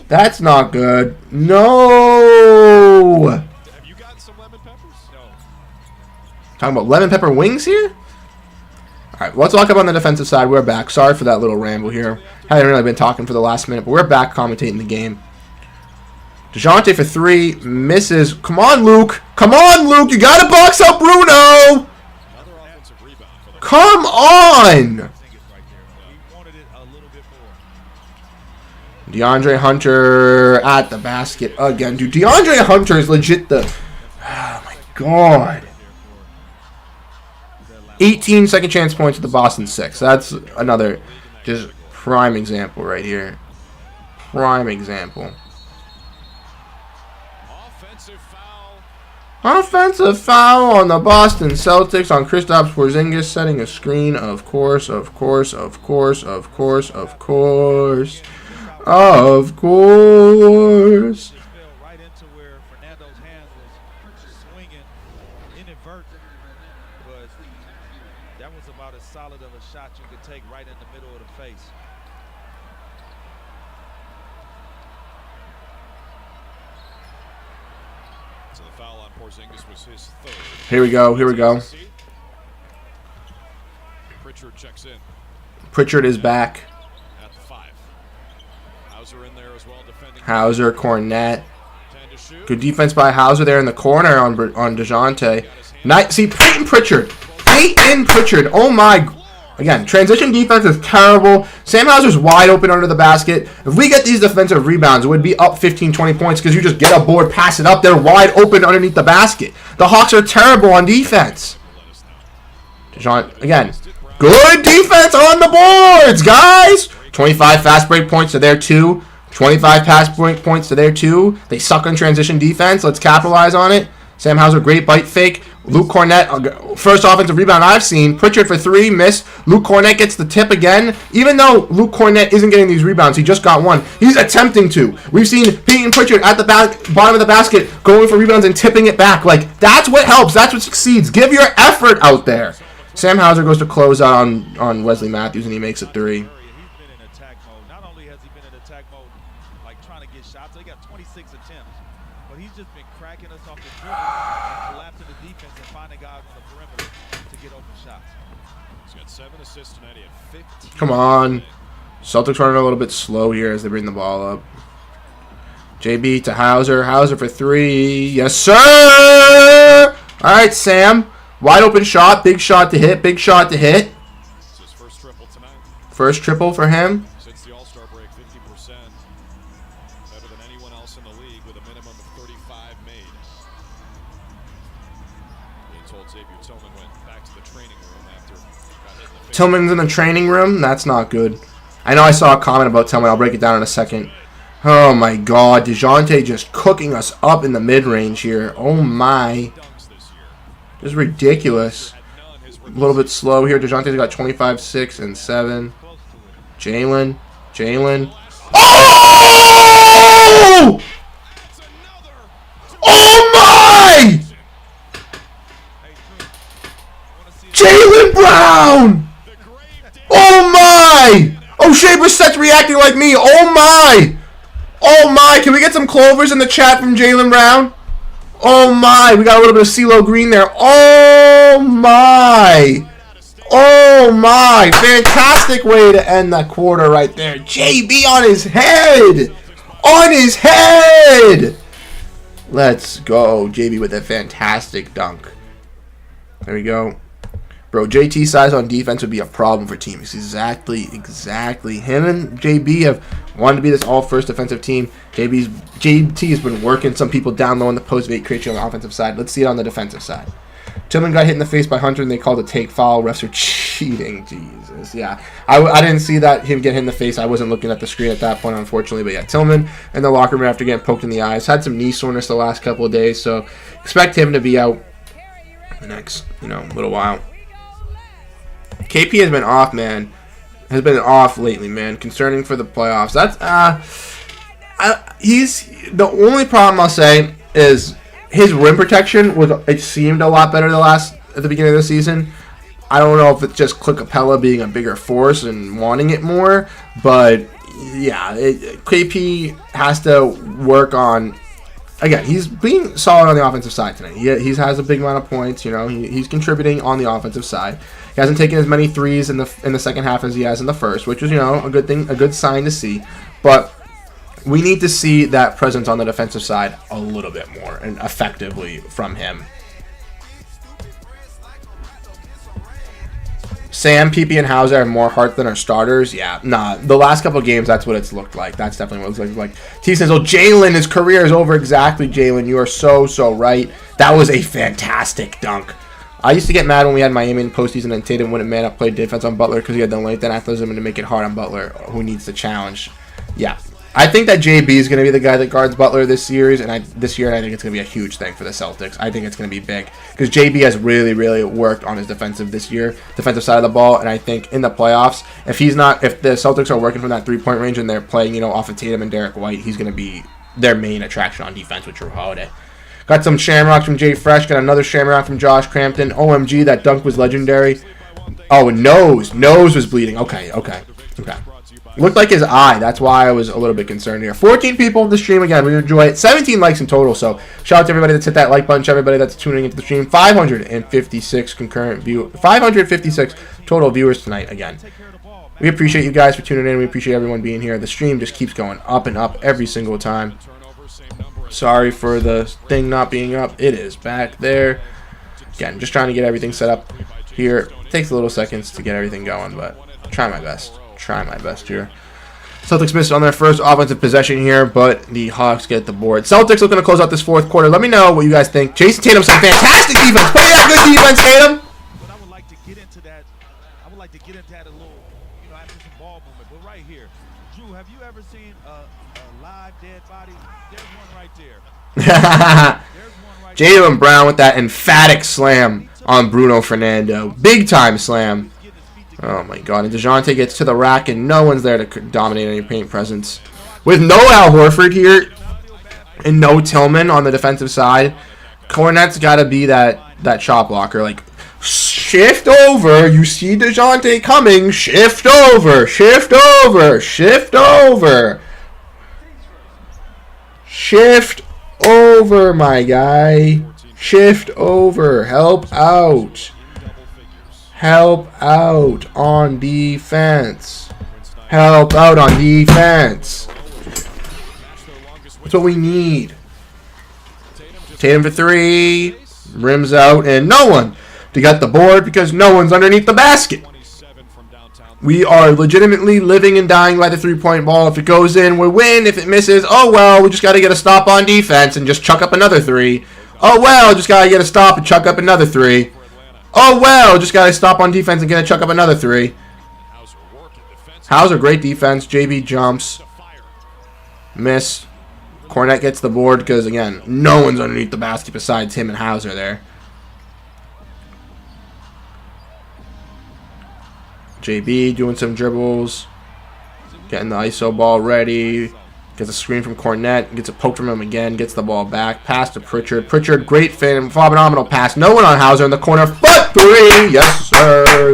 That's not good. No! Have you got some lemon peppers? No. Talking about lemon pepper wings here? Alright, let's talk about on the defensive side. We're back. Sorry for that little ramble here. Haven't really been talking for the last minute, but we're back commentating the game. DeJounte for 3. Misses. Come on, Luke. You gotta box up Bruno! Come on! DeAndre Hunter at the basket again. Dude, DeAndre Hunter is legit the... Oh, my God. 18 second chance points to the Boston 6. That's another just prime example right here. Prime example. Offensive foul on the Boston Celtics on Kristaps Porzingis, setting a screen. Of course. Right into where Fernando's hand was swinging inadvertent, but that was about as solid of a shot you could take right in the middle of the face. So the foul on Porzingis was his 3rd. Here we go. Pritchard checks in. Pritchard is back. At the 5. Hauser in there as well, defending. Hauser, Cornette. Good defense by Hauser there in the corner on DeJounte. See, Peyton Pritchard. Oh my. Again, transition defense is terrible. Sam Hauser's wide open under the basket. If we get these defensive rebounds, it would be up 15, 20 points because you just get a board, pass it up. They're wide open underneath the basket. The Hawks are terrible on defense. DeJounte, again, good defense on the boards, guys. 25 fast break points to their 2. 25 pass break points to their 2. They suck on transition defense. Let's capitalize on it. Sam Hauser, great bite fake. Luke Cornette, first offensive rebound I've seen. Pritchard for 3, missed. Luke Cornette gets the tip again. Even though Luke Cornette isn't getting these rebounds, he just got one. He's attempting to. We've seen Peyton Pritchard at the bottom of the basket going for rebounds and tipping it back. Like, that's what helps. That's what succeeds. Give your effort out there. Sam Hauser goes to close out on Wesley Matthews, and he makes it 3. He's been in attack mode. Not only has he been in attack mode, like trying to get shots, he got 26 attempts, but he's just been cracking us off the dribble and collapsing the defense and finding guys on the perimeter to get open shots. He's got 7 assists tonight. He had 15. Come on. Celtics running a little bit slow here as they bring the ball up. JB to Hauser. Hauser for 3. Yes, sir! All right, Sam. Wide open shot. Big shot to hit. It's his first triple tonight. First triple for him. Since the All-Star break, 50%. Better than anyone else in the league with a minimum of 35 made. Being told Xavier Tillman went back to the training room after got hit in the face. Tillman's in the training room? That's not good. I know I saw a comment about Tillman. I'll break it down in a second. Oh, my God. DeJounte just cooking us up in the mid-range here. Oh, my. Just ridiculous. A little bit slow here. DeJounte's got 25, 6, and 7. Jalen. Oh! Oh, my! Jalen Brown! Oh, my! Oh, Shea Brissett's reacting like me. Oh, my! Oh, my! Can we get some clovers in the chat from Jalen Brown? Oh my, we got a little bit of CeeLo Green there. Oh my. Oh my, fantastic way to end that quarter right there. JB on his head. On his head. Let's go. JB with a fantastic dunk. There we go. Bro, JT size on defense would be a problem for teams. Exactly. Him and JB have wanted to be this all-first defensive team. JT has been working some people down low in the post of 8 creation on the offensive side. Let's see it on the defensive side. Tillman got hit in the face by Hunter, and they called a take foul. Refs are cheating. Jesus. Yeah. I didn't see that him get hit in the face. I wasn't looking at the screen at that point, unfortunately. But yeah, Tillman in the locker room after getting poked in the eyes. Had some knee soreness the last couple of days, so expect him to be out the next, little while. KP has been off, man. Has been off lately, man. Concerning for the playoffs. He's the only problem I'll say is his rim protection it seemed a lot better at the beginning of the season. I don't know if it's just Clint Capella being a bigger force and wanting it more, but yeah, KP has to work on. Again, he's being solid on the offensive side tonight. He has a big amount of points. He's contributing on the offensive side. He hasn't taken as many threes in the second half as he has in the first, which is a good thing, a good sign to see. But we need to see that presence on the defensive side a little bit more and effectively from him. Sam, PP, and Hauser have more heart than our starters. Yeah, nah. The last couple of games, that's what it's looked like. That's definitely what it looks like. T says, "Oh, Jalen, his career is over." Exactly, Jalen. You are so right. That was a fantastic dunk. I used to get mad when we had Miami in postseason and Tatum wouldn't man up play defense on Butler because he had the length and athleticism to make it hard on Butler, who needs to challenge. Yeah. I think that JB is going to be the guy that guards Butler this series, and I think it's going to be a huge thing for the Celtics. I think it's going to be big because JB has really worked on his defensive side of the ball, and I think in the playoffs, if the Celtics are working from that 3-point range and they're playing, off of Tatum and Derek White, he's going to be their main attraction on defense with Drew Holiday. Got some shamrocks from Jay Fresh. Got another shamrock from Josh Crampton. OMG, that dunk was legendary. Oh, and nose was bleeding. Okay. Looked like his eye. That's why I was a little bit concerned here. 14 people in the stream again. We enjoy it. 17 likes in total. So shout out to everybody that's hit that like button. To everybody that's tuning into the stream. 556 concurrent view. 556 total viewers tonight again. We appreciate you guys for tuning in. We appreciate everyone being here. The stream just keeps going up and up every single time. Sorry for the thing not being up. It is back there. Again, just trying to get everything set up here. Takes a little seconds to get everything going, but try my best. Here. Celtics missed on their first offensive possession here, but the Hawks get the board. Celtics looking to close out this fourth quarter. Let me know what you guys think. Jason Tatum, some fantastic defense. Play that good defense, Tatum. But I would like to get into that. A little, after some ball movement. But right here, Drew, have you ever seen a live dead body? There's one right there. Jaylen Brown with that emphatic slam on Bruno Fernando. Big time slam. Oh my god, and DeJounte gets to the rack and no one's there to dominate any paint presence. With no Al Horford here and no Tillman on the defensive side, Cornette's got to be that shot blocker. Like, shift over, you see DeJounte coming, shift over, my guy. Shift over, help out on defense. That's what we need. Tatum for 3, rims out, and no one to get the board because no one's underneath the basket. We are legitimately living and dying by the 3-point ball. If it goes in, we win. If it misses, oh well, we just got to get a stop on defense and just chuck up another 3. Oh well, just got to get a stop and chuck up another 3. Oh well, just got to stop on defense and get a chuck up another 3. Hauser, great defense. JB jumps. Miss. Cornette gets the board because, again, no one's underneath the basket besides him and Hauser there. JB doing some dribbles. Getting the ISO ball ready. Gets a screen from Cornette. Gets a poke from him again. Gets the ball back. Pass to Pritchard. Pritchard, great phenomenal pass. No one on Hauser in the corner. Foot 3. Yes, sir.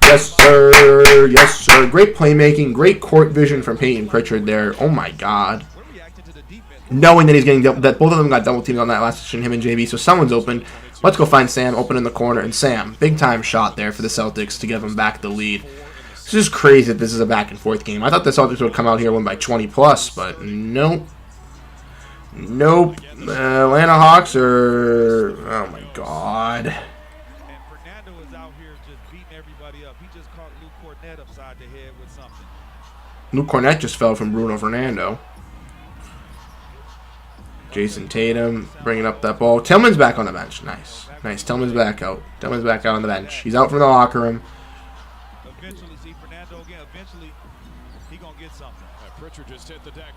Yes, sir. Great playmaking. Great court vision from Peyton Pritchard there. Oh, my God. knowing that he's getting that both of them got double teamed on that last decision, him and JB. So someone's open. Let's go find Sam open in the corner, and Sam, big time shot there for the Celtics to give them back the lead. It's just crazy that this is a back and forth game. I thought the Celtics would come out here and win by 20 plus, but nope. Nope. Atlanta Hawks are, oh my god. And Fernando is out here just beating everybody up. He just caught Luke Cornett upside the head with something. Luke Cornett just fell from Bruno Fernando. Jason Tatum bringing up that ball. Tillman's back on the bench. Nice. Nice. Tillman's back out. Tillman's back out on the bench. He's out from the locker room. Eventually, see Fernando again. Eventually, he gonna get something. Pritchard just hit the deck.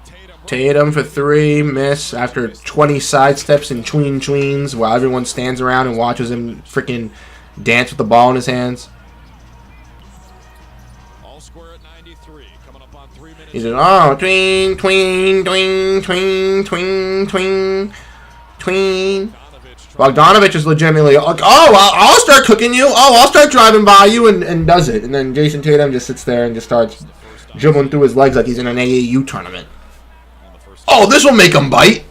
Tatum for 3. Miss after 20 sidesteps and tweens while everyone stands around and watches him freaking dance with the ball in his hands. All square at 93. Coming up on 3 minutes. He's just, oh, tween, tween, tween, tween, tween, tween, tween. Bogdanovich is legitimately like, oh, I'll start cooking you. Oh, I'll start driving by you, and does it. And then Jason Tatum just sits there and just starts dribbling through his legs like he's in an AAU tournament. Oh, this will make him bite.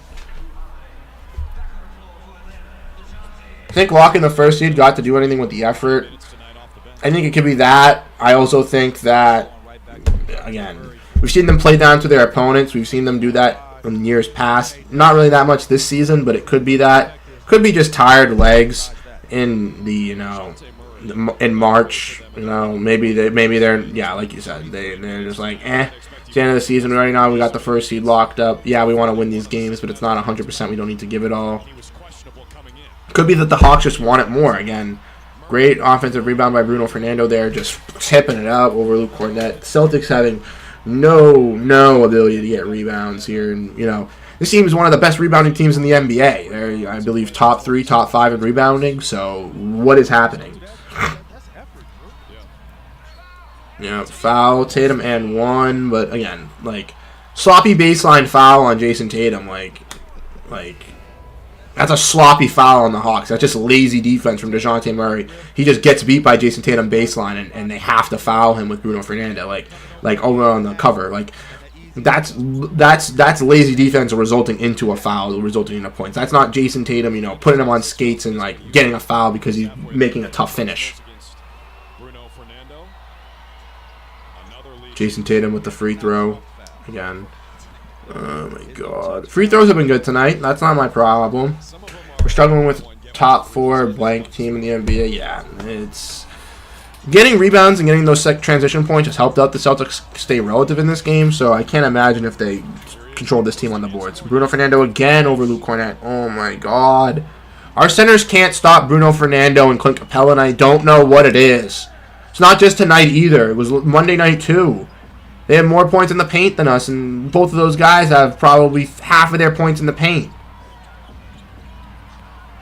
I think locking the first seed got to do anything with the effort. I think it could be that. I also think that, again, we've seen them play down to their opponents. We've seen them do that in years past. Not really that much this season, but it could be that. Could be just tired legs in the, in March. Maybe they're, yeah, like you said, they're just like, It's the end of the season right now. We got the first seed locked up. Yeah, we want to win these games, but it's not 100%. We don't need to give it all. Could be that the Hawks just want it more. Again, great offensive rebound by Bruno Fernando there, just tipping it up over Luke Cornett. Celtics having no ability to get rebounds here. And, this team is one of the best rebounding teams in the NBA. They're, I believe, top 3, top 5 in rebounding. So what is happening? Foul, Tatum and 1, but again, like, sloppy baseline foul on Jason Tatum, like, that's a sloppy foul on the Hawks. That's just lazy defense from DeJounte Murray. He just gets beat by Jason Tatum baseline, and they have to foul him with Bruno Fernando, like over on the cover, like, that's lazy defense resulting into a foul, resulting in a point. That's not Jason Tatum, putting him on skates and, like, getting a foul because he's making a tough finish. Jason Tatum with the free throw again. Oh my god. Free throws have been good tonight. That's not my problem. We're struggling with top 4 blank team in the NBA. Yeah, it's getting rebounds and getting those transition points has helped out the Celtics stay relative in this game, so I can't imagine if they control this team on the boards. Bruno Fernando again over Luke Cornett. Oh my god. Our centers can't stop Bruno Fernando and Clint Capella, and I don't know what it is. It's not just tonight either. It was Monday night too. They have more points in the paint than us, and both of those guys have probably half of their points in the paint.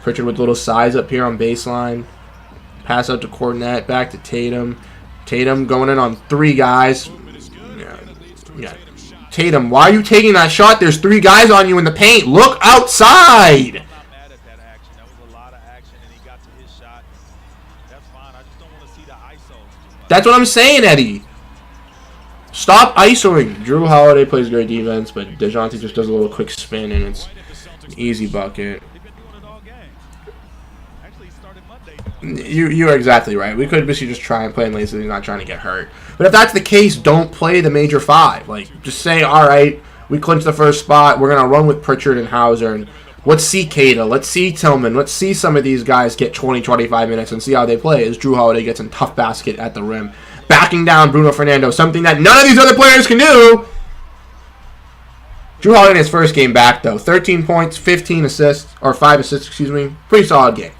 Pritchard with a little size up here on baseline. Pass out to Cornett, back to Tatum. Tatum going in on 3 guys. Yeah. Tatum, why are you taking that shot? There's 3 guys on you in the paint. Look outside. That's what I'm saying, Eddie. Stop ISOing. Drew Holiday plays great defense, but DeJounte just does a little quick spin, and it's an easy bucket. You're exactly right. We could basically just try and play lazily, not trying to get hurt. But if that's the case, don't play the major 5. Like, just say, all right, we clinched the first spot. We're going to run with Pritchard and Hauser, and let's see Cada. Let's see Tillman. Let's see some of these guys get 20, 25 minutes and see how they play as Drew Holiday gets in tough basket at the rim. Backing down Bruno Fernando, something that none of these other players can do. Drew Holiday in his first game back, though. 13 points, 15 assists, or 5 assists, excuse me. Pretty solid game.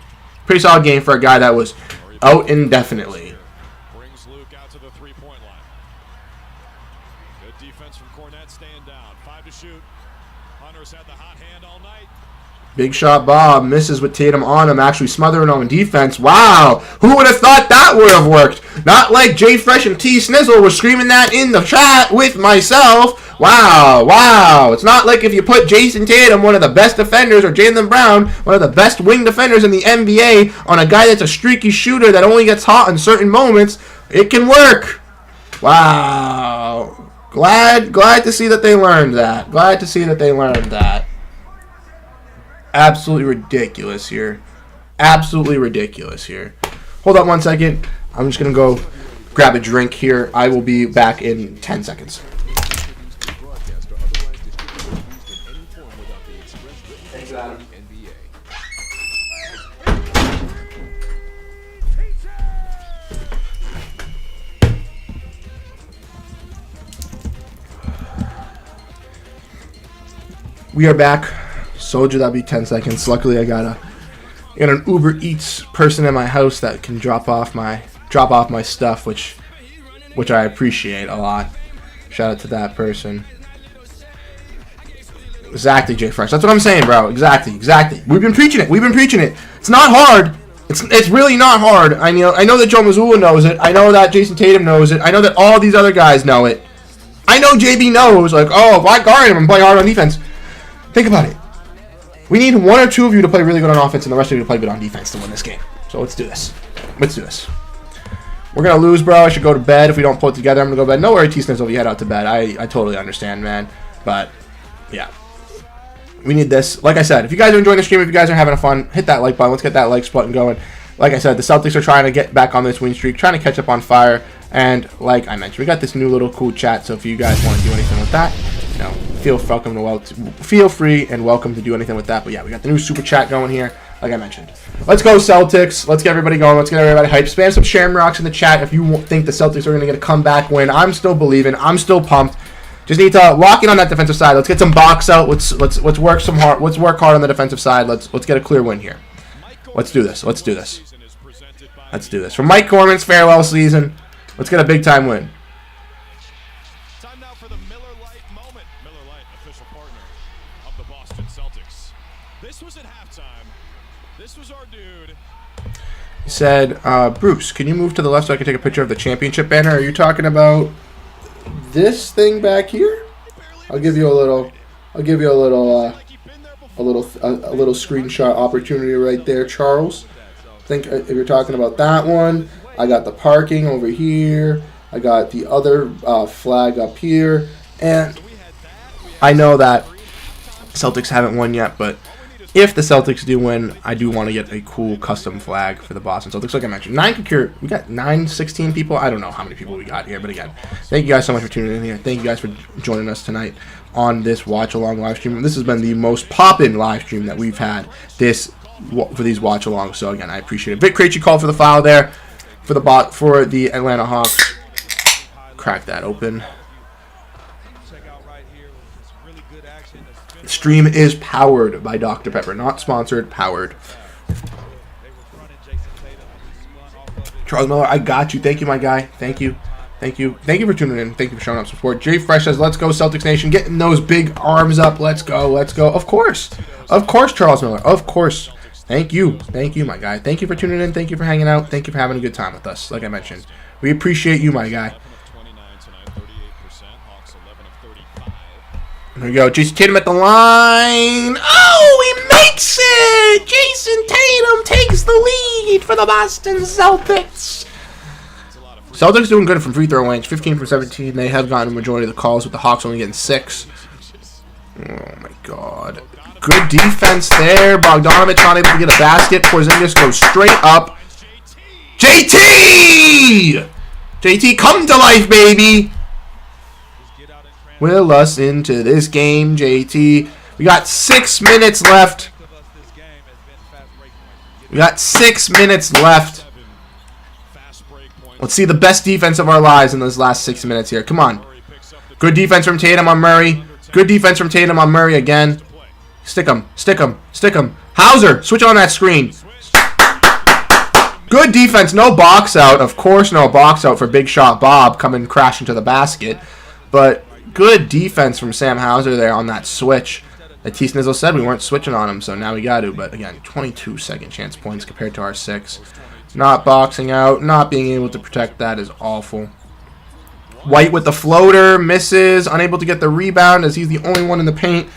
Pretty solid game for a guy that was out indefinitely. Brings Luke out to the 3-point line. Good defense from Cornett, staying down. 5 to shoot. Hunter's had the hot hand all night. Big shot Bob misses with Tatum on him, actually smothering on defense. Wow, who would have thought that would have worked? Not like Jay Fresh and T Snizzle were screaming that in the chat with myself. Wow. It's not like if you put Jason Tatum, one of the best defenders, or Jaylen Brown, one of the best wing defenders in the NBA, on a guy that's a streaky shooter that only gets hot in certain moments, it can work. Wow. Glad to see that they learned that. Absolutely ridiculous here. Absolutely ridiculous here. Hold on 1 second. I'm just going to go grab a drink here. I will be back in 10 seconds. Thanks, Adam. We are back. Soldier, that'll be 10 seconds. Luckily, I got an Uber Eats person in my house that can drop off my stuff, which I appreciate a lot. Shout out to that person. Exactly, Jay Fresh. That's what I'm saying, bro. Exactly. We've been preaching it. It's not hard. It's really not hard. I know that Joe Mazzulla knows it. I know that Jason Tatum knows it. I know that all these other guys know it. I know JB knows. Like, oh, if I guard him and play hard on defense. Think about it. We need one or two of you to play really good on offense and the rest of you to play good on defense to win this game. So let's do this. We're going to lose, bro. I should go to bed. If we don't pull it together, I'm going to go to bed. No worry, T-Snizzle, if you head out to bed. I totally understand, man. But, yeah. We need this. Like I said, if you guys are enjoying the stream, if you guys are having fun, hit that like button. Let's get that likes button going. Like I said, the Celtics are trying to get back on this win streak, trying to catch up on fire. And like I mentioned, we got this new little cool chat. So if you guys want to do anything with that, feel free and welcome to do anything with that. But yeah, we got the new super chat going here, like I mentioned. Let's go Celtics. Let's get everybody going. Let's get everybody hyped. Spam some shamrocks in the chat if you think the Celtics are going to get a comeback win. I'm still believing. I'm still pumped. Just need to lock in on that defensive side. Let's get some box out. Let's work some hard. Let's work hard on the defensive side. Let's get a clear win here. Let's do this. For Mike Gorman's farewell season, let's get a big time win. Time now for the Miller Lite moment. Miller Lite, official partner of the Boston Celtics. This was at halftime. This was our dude. He said, Bruce, can you move to the left so I can take a picture of the championship banner? Are you talking about this thing back here? I'll give you a little screenshot opportunity right there, Charles. I think if you're talking about that one, I got the parking over here. I got the other flag up here. And I know that Celtics haven't won yet, but if the Celtics do win, I do want to get a cool custom flag for the Boston Celtics. Like I mentioned, we got 16 people. I don't know how many people we got here, but again, thank you guys so much for tuning in here. Thank you guys for joining us tonight on this watch-along live stream. This has been the most poppin' live stream that we've had for these watch-alongs. So again, I appreciate it. Vic Krejci called for the foul there for the Atlanta Hawks. Crack that open. The stream is powered by Dr. Pepper, not sponsored, powered. Charles Miller, I got you. Thank you, my guy. Thank you for tuning in. Thank you for showing up support. Jay Fresh says, let's go Celtics Nation. Getting those big arms up. Let's go. Of course, Charles Miller. Of course. Thank you, my guy. Thank you for tuning in. Thank you for hanging out. Thank you for having a good time with us. Like I mentioned, we appreciate you, my guy. There we go. Jason Tatum at the line. Oh, he makes it! Jason Tatum takes the lead for the Boston Celtics. Celtics doing good from free throw range. 15 from 17. They have gotten a majority of the calls, with the Hawks only getting 6. Oh, my God. Good defense there. Bogdanovich not able to get a basket. Porzingis goes straight up. JT! JT, come to life, baby. Will us into this game, JT. We got 6 minutes left. Let's see the best defense of our lives in those last 6 minutes here. Come on. Good defense from Tatum on Murray. Again. Stick him. Hauser, switch on that screen. Good defense. No box out. Of course, no box out for Big Shot Bob coming crashing to the basket. But good defense from Sam Hauser there on that switch. Like T. Snizzle said, we weren't switching on him, so now we got to. But again, 22 second chance points compared to our 6. Not boxing out, not being able to protect that is awful. White with the floater, misses, unable to get the rebound as he's the only one in the paint.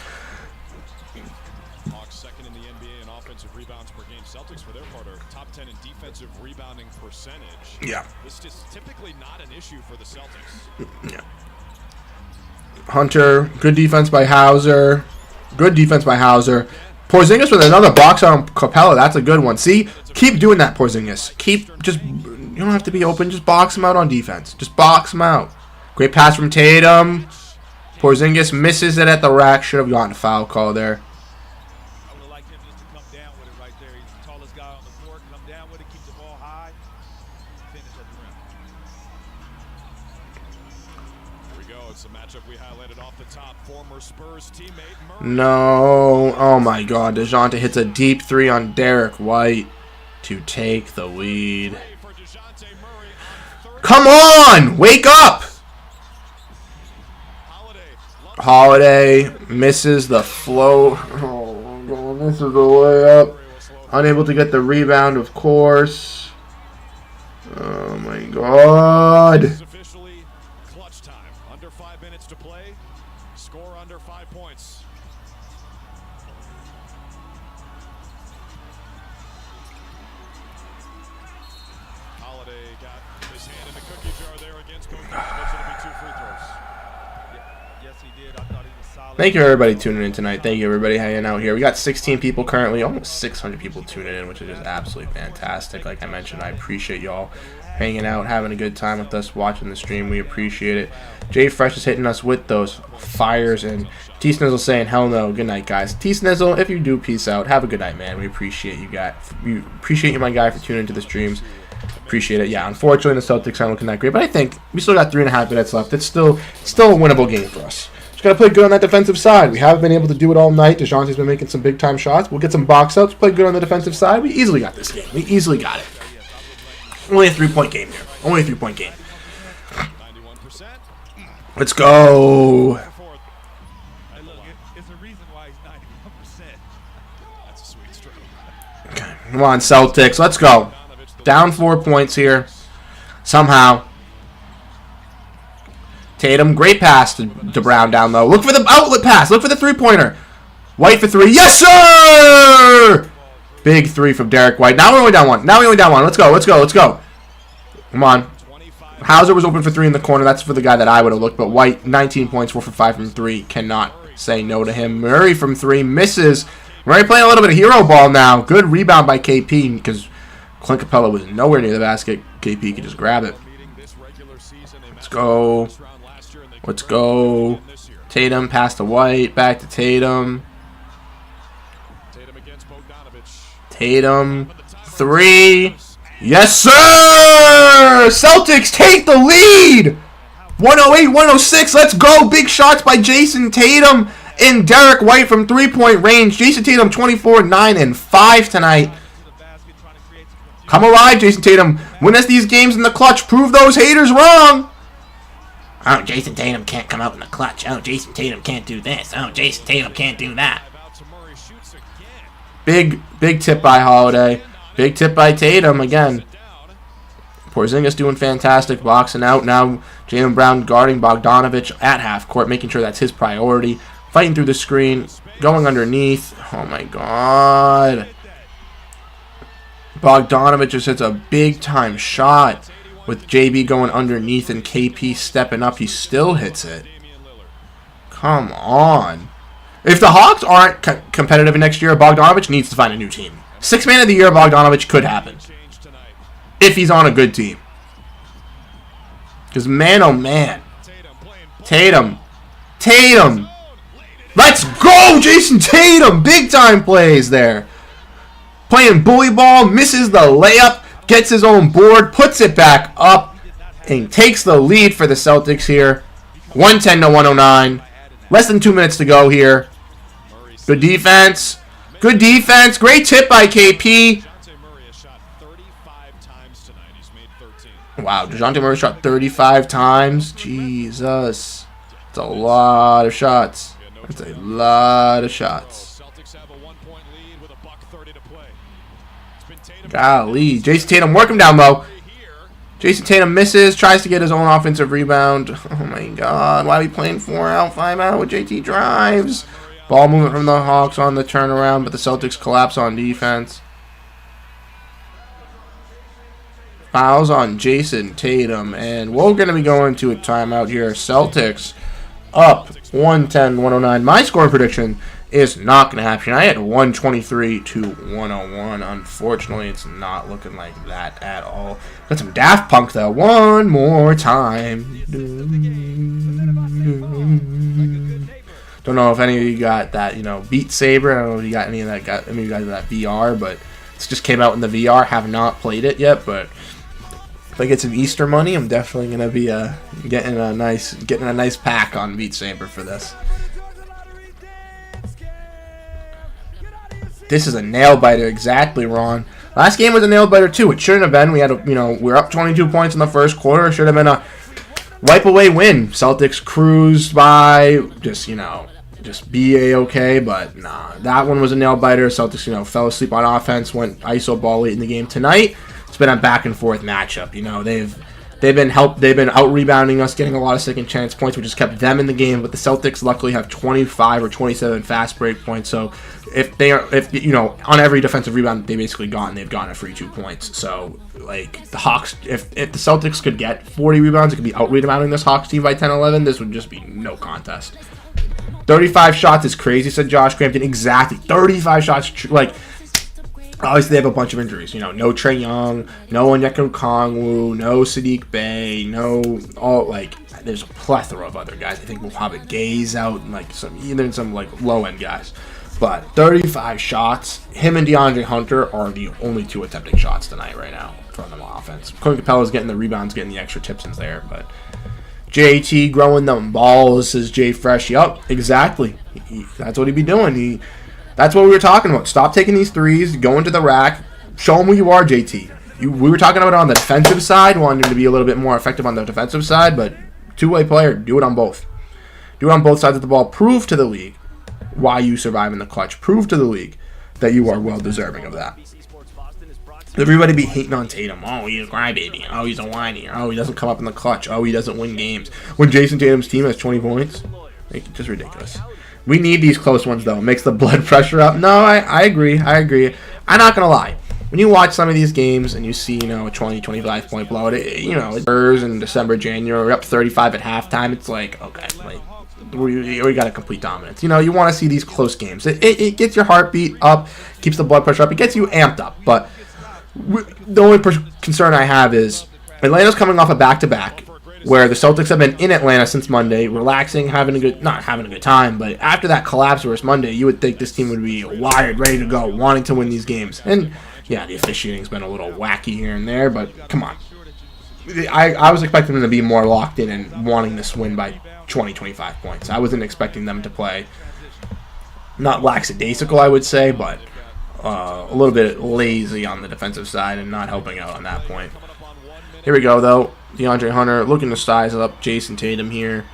Hawks second in the NBA in offensive rebounds per game. Celtics, for their part, are top 10 in defensive rebounding percentage. Yeah. This is typically not an issue for the Celtics. Yeah. Hunter, good defense by Hauser. Porzingis with another box on Capella. That's a good one. See? Keep doing that, Porzingis. You don't have to be open. Just box him out on defense. Just box him out. Great pass from Tatum. Porzingis misses it at the rack. Should have gotten a foul call there. I would have liked him just to come down with it right there. He's the tallest guy on the court. Come down with it, keep the ball high, finish at the rim. Here we go. It's a matchup we highlighted off the top. Former Spurs teammate Murray. No. Oh, my God. DeJounte hits a deep three on Derek White to take the lead. For DeJounte Murray on third. Come on! Wake up! Holiday misses the float. Oh, God, misses the layup. Unable to get the rebound, of course. Oh, my God. It's officially clutch time. Under 5 minutes to play. Score under 5 points. Holiday got his hand in the cookie jar there against Bogdanovich. It'll be 2 free throws. Yes, he did. I thought he was solid. Thank you, everybody, tuning in tonight. Thank you, everybody, hanging out here. We got 16 people currently, almost 600 people tuning in, which is just absolutely fantastic. Like I mentioned, I appreciate y'all hanging out, having a good time with us, watching the stream. We appreciate it. Jay Fresh is hitting us with those fires, and T Snizzle saying, hell no. Good night, guys. T Snizzle, if you do, peace out. Have a good night, man. We appreciate you, guys. We appreciate you, my guy, for tuning into the streams. Appreciate it. Yeah, unfortunately, the Celtics aren't looking that great, but I think we still got 3.5 minutes left. It's still a winnable game for us. Just got to play good on that defensive side. We haven't been able to do it all night. DeJounte's been making some big-time shots. We'll get some box outs, play good on the defensive side. We easily got this game. We easily got it. Only a 3-point game here. Only a 3-point game. 91%. Let's go. Hey, look, it's a reason why he's 91%. That's a sweet stroke. Okay, come on, Celtics. Let's go. Down 4 points here. Somehow. Tatum, great pass to Brown down low. Look for the outlet pass. Look for the three-pointer. White for three. Yes, sir! Big three from Derek White. Now we're only down one. Let's go, let's go, let's go. Come on. Hauser was open for three in the corner. That's for the guy that I would have looked. But White, 19 points, 4 for 5 from three. Cannot say no to him. Murray from three. Misses. Murray playing a little bit of hero ball now. Good rebound by KP because Clint Capella was nowhere near the basket. KP could just grab it. Let's go. Let's go. Tatum, pass to White. Back to Tatum. Tatum. Three. Yes, sir! Celtics take the lead! 108-106. Let's go. Big shots by Jason Tatum and Derek White from three-point range. Jason Tatum 24, 9, and 5 tonight. Come alive, Jason Tatum. Win us these games in the clutch. Prove those haters wrong. Oh, Jason Tatum can't come out in the clutch. Oh, Jason Tatum can't do this. Oh, Jason Tatum can't do that. Big tip by Holiday. Big tip by Tatum again. Porzingis doing fantastic, boxing out. Now Jaylen Brown guarding Bogdanovich at half court, making sure that's his priority. Fighting through the screen, going underneath. Oh my God. Bogdanovich just hits a big-time shot with JB going underneath and KP stepping up. He still hits it. Come on. If the Hawks aren't competitive next year, Bogdanovich needs to find a new team. Sixth man of the year, Bogdanovich could happen. If he's on a good team. Because man, oh man. Tatum. Let's go, Jason Tatum. Big-time plays there. Playing bully ball, misses the layup, gets his own board, puts it back up, and takes the lead for the Celtics here. 110-109. Less than 2 minutes to go here. Good defense. Great tip by KP. Wow, DeJounte Murray shot 35 times. Jesus. That's a lot of shots. Golly. Jason Tatum, work him down low. Jason Tatum misses, tries to get his own offensive rebound. Oh my God. Why are we playing 4 out, 5 out with JT drives? Ball movement from the Hawks on the turnaround, but the Celtics collapse on defense. Fouls on Jason Tatum, and we're going to be going to a timeout here. Celtics up 110-109. My scoring prediction is not going to happen. I had 123-101. Unfortunately, it's not looking like that at all. Got some Daft Punk, though. One more time. Don't know if any of you got that, Beat Saber. I don't know if you got any of that. Got any of you guys that VR, but it just came out in the VR. Have not played it yet, but if I get some Easter money, I'm definitely gonna be getting a nice pack on Beat Saber for this. This is a nail biter, exactly, Ron. Last game was a nail biter too. It shouldn't have been. We had we're up 22 points in the first quarter. It should have been a wipe away win. Celtics cruised by, just be a-okay, but nah. That one was a nail biter. Celtics, fell asleep on offense, went ISO ball late in the game. Tonight, it's been a back and forth matchup. They've been out rebounding us, getting a lot of second chance points, which has kept them in the game. But the Celtics luckily have 25 or 27 fast break points. So if on every defensive rebound they've gotten a free 2 points. So like the Hawks, if the Celtics could get 40 rebounds, it could be out rebounding this Hawks team by 10-11. This would just be no contest. 35 shots is crazy, said Josh Crampton. Exactly, 35 shots. Obviously, they have a bunch of injuries. No Trae Young, no Onyeka Okongwu, no Sadiq Bey, there's a plethora of other guys. I think we'll have a Gaze out, and some low end guys. But 35 shots. Him and DeAndre Hunter are the only two attempting shots tonight right now from the offense. Clint Capella's getting the rebounds, getting the extra tips in there, but JT growing them balls, says Jay Fresh. Yup, exactly. That's what he'd be doing. That's what we were talking about. Stop taking these threes, go into the rack, show them who you are, JT. We were talking about it on the defensive side, wanting him to be a little bit more effective on the defensive side, but two-way player, do it on both. Do it on both sides of the ball. Prove to the league why you survive in the clutch. Prove to the league that you are well deserving of that. Everybody be hating on Tatum. Oh, he's a crybaby. Oh, he's a whiny. Oh, he doesn't come up in the clutch. Oh, he doesn't win games. When Jason Tatum's team has 20 points, just ridiculous. We need these close ones, though. It makes the blood pressure up. No, I agree. I'm not going to lie. When you watch some of these games and you see, a 20, 25 point blowout, it's Spurs in December, January, we're up 35 at halftime. It's like, okay, we got a complete dominance. You want to see these close games. It gets your heartbeat up, keeps the blood pressure up. It gets you amped up. But the only concern I have is Atlanta's coming off a back-to-back where the Celtics have been in Atlanta since Monday, relaxing, not having a good time, but after that collapse versus Monday, you would think this team would be wired, ready to go, wanting to win these games. And yeah, the officiating's been a little wacky here and there, but come on. I was expecting them to be more locked in and wanting this win by 20, 25 points. I wasn't expecting them to play not lackadaisical, I would say, but a little bit lazy on the defensive side and not helping out on that point. Here we go, though. DeAndre Hunter looking to size up Jason Tatum here.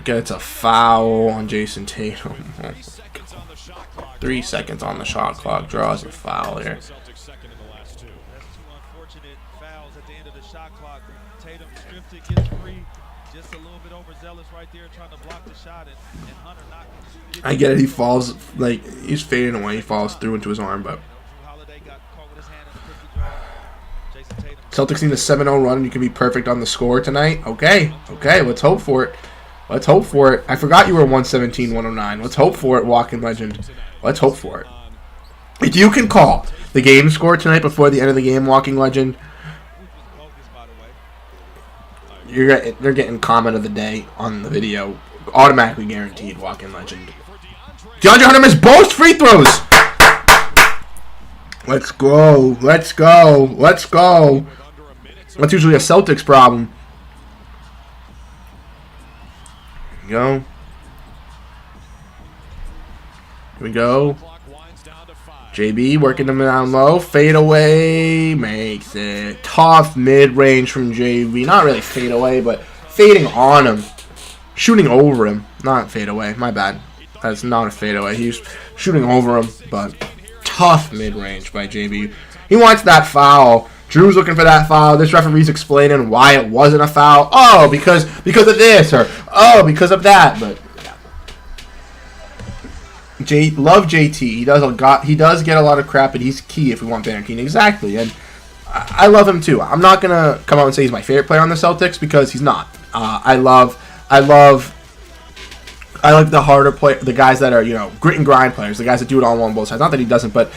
Gets a foul on Jason Tatum. 3 seconds on the shot clock. Draws a foul here. That's two unfortunate fouls at the end of the shot clock. Tatum strips it, gets free. Just a little bit overzealous right there, trying to block the shot, and Hunter knocked. I get it. He falls, he's fading away. He falls through into his arm, but Celtics need a 7-0 run, and you can be perfect on the score tonight. Okay, let's hope for it. I forgot you were 117-109. Let's hope for it, Walking Legend. Let's hope for it. If you can call the game score tonight before the end of the game, Walking Legend, they're getting comment of the day on the video. Automatically guaranteed, Walking Legend. DeAndre Hunter missed both free throws. Let's go. That's usually a Celtics problem. Here we go. JB working them down low. Fade away. Makes it. Tough mid-range from JB. Not really fade away, but fading on him. Shooting over him. Not fade away. My bad. That's not a fade away. He's shooting over him, but tough mid-range by JB. He wants that foul. Drew's looking for that foul. This referee's explaining why it wasn't a foul. Oh, because of this, or oh, because of that. But love JT. He does get a lot of crap, but he's key if we want Bannerkeen. Exactly, and I love him too. I'm not gonna come out and say he's my favorite player on the Celtics because he's not. I love I like the harder play, the guys that are, you know, grit and grind players, the guys that do it all on both sides. Not that he doesn't, but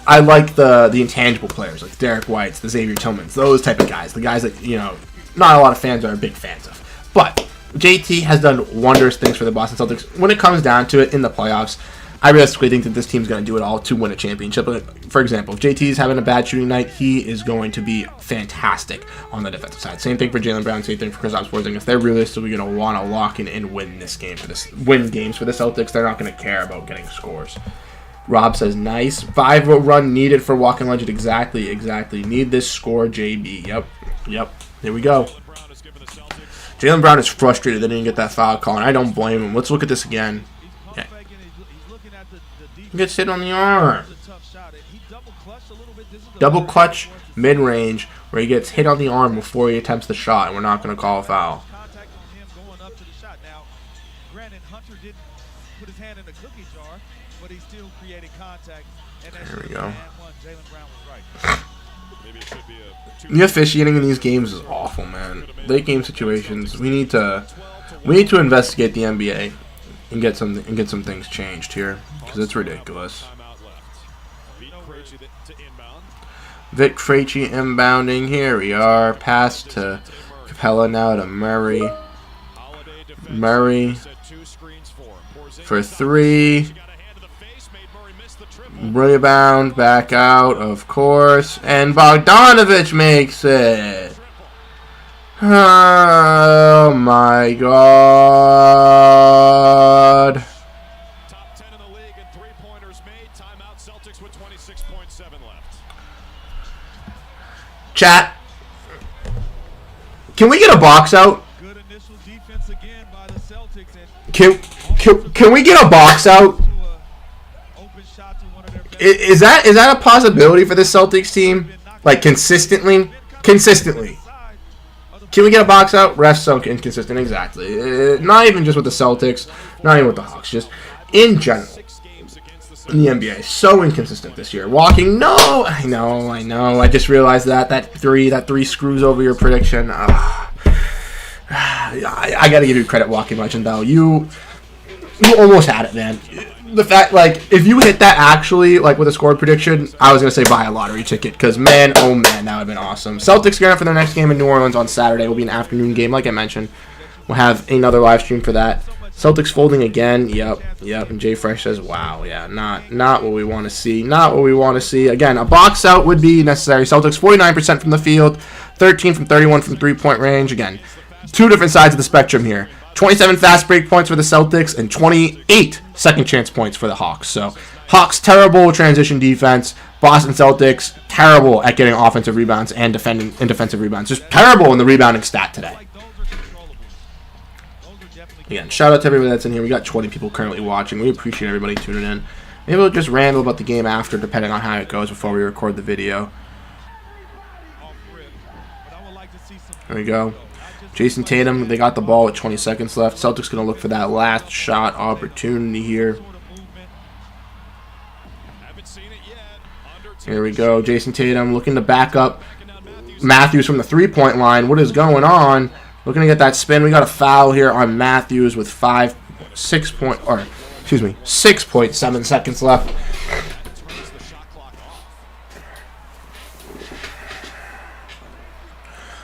I like the intangible players, like Derek Whites, the Xavier Tillmans, those type of guys. The guys that, you know, not a lot of fans are big fans of. But JT has done wondrous things for the Boston Celtics. When it comes down to it in the playoffs, I realistically think that this team's going to do it all to win a championship. For example, if JT's having a bad shooting night, he is going to be fantastic on the defensive side. Same thing for Jaylen Brown, same thing for Kristaps Porzingis. They're realistically going to want to lock in and win this game win games for the Celtics. They're not going to care about getting scores. Rob says, nice. 5-0 run needed for Walking Legend. Exactly. Need this score, JB. Yep. Here we go. Jaylen Brown is frustrated that he didn't get that foul call, and I don't blame him. Let's look at this again. Yeah. He gets hit on the arm. Double clutch, mid-range, where he gets hit on the arm before he attempts the shot, and we're not going to call a foul. There we go. The officiating in these games is awful, man. Late game situations, we need to investigate the NBA and get some things changed here, because it's ridiculous. Vic Krejci inbounding. Here we are. Pass to Capella, now to Murray. Murray for 3. Rebound, back out, of course. And Bogdanovich makes it. Oh my God. Top 10 in the league and 3-pointers made. Timeout Celtics with 26.7 left. Chat. Can we get a box out? Good initial defense again by the Celtics. Can we get a box out? Is that a possibility for this Celtics team? Like consistently? Consistently. Can we get a box out? Refs so inconsistent, exactly. Not even just with the Celtics, not even with the Hawks, just in general. In the NBA, so inconsistent this year. Walking, no, I know. I just realized that three screws over your prediction. I gotta give you credit, Walking Legend, though. You almost had it, man. The fact, like, if you hit that actually, like, with a score prediction, I was going to say buy a lottery ticket, because, man, oh, man, that would have been awesome. Celtics going for their next game in New Orleans on Saturday. It will be an afternoon game, like I mentioned. We'll have another live stream for that. Celtics folding again. Yep. And Jay Fresh says, wow, yeah, not what we want to see. Not what we want to see. Again, a box out would be necessary. Celtics 49% from the field, 13 from 31 from three-point range. Again, two different sides of the spectrum here. 27 fast break points for the Celtics and 28 second chance points for the Hawks. So, Hawks, terrible transition defense. Boston Celtics, terrible at getting offensive rebounds and defensive rebounds. Just terrible in the rebounding stat today. Again, shout out to everybody that's in here. We got 20 people currently watching. We appreciate everybody tuning in. Maybe we'll just ramble about the game after, depending on how it goes before we record the video. There we go. Jason Tatum, they got the ball with 20 seconds left. Celtics going to look for that last shot opportunity here. Here we go. Jason Tatum looking to back up Matthews from the three-point line. What is going on? Looking to get that spin. We got a foul here on Matthews with 6.7 seconds left.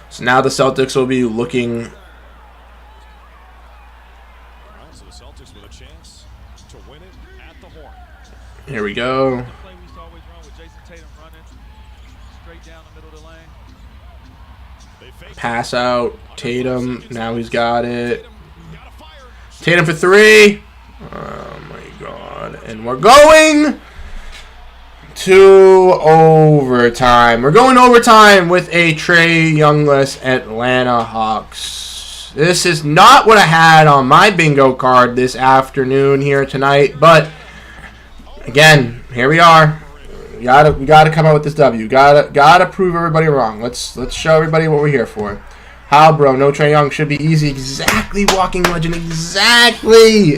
So now the Celtics will be looking. So the Celtics with a chance to win it at the horn. Here we go. Pass out. Tatum. Now he's got it. Tatum for 3. Oh my God. And we're going to overtime. We're going overtime with a Trae Youngless Atlanta Hawks. This is not what I had on my bingo card this afternoon here tonight, but again, here we are. We gotta come out with this W. Gotta prove everybody wrong. Let's show everybody what we're here for. How, bro? No Trae Young should be easy. Exactly, Walking Legend. Exactly.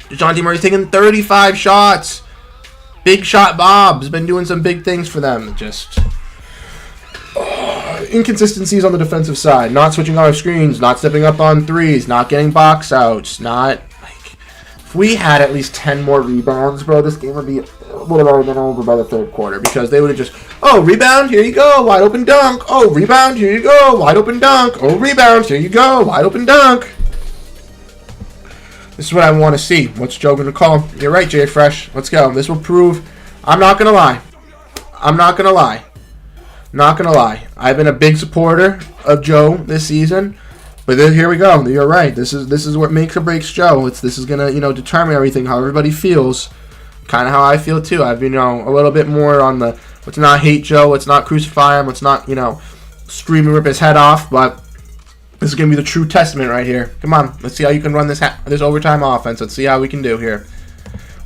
DeJounte Murray's taking 35 shots. Big Shot Bob's been doing some big things for them. Just, inconsistencies on the defensive side. Not switching on our screens, not stepping up on threes, not getting box outs, not like if we had at least 10 more rebounds, bro, this game would have already been over by the third quarter because they would have just, oh, rebound, here you go, wide open dunk. Oh, rebound, here you go, wide open dunk. Oh, rebound, here you go, wide open dunk. This is what I want to see. What's Joe going to call? You're right, Jay Fresh. Let's go. This will prove. I'm not going to lie. Not going to lie. I've been a big supporter of Joe this season. But then, here we go. You're right. This is what makes or breaks Joe. This is going to, determine everything, how everybody feels. Kind of how I feel, too. I've been, a little bit more on the, let's not hate Joe. Let's not crucify him. Let's not, scream and rip his head off. But this is going to be the true testament right here. Come on. Let's see how you can run this overtime offense. Let's see how we can do here.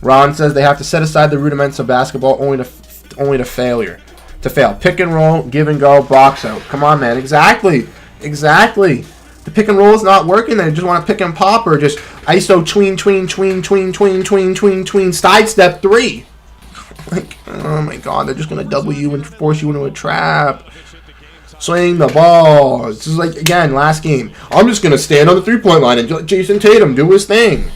Ron says they have to set aside the rudiments of basketball only to failure. To fail. Pick and roll, give and go, box out. Come on, man. Exactly. The pick and roll is not working. They just want to pick and pop or just ISO tween, sidestep 3. Like, oh my God, they're just going to double you and force you into a trap. Swing the ball. This is like, again, last game. I'm just going to stand on the three-point line and let Jason Tatum do his thing.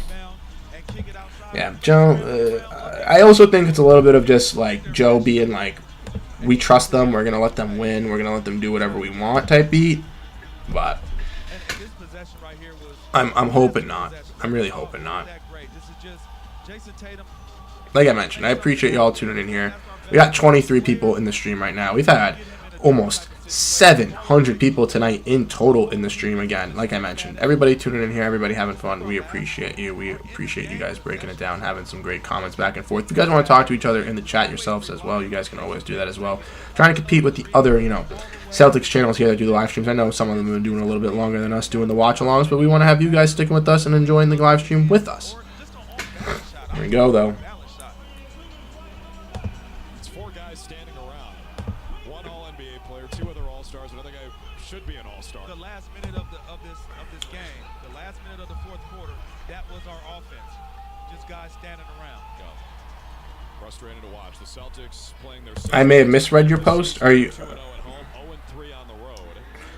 Yeah, Joe, I also think it's a little bit of just, like, Joe being like, we trust them, we're going to let them win, we're going to let them do whatever we want type beat. But I'm hoping not. I'm really hoping not. Like I mentioned, I appreciate y'all tuning in here. We got 23 people in the stream right now. We've had almost 700 people tonight in total in the stream again. Like I mentioned, everybody tuning in here, everybody having fun. We appreciate you. We appreciate you guys breaking it down, having some great comments back and forth. If you guys want to talk to each other in the chat yourselves as well, you guys can always do that as well. Trying to compete with the other, Celtics channels here that do the live streams. I know some of them have been doing a little bit longer than us doing the watch-alongs, but we want to have you guys sticking with us and enjoying the live stream with us. Here we go, though. It's 4 guys standing around. 1 All-NBA player, 2 other All-Stars, another guy who should be an All-Star. The last minute of this game, the last minute of the fourth quarter, that was our offense. Just guys standing around. Frustrating to watch. The Celtics playing their. I may have misread your post. Are you? 2-0 at home, 0-3 on the road,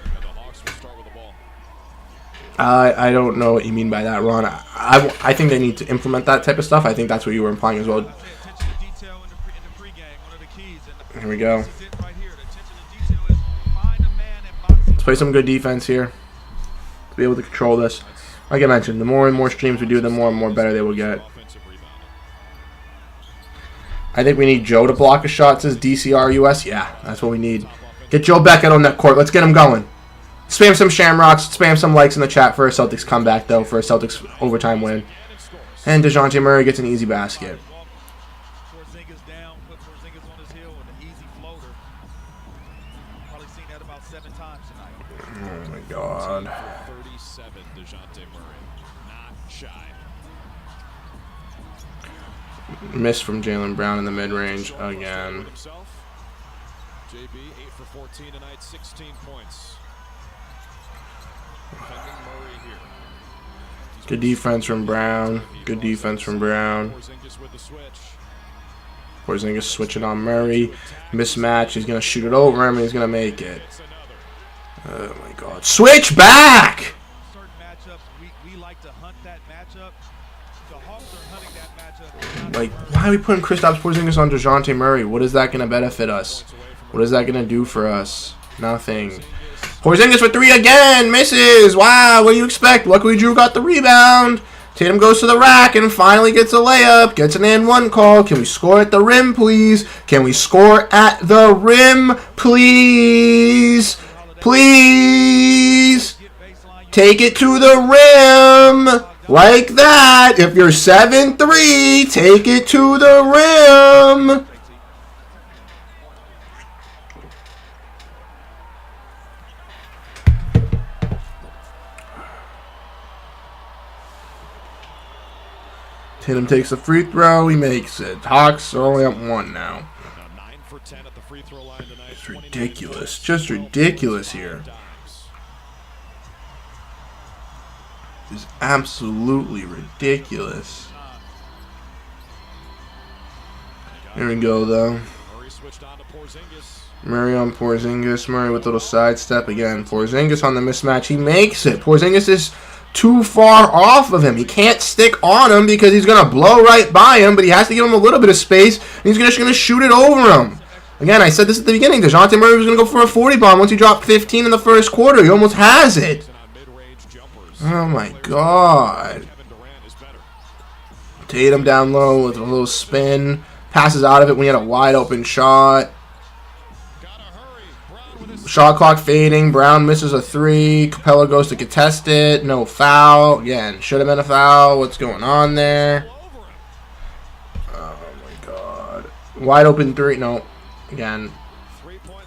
and the Hawks will start with the ball. I don't know what you mean by that, Ron. I think they need to implement that type of stuff. I think that's what you were implying as well. Here we go. Let's play some good defense here to be able to control this. Like I mentioned, the more and more streams we do, the more and more better they will get. I think we need Joe to block a shot, says DCRUS. Yeah, that's what we need. Get Joe Beckett on that court. Let's get him going. Spam some shamrocks. Spam some likes in the chat for a Celtics comeback, though, for a Celtics overtime win. And DeJounte Murray gets an easy basket. Oh, my God. 37, DeJounte Murray. Not shy. Miss from Jaylen Brown in the mid-range again. JB, 8 for 14 tonight, 16 points. Good defense from Brown. Good defense from Brown. Porzingis switching on Murray. Mismatch. He's going to shoot it over him and he's going to make it. Oh, my God. Switch back! Certain matchups, we like to hunt that matchup. The Hawks are hunting that matchup. Like, why are we putting Kristaps Porzingis on DeJounte Murray? What is that going to benefit us? What is that going to do for us? Nothing. Porzingis for 3 again. Misses. Wow, what do you expect? Luckily, Drew got the rebound. Tatum goes to the rack and finally gets a layup. Gets an and one call. Can we score at the rim, please? Can we score at the rim, please? Please. Take it to the rim. Like that. If you're 7-3, take it to the rim. Tatum takes a free throw. He makes it. Hawks are only up 1 now. 9 for 10 at the free throw line tonight. It's ridiculous. Just ridiculous here. It's absolutely ridiculous. Here we go, though. Murray switched on to Porzingis. Murray on Porzingis. Murray with a little sidestep again. Porzingis on the mismatch. He makes it. Porzingis is too far off of him. He can't stick on him because he's going to blow right by him, but he has to give him a little bit of space, and he's just going to shoot it over him. Again, I said this at the beginning. DeJounte Murray was going to go for a 40 bomb once he dropped 15 in the first quarter. He almost has it. Oh, my God. Tatum down low with a little spin. Passes out of it when he had a wide open shot. Shot clock fading. Brown misses a 3. Capella goes to contest it. No foul. Again, should have been a foul. What's going on there? Oh, my God. Wide open 3. No. Again.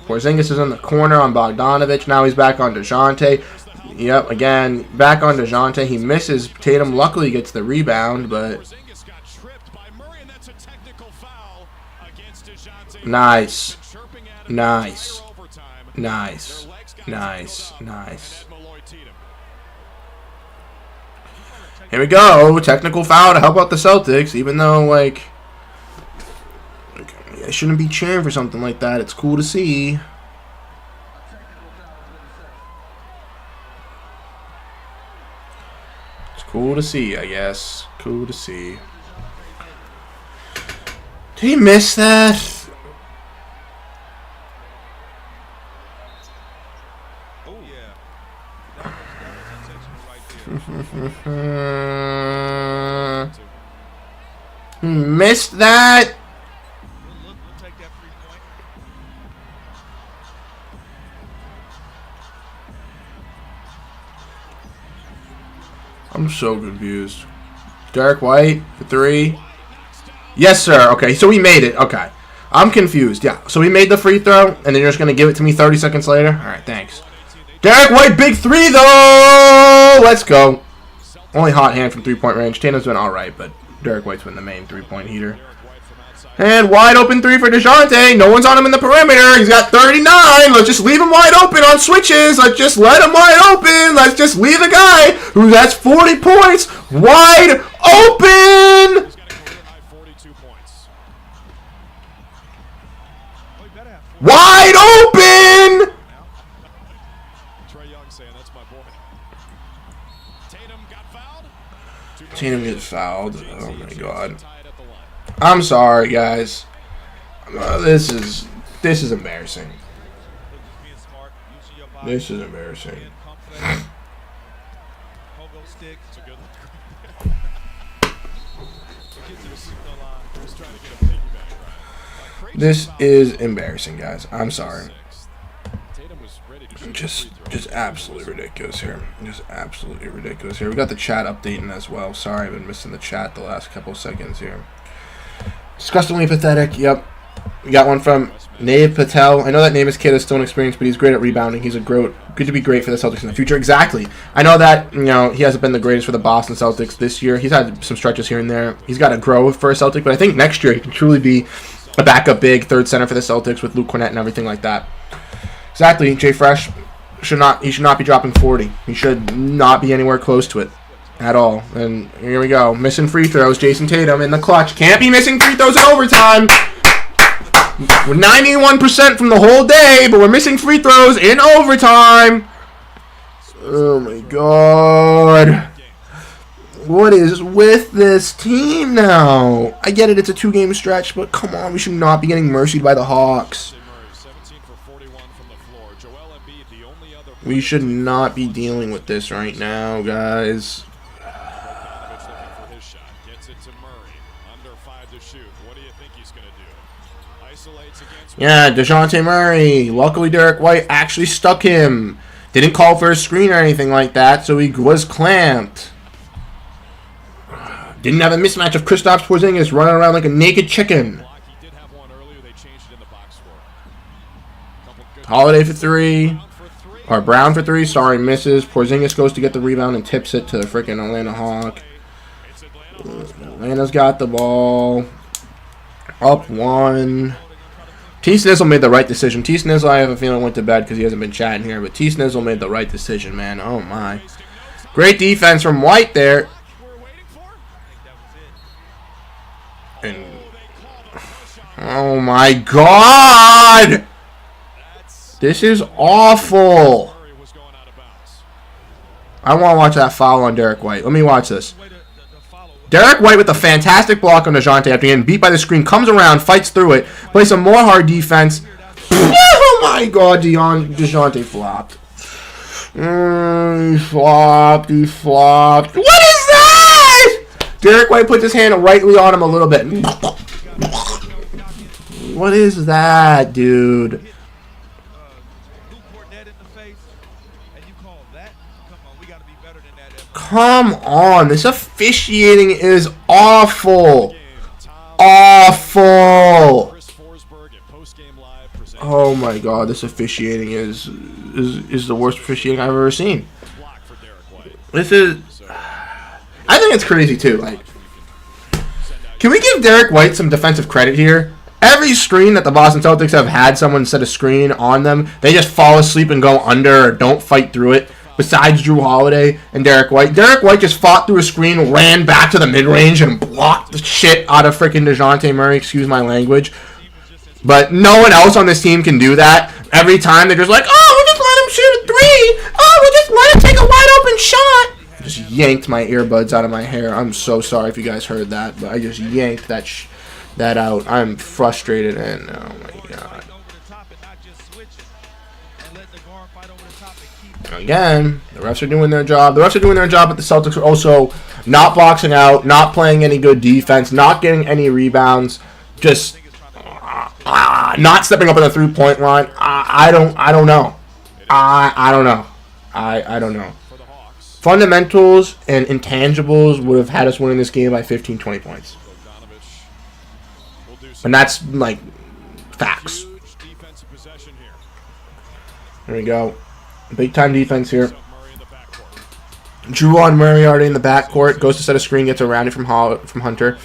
Porzingis is in the corner on Bogdanovich. Now he's back on DeJounte. Yep, again, back on DeJounte. He misses. Tatum luckily gets the rebound, but... Nice. Nice. Nice. Nice. Nice. Here we go. Technical foul to help out the Celtics, even though, like, I shouldn't be cheering for something like that. It's cool to see. It's cool to see, I guess. Cool to see. Did he miss that? Missed that. I'm so confused. Derek White for 3. Yes, sir. Okay, so he made it. Okay. I'm confused. Yeah. So he made the free throw, and then you're just going to give it to me 30 seconds later? All right, thanks. Derek White, big 3, though! Let's go. Only hot hand from 3-point range. Tatum's been all right, but Derek White's been the main 3-point heater. And wide open 3 for DeJounte. No one's on him in the perimeter. He's got 39. Let's just leave him wide open on switches. Let's just let him wide open. Let's just leave a guy who has 40 points wide open. Wide open. Tatum gets fouled. Oh my God. I'm sorry, guys. This is embarrassing. This is embarrassing. This is embarrassing, guys. I'm sorry. Just absolutely ridiculous here. Just absolutely ridiculous here. We got the chat updating as well. Sorry, I've been missing the chat the last couple seconds here. Disgustingly pathetic. Yep. We got one from Nave Patel. I know that Namath's kid is still inexperienced, but he's great at rebounding. He's good to be great for the Celtics in the future. Exactly. I know that, you know, he hasn't been the greatest for the Boston Celtics this year. He's had some stretches here and there. He's got to grow for a Celtic, but I think next year he can truly be a backup big third center for the Celtics with Luke Cornett and everything like that. Exactly. Jay Fresh should not be dropping 40. He should not be anywhere close to it at all. And here we go. Missing free throws. Jason Tatum in the clutch. Can't be missing free throws in overtime. We're 91% from the whole day, but we're missing free throws in overtime. Oh my God. What is with this team now? I get it, it's a 2-game stretch, but come on, we should not be getting mercied by the Hawks. We should not be dealing with this right now, guys. Yeah, DeJounte Murray. Luckily, Derek White actually stuck him. Didn't call for a screen or anything like that, so he was clamped. Didn't have a mismatch of Kristaps Porzingis running around like a naked chicken. Holiday for 3. Or Brown for 3. Sorry, misses. Porzingis goes to get the rebound and tips it to the freaking Atlanta Hawk. Atlanta's got the ball. Up 1. T. Snizzle made the right decision. T. Snizzle, I have a feeling, went to bed because he hasn't been chatting here. But T. Snizzle made the right decision, man. Oh, my. Great defense from White there. And, oh, Oh my God! This is awful. I want to watch that foul on Derek White. Let me watch this. Derek White with a fantastic block on DeJounte after getting beat by the screen. Comes around, fights through it, plays some more hard defense. Oh my God, DeJounte flopped. He flopped. What is that? Derek White puts his hand rightly on him a little bit. What is that, dude? Come on, this officiating is awful. Awful. Oh my God, this officiating is the worst officiating I've ever seen. This is, I think it's crazy too. Like, can we give Derek White some defensive credit here? Every screen that the Boston Celtics have had someone set a screen on them, they just fall asleep and go under or don't fight through it. Besides Drew Holiday and Derek White. Derek White just fought through a screen, ran back to the mid-range, and blocked the shit out of freaking DeJounte Murray, excuse my language. But no one else on this team can do that. Every time they're just like, oh, we'll just let him shoot a three. Oh, we'll just let him take a wide open shot. I just yanked my earbuds out of my hair. I'm so sorry if you guys heard that, but I just yanked that out. I'm frustrated and oh my God. Again, the refs are doing their job. The refs are doing their job, but the Celtics are also not boxing out, not playing any good defense, not getting any rebounds, just not stepping up on the three-point line. I don't know. I don't know. I don't know. Fundamentals and intangibles would have had us winning this game by 15, 20 points. And that's, like, facts. There we go. Big-time defense here. Drew on Murray already in the backcourt. Goes to set a screen, gets around it from Hunter.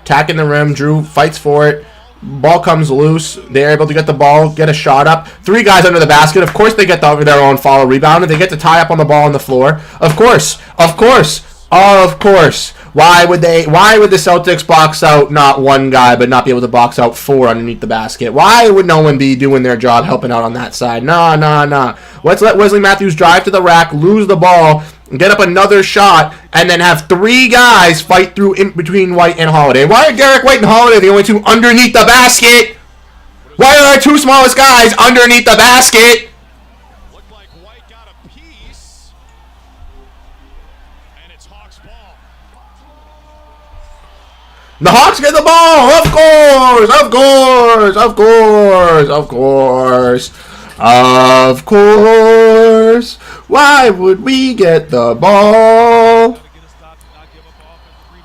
Attacking the rim. Drew fights for it. Ball comes loose. They're able to get the ball, get a shot up. Three guys under the basket. Of course they get their own follow rebound, and they get to tie up on the ball on the floor. Of course. Of course. Of course. Why would the Celtics box out not one guy but not be able to box out four underneath the basket? Why would no one be doing their job helping out on that side? Nah. Let's let Wesley Matthews drive to the rack, lose the ball, get up another shot, and then have three guys fight through in between White and Holiday. Why are Derek White and Holiday the only two underneath the basket? Why are our two smallest guys underneath the basket? Looked like White got a piece. And it's Hawks ball. The Hawks get the ball! Of course! Of course! Of course! Of course! Of course! Why would we get the ball?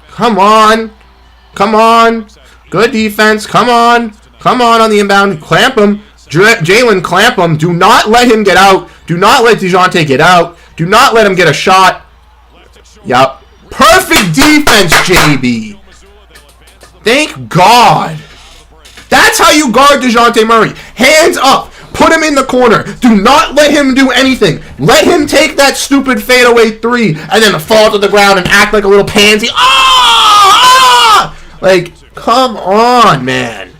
Come on! Come on! Good defense! Come on! Come on the inbound! Clamp him! Jalen, clamp him! Do not let him get out! Do not let DeJounte get out! Do not let him get a shot! Yup. Perfect defense, JB! Thank God! That's how you guard DeJounte Murray. Hands up! Put him in the corner. Do not let him do anything. Let him take that stupid fadeaway three and then fall to the ground and act like a little pansy. Like, come on, man.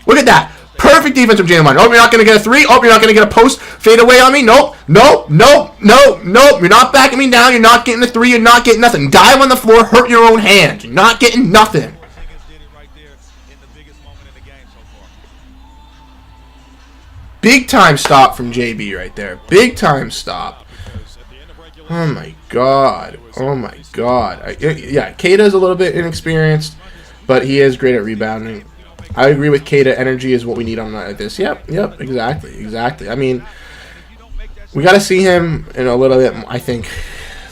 Look at that. Perfect defense from Jalen. Oh, you're not going to get a three. Oh, you're not going to get a post fadeaway on me. Nope. You're not backing me down. You're not getting the three. You're not getting nothing. Dive on the floor. Hurt your own hand. You're not getting nothing. Big time stop from JB right there. Big time stop. Oh my God. Oh my God. Yeah, Kata's a little bit inexperienced, but he is great at rebounding. I agree with Kata. Energy is what we need on a night like this. Yep, exactly. I mean, we got to see him in a little bit, I think,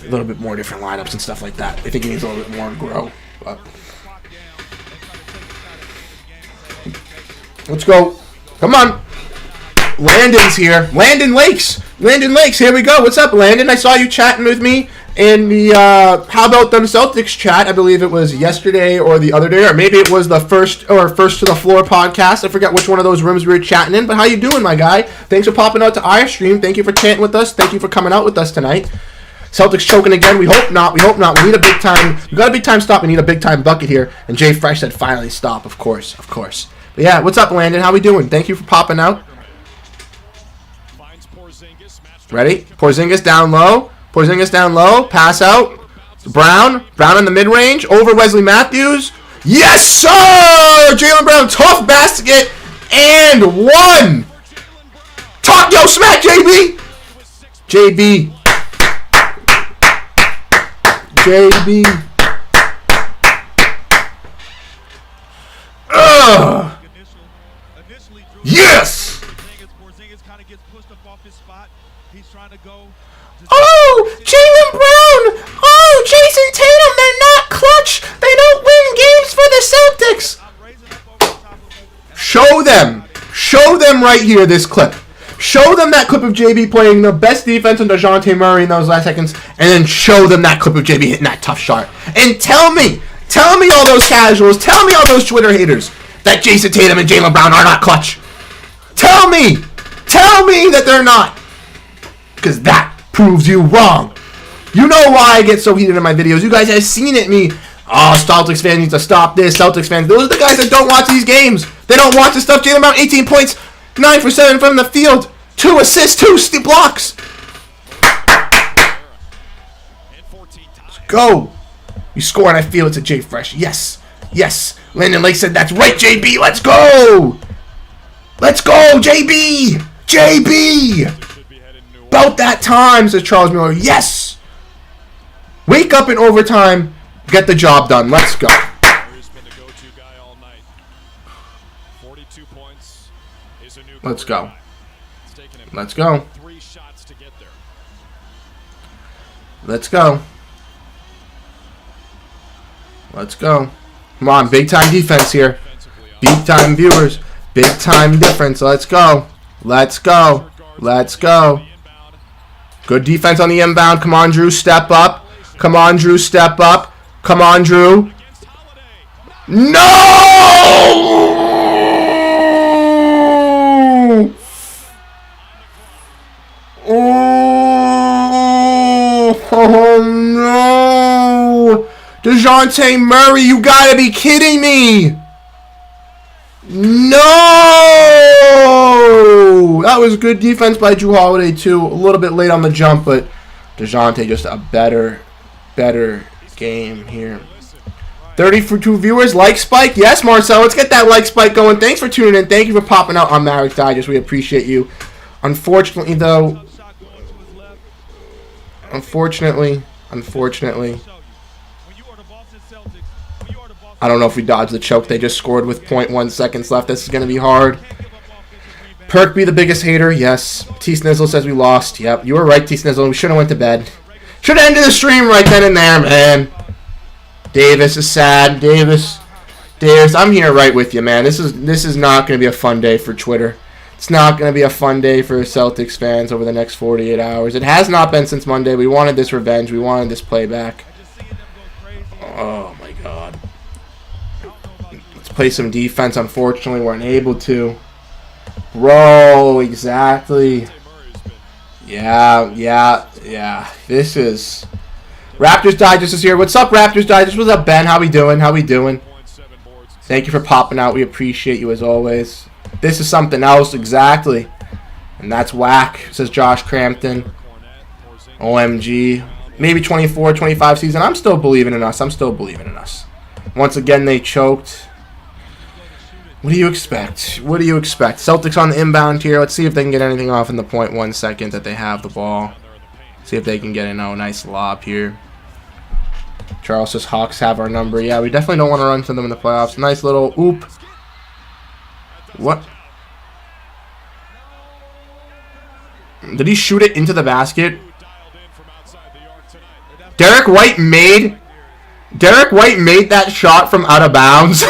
a little bit more different lineups and stuff like that. I think he needs a little bit more to grow. But let's go. Come on. Landon's here. Landon Lakes. Here we go. What's up, Landon? I saw you chatting with me in the How About Them Celtics chat. I believe it was yesterday or the other day, or maybe it was the first to the floor podcast. I forget which one of those rooms we were chatting in. But how you doing, my guy? Thanks for popping out to iStream. Thank you for chatting with us. Thank you for coming out with us tonight. Celtics choking again. We hope not. We need a big time. We got a big time stop. We need a big time bucket here. And Jay Fresh said, "Finally stop." Of course. But yeah, what's up, Landon? How we doing? Thank you for popping out. Ready? Porzingis down low. Porzingis down low. Pass out. Brown. Brown in the mid-range. Over Wesley Matthews. Yes, sir! Jaylen Brown, tough basket. And one. Talk yo smack, JB. JB. JB. Yes! Oh, Jaylen Brown! Oh, Jason Tatum, they're not clutch! They don't win games for the Celtics! Show them! Show them right here, this clip. Show them that clip of JB playing the best defense on DeJounte Murray in those last seconds, and then show them that clip of JB hitting that tough shot. And tell me all those casuals, tell me all those Twitter haters that Jason Tatum and Jaylen Brown are not clutch. Tell me that they're not. Because that proves you wrong. You know why I get so heated in my videos. You guys have seen it, me. Oh, Celtics fans need to stop this. Celtics fans. Those are the guys that don't watch these games. They don't watch the stuff. Jaylen Brown, 18 points, 9 for 7 from the field, 2 assists, 2 blocks. Let's go. You score and I feel it's a J Fresh. Yes. Yes. Landon Lake said that's right, JB. Let's go. Let's go, JB. JB. About that time, says Charles Miller. Yes. Wake up in overtime. Get the job done. Let's go. Let's go. Let's go. Let's go. Let's go. Come on, big time defense here. Big time viewers. Big time difference. Let's go. Let's go. Let's go. Good defense on the inbound. Come on, Drew. Step up. Come on, Drew. Step up. Come on, Drew. No! Oh no! DeJounte Murray, you gotta be kidding me! No! That was good defense by Drew Holiday too. A little bit late on the jump, but DeJounte just a better game here. 32 viewers, like spike. Yes, Marcel, let's get that like spike going. Thanks for tuning in. Thank you for popping out on Mavericks Digest. We appreciate you. Unfortunately, though, Unfortunately, I don't know if we dodged the choke. They just scored with 0.1 seconds left. This is going to be hard. Perk be the biggest hater. Yes. T. Snizzle says we lost. Yep, you were right, T. Snizzle. We should have went to bed. Should have ended the stream right then and there, man. Davis is sad. Davis, I'm here right with you, man. This is not going to be a fun day for Twitter. It's not going to be a fun day for Celtics fans over the next 48 hours. It has not been since Monday. We wanted this revenge. We wanted this playback. Oh, my God. Let's play some defense. Unfortunately, we're unable to. Bro, exactly. Yeah. This is... Raptors Digest is here. What's up, Raptors Digest? What's up, Ben? How we doing? Thank you for popping out. We appreciate you as always. This is something else, exactly. And that's whack, says Josh Crampton. OMG. Maybe 24, 25 season. I'm still believing in us. Once again, they choked. What do you expect? Celtics on the inbound here. Let's see if they can get anything off in the 0.1 second that they have the ball. See if they can get a nice lob here. Charles says Hawks have our number. Yeah, we definitely don't want to run to them in the playoffs. Nice little oop. What? Did he shoot it into the basket? Derek White made that shot from out of bounds.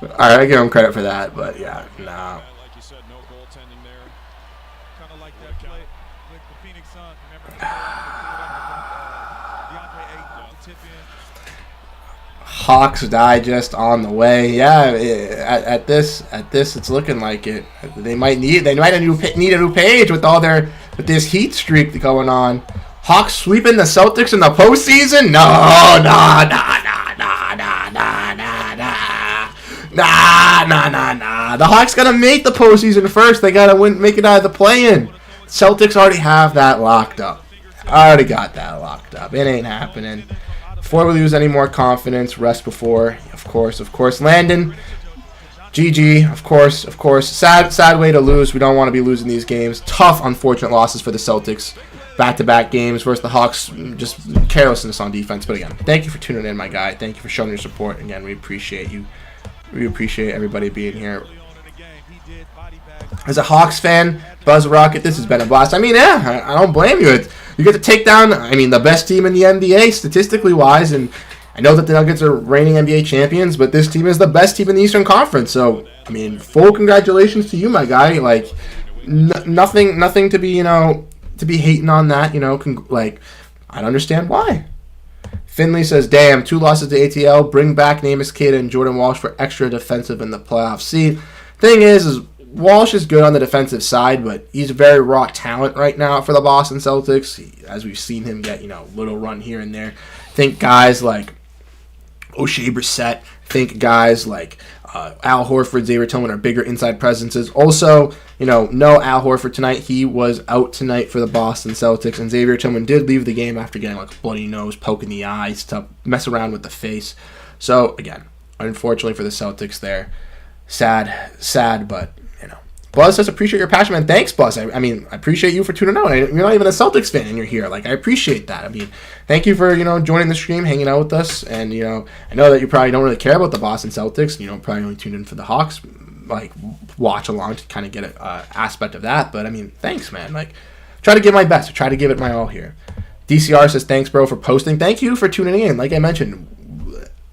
Alright, I give him credit for that, but yeah, nah. Hawks Digest on the way. Yeah, at this, it's looking like it. They might need a new page with with this heat streak going on. Hawks sweeping the Celtics in the postseason? No. Nah. The Hawks gotta make the postseason first. They gotta make it out of the play-in. Celtics already have that locked up. I already got that locked up. It ain't happening. Before we lose any more confidence, rest before, of course. Landon, GG, of course. Sad way to lose. We don't want to be losing these games. Tough, unfortunate losses for the Celtics. Back-to-back games versus the Hawks. Just carelessness on defense. But again, thank you for tuning in, my guy. Thank you for showing your support. Again, we appreciate you. We appreciate everybody being here. As a Hawks fan, Buzz Rocket, this has been a blast. I mean, yeah, I don't blame you. You get to take down, the best team in the NBA, statistically wise, and I know that the Nuggets are reigning NBA champions, but this team is the best team in the Eastern Conference. So, full congratulations to you, my guy. Like, nothing to be, to be hating on that. I don't understand why. Finley says, damn, 2 losses to ATL. Bring back Namus Kid and Jordan Walsh for extra defensive in the playoffs. See, thing is Walsh is good on the defensive side, but he's a very raw talent right now for the Boston Celtics. As we've seen him get, little run here and there. Think guys like O'Shea Brissett. Think guys like Al Horford, Xavier Tillman are bigger inside presences. Also, no Al Horford tonight. He was out tonight for the Boston Celtics, and Xavier Tillman did leave the game after getting a bloody nose, poking the eyes, to mess around with the face. So, again, unfortunately for the Celtics there, sad, but, Buzz says, appreciate your passion, man. Thanks, Buzz. I appreciate you for tuning out. You're not even a Celtics fan, and you're here. I appreciate that. Thank you for, joining the stream, hanging out with us. And, I know that you probably don't really care about the Boston Celtics. Probably only tuned in for the Hawks, watch along to kind of get an aspect of that. But, thanks, man. Try to give my best. Try to give it my all here. DCR says, thanks, bro, for posting. Thank you for tuning in. Like I mentioned,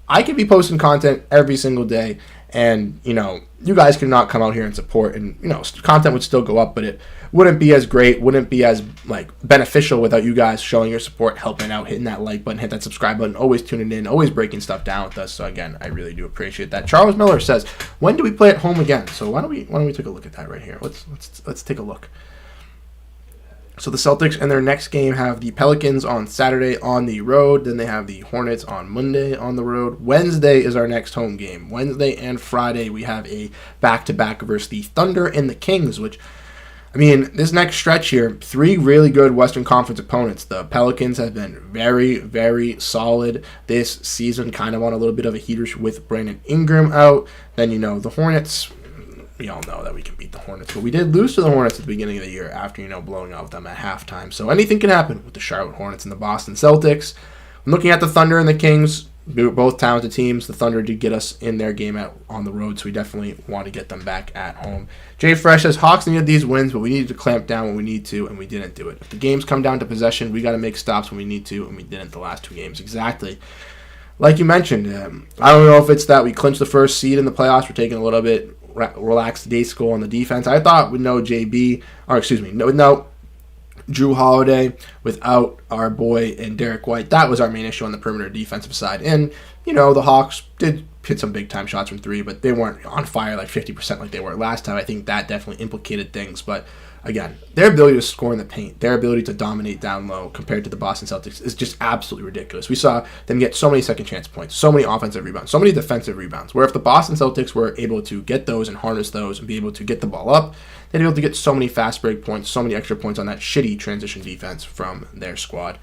I could be posting content every single day. And, you guys could not come out here and support, and, content would still go up, but it wouldn't be as great, wouldn't be as, beneficial without you guys showing your support, helping out, hitting that like button, hit that subscribe button, always tuning in, always breaking stuff down with us. So, again, I really do appreciate that. Charles Miller says, when do we play at home again? So, why don't we take a look at that right here? Let's take a look. So the Celtics in their next game have the Pelicans on Saturday on the road. Then they have the Hornets on Monday on the road. Wednesday is our next home game. Wednesday and Friday we have a back-to-back versus the Thunder and the Kings, which, this next stretch here, 3 really good Western Conference opponents. The Pelicans have been very, very solid this season, kind of on a little bit of a heater with Brandon Ingram out. Then, the Hornets, we all know that we can beat the Hornets, but we did lose to the Hornets at the beginning of the year after, blowing out them at halftime. So anything can happen with the Charlotte Hornets and the Boston Celtics. I'm looking at the Thunder and the Kings. Both talented teams. The Thunder did get us in their game on the road, so we definitely want to get them back at home. Jay Fresh says, Hawks needed these wins, but we needed to clamp down when we need to, and we didn't do it. If the games come down to possession, we got to make stops when we need to, and we didn't the last 2 games. Exactly. Like you mentioned, I don't know if it's that we clinched the first seed in the playoffs. We're taking a little bit relaxed day school on the defense. I thought with no Drew Holiday, without our boy and Derek White, that was our main issue on the perimeter defensive side. And, the Hawks did hit some big-time shots from 3, but they weren't on fire 50% like they were last time. I think that definitely implicated things. But, again, their ability to score in the paint, their ability to dominate down low compared to the Boston Celtics is just absolutely ridiculous. We saw them get so many second-chance points, so many offensive rebounds, so many defensive rebounds, where if the Boston Celtics were able to get those and harness those and be able to get the ball up, they'd be able to get so many fast break points, so many extra points on that shitty transition defense from their squad.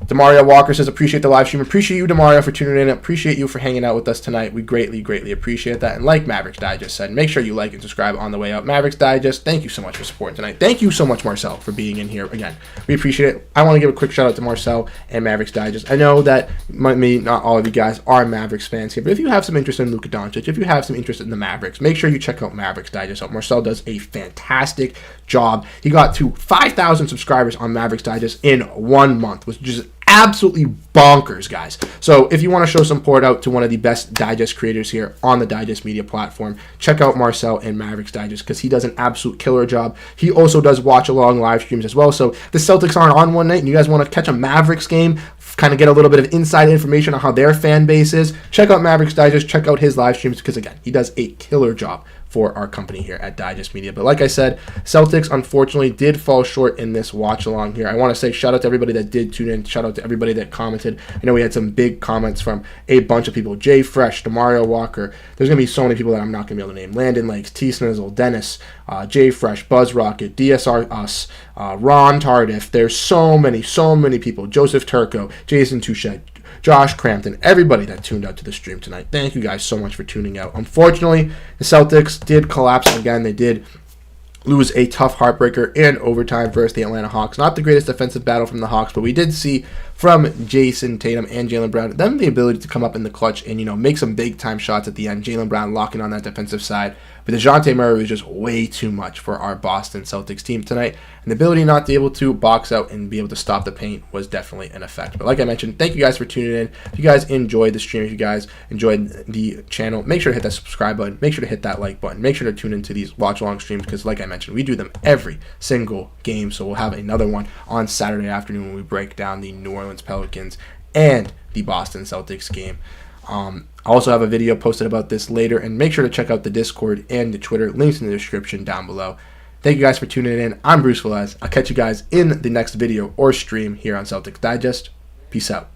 Demario Walker says, appreciate the live stream. Appreciate you, Demario, for tuning in. Appreciate you for hanging out with us tonight. We greatly, greatly appreciate that. And like Mavericks Digest said, make sure you like and subscribe on the way out. Mavericks Digest, thank you so much for supporting tonight. Thank you so much, Marcel, for being in here. Again, we appreciate it. I want to give a quick shout out to Marcel and Mavericks Digest. I know that not all of you guys are Mavericks fans here, but if you have some interest in Luka Doncic, if you have some interest in the Mavericks, make sure you check out Mavericks Digest. So Marcel does a fantastic job. He got to 5,000 subscribers on Mavericks Digest in 1 month, which is absolutely bonkers, guys. So if you want to show some support out to one of the best Digest creators here on the Digest Media platform, check out Marcel and Mavericks Digest because he does an absolute killer job. He also does watch-along live streams as well. So the Celtics aren't on one night and you guys want to catch a Mavericks game, kind of get a little bit of inside information on how their fan base is, check out Mavericks Digest, check out his live streams because, again, he does a killer job for our company here at Digest Media. But like I said, Celtics unfortunately did fall short in this watch along here. I want to say shout out to everybody that did tune in. Shout out to everybody that commented. I know we had some big comments from a bunch of people. Jay Fresh, Demario Walker. There's going to be so many people that I'm not going to be able to name. Landon Lakes, T Snizzle, Dennis, Jay Fresh, Buzz Rocket, DSR Us, Ron Tardif. There's so many people. Joseph Turco, Jason Touchette, Josh Crampton, everybody that tuned out to the stream tonight. Thank you guys so much for tuning out. Unfortunately, the Celtics did collapse again. They did lose a tough heartbreaker in overtime versus the Atlanta Hawks. Not the greatest defensive battle from the Hawks, but we did see from Jason Tatum and Jaylen Brown them the ability to come up in the clutch and, make some big-time shots at the end. Jaylen Brown locking on that defensive side. But DeJounte Murray was just way too much for our Boston Celtics team tonight. And the ability not to be able to box out and be able to stop the paint was definitely an effect. But like I mentioned, thank you guys for tuning in. If you guys enjoyed the stream, if you guys enjoyed the channel, make sure to hit that subscribe button. Make sure to hit that like button. Make sure to tune into these watch-along streams because like I mentioned, we do them every single game. So we'll have another one on Saturday afternoon when we break down the New Orleans Pelicans and the Boston Celtics game. I also have a video posted about this later, and make sure to check out the Discord and the Twitter. Links in the description down below. Thank you guys for tuning in. I'm Bruce Veliz. I'll catch you guys in the next video or stream here on Celtics Digest. Peace out.